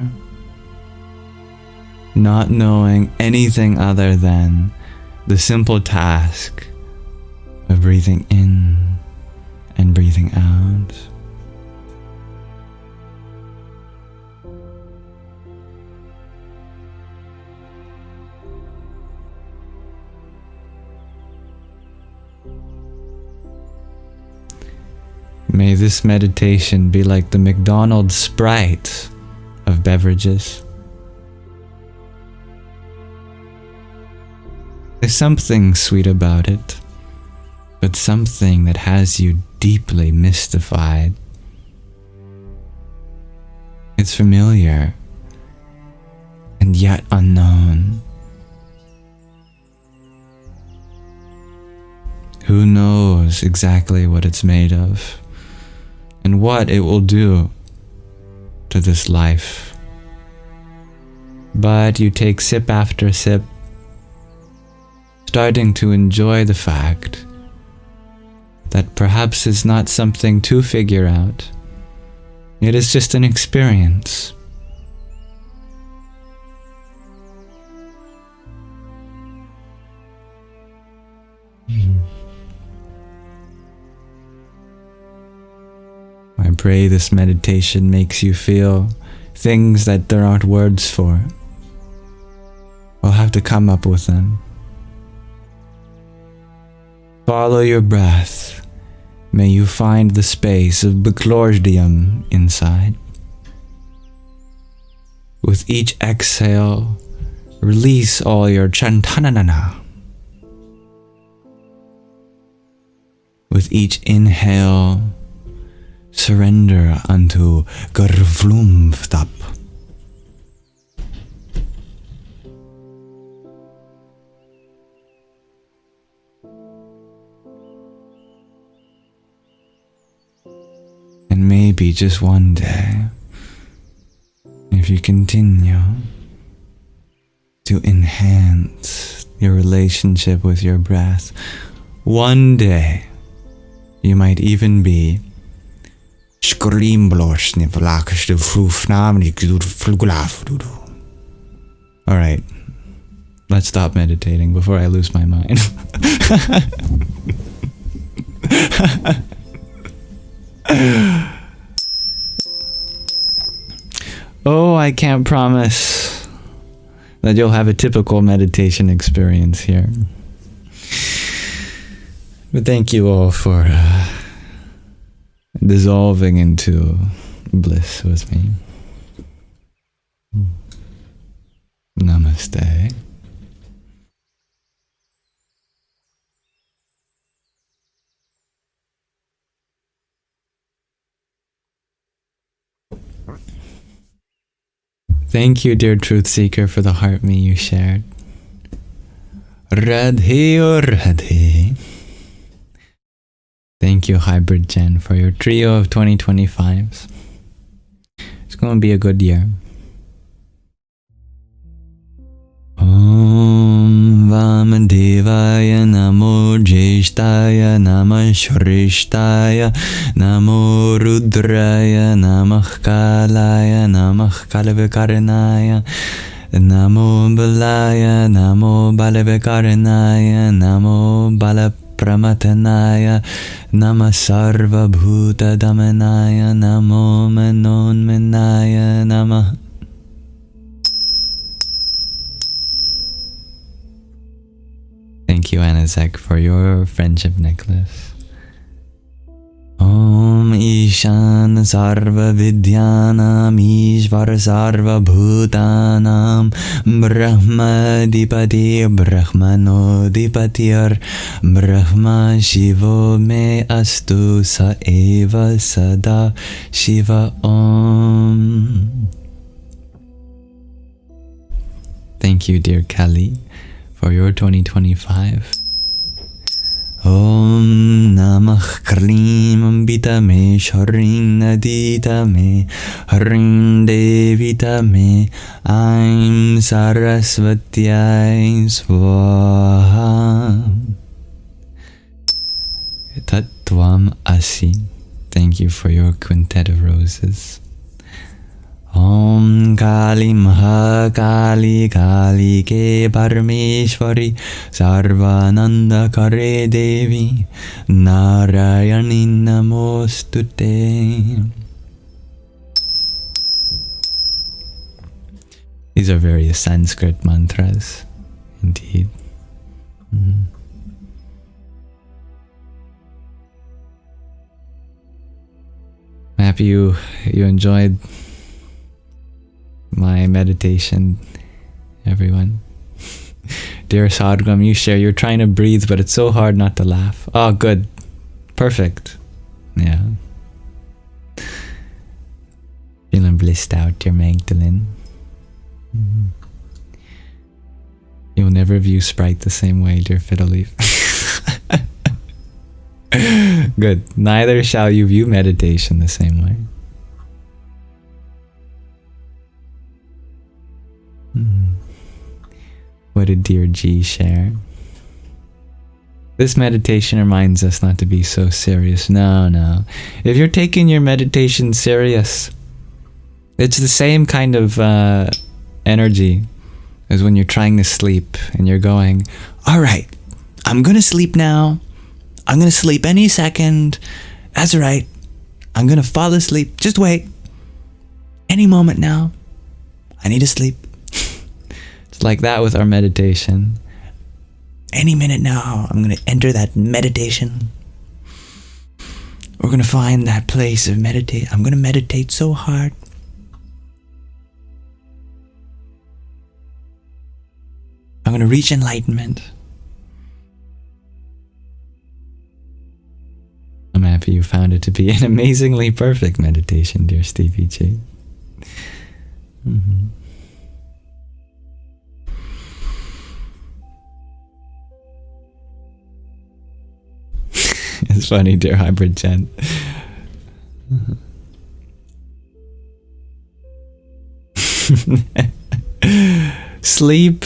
not knowing anything other than the simple task of breathing in and and breathing out. May this meditation be like the McDonald's Sprite of beverages. There's something sweet about it, but something that has you deeply mystified. It's familiar and yet unknown. Who knows exactly what it's made of and what it will do to this life? But you take sip after sip, starting to enjoy the fact that perhaps it's not something to figure out. It is just an experience. I pray this meditation makes you feel things that there aren't words for. We'll have to come up with them. Follow your breath. May you find the space of Baklordium inside. With each exhale, release all your chantananana. With each inhale, surrender unto Garvlumftap. And maybe just one day, if you continue to enhance your relationship with your breath, one day you might even be alright, let's stop meditating before I lose my mind. Oh, I can't promise that you'll have a typical meditation experience here. But thank you all for dissolving into bliss with me. Namaste. Thank you, dear truth seeker, for the heart me you shared. Radhe or Radhe. Thank you, Hybrid Jen, for your trio of 2025s. It's going to be a good year. Om Vamadevaya Namo Jeshtaya Namah Shrishtaya Namo Rudraya Namah Kalaya Namah Kalavikaranaya Namo Balaya Namo Balavikaranaya Namo Balapramatanaya Nama Sarva Bhuta Damanaya Namo Manonmanaya Namah. Thank you, Anazek, for your friendship necklace. Om Ishan Sarva Vidyanam Ishvara Sarva Bhutanam Brahma Dipati Brahmano Dipatir Brahma Shivo Me Astu Sa Eva Sada Shiva Om. Thank you, dear Kali, for your 2025. Om Namah Krim Ambita Me Sharing Nadita Me Haring Devita Me Aim Sarasvatyai Swaha Tattvam Asi. Thank you for your quintet of roses. Om Kali Mahakali Kali Ke Parameshwari Sarvananda Kare Devi Narayani Namostute. These are various Sanskrit mantras, indeed. I'm happy you enjoyed my meditation, everyone. Dear Sadhgam, you share, you're trying to breathe, but it's so hard not to laugh. Oh, good. Perfect. Yeah. Feeling blissed out, dear Magdalene. You'll never view Sprite the same way, dear Fiddleleaf. Good. Neither shall you view meditation the same way. What did dear G share? This meditation reminds us not to be so serious. No. If you're taking your meditation serious, it's the same kind of energy as when you're trying to sleep and you're going, alright, I'm gonna sleep now. I'm gonna sleep any second. That's right. I'm gonna fall asleep. Just wait. Any moment now. I need to sleep. It's like that with our meditation. Any minute now, I'm gonna enter that meditation. We're gonna find that place of meditate. I'm gonna meditate so hard. I'm gonna reach enlightenment. I'm happy you found it to be an amazingly perfect meditation, dear Stevie G. It's funny, dear Hybrid Jen. Sleep,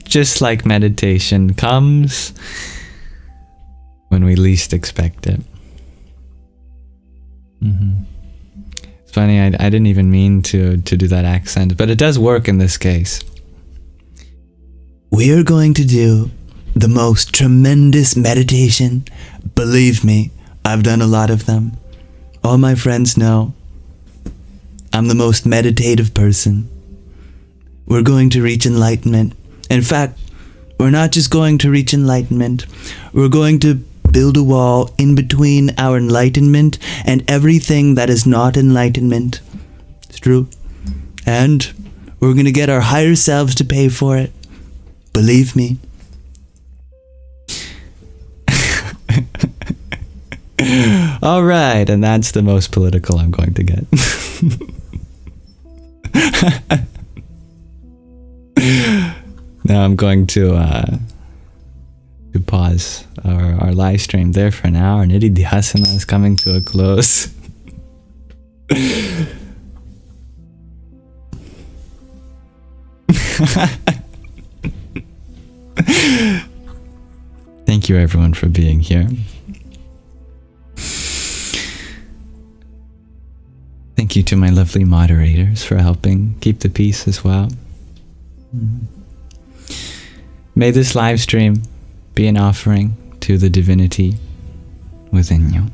just like meditation, comes when we least expect it. It's funny, I didn't even mean to do that accent, but it does work in this case. We're going to do the most tremendous meditation. Believe me, I've done a lot of them. All my friends know I'm the most meditative person. We're going to reach enlightenment. In fact, we're not just going to reach enlightenment. We're going to build a wall in between our enlightenment and everything that is not enlightenment. It's true. And we're going to get our higher selves to pay for it. Believe me. All right, and that's the most political I'm going to get. Now I'm going to pause our live stream there for an hour. Nidhi Dhyasana is coming to a close. Thank you everyone for being here. Thank you to my lovely moderators for helping keep the peace as well. May this live stream be an offering to the divinity within you.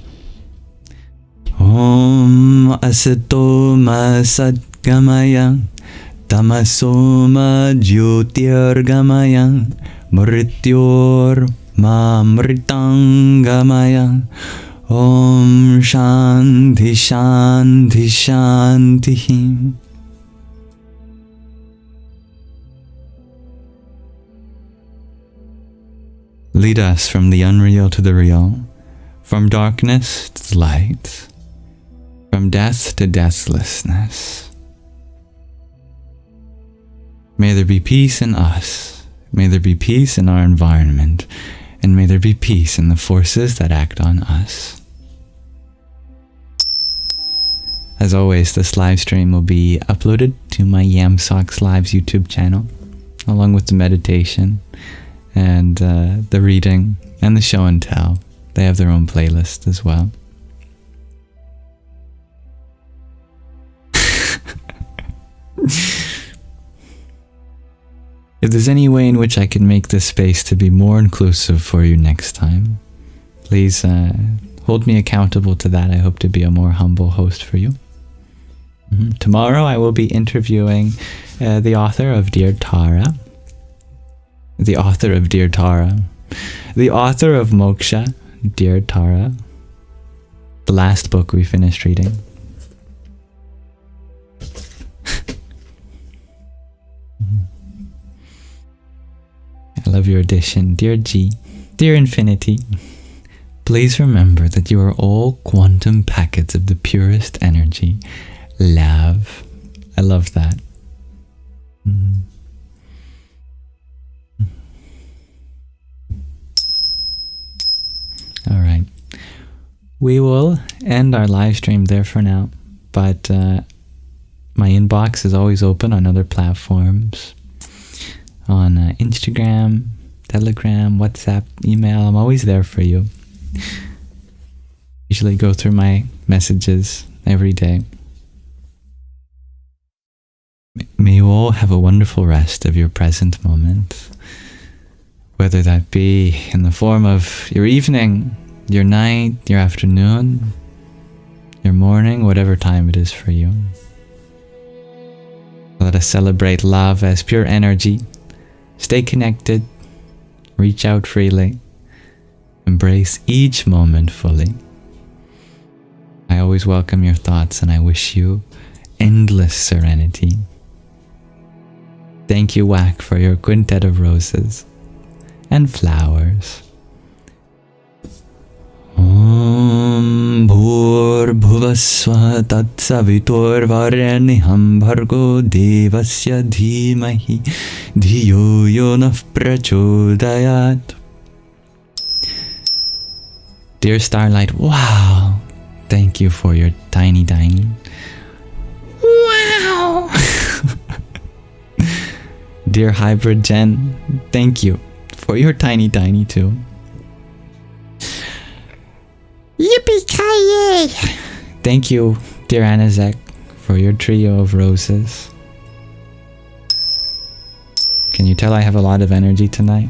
Om Asatoma Satgamaya Tamasoma Jyotirgamaya Mrityor Mamritangamaya Om Shanti Shanti Shanti. Lead us from the unreal to the real, from darkness to the light, from death to deathlessness. May there be peace in us, may there be peace in our environment, and may there be peace in the forces that act on us. As always, this live stream will be uploaded to my Yamsox Lives YouTube channel, along with the meditation and the reading and the show and tell. They have their own playlist as well. If there's any way in which I can make this space to be more inclusive for you next time, please hold me accountable to that. I hope to be a more humble host for you. Tomorrow I will be interviewing the author of Dear Tara. The author of Dear Tara. The author of Moksha, Dear Tara. The last book we finished reading. I love your addition. Dear G, dear Infinity, please remember that you are all quantum packets of the purest energy. Love. I love that. Alright. We will end our live stream there for now, but my inbox is always open on other platforms. On Instagram, Telegram, WhatsApp, email. I'm always there for you. Usually go through my messages every day. May you all have a wonderful rest of your present moment, whether that be in the form of your evening, your night, your afternoon, your morning, whatever time it is for you. Let us celebrate love as pure energy. Stay connected, reach out freely, embrace each moment fully. I always welcome your thoughts and I wish you endless serenity. Thank you, Whack, for your quintet of roses and flowers. Om Bhur-bhuvasva Tatsavitur-Vareniham Bhargo Devasya Dhimahi Dhiyo Yonah Prachodayat. Dear Starlight, wow! Thank you for your tiny. Wow! Dear Hybrid Jen, thank you for your tiny too. Yippee-ki-yay! Thank you, dear Anazek, for your trio of roses. Can you tell I have a lot of energy tonight?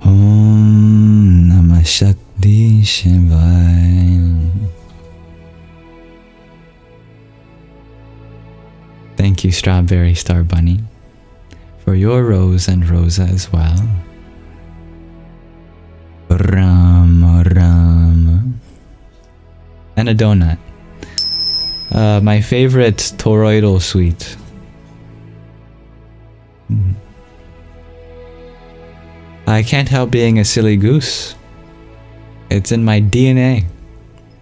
Om Namah Shakti Shivaya. Thank you, Strawberry Star Bunny, for your rose and Rosa as well. Rama Rama. And a donut. My favorite toroidal sweet. I can't help being a silly goose. It's in my DNA.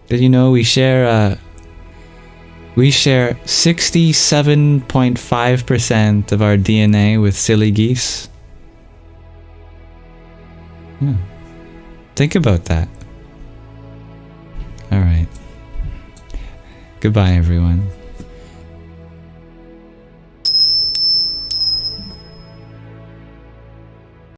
Did you know we share 67.5% of our DNA with silly geese? Yeah. Think about that. Alright. Goodbye, everyone.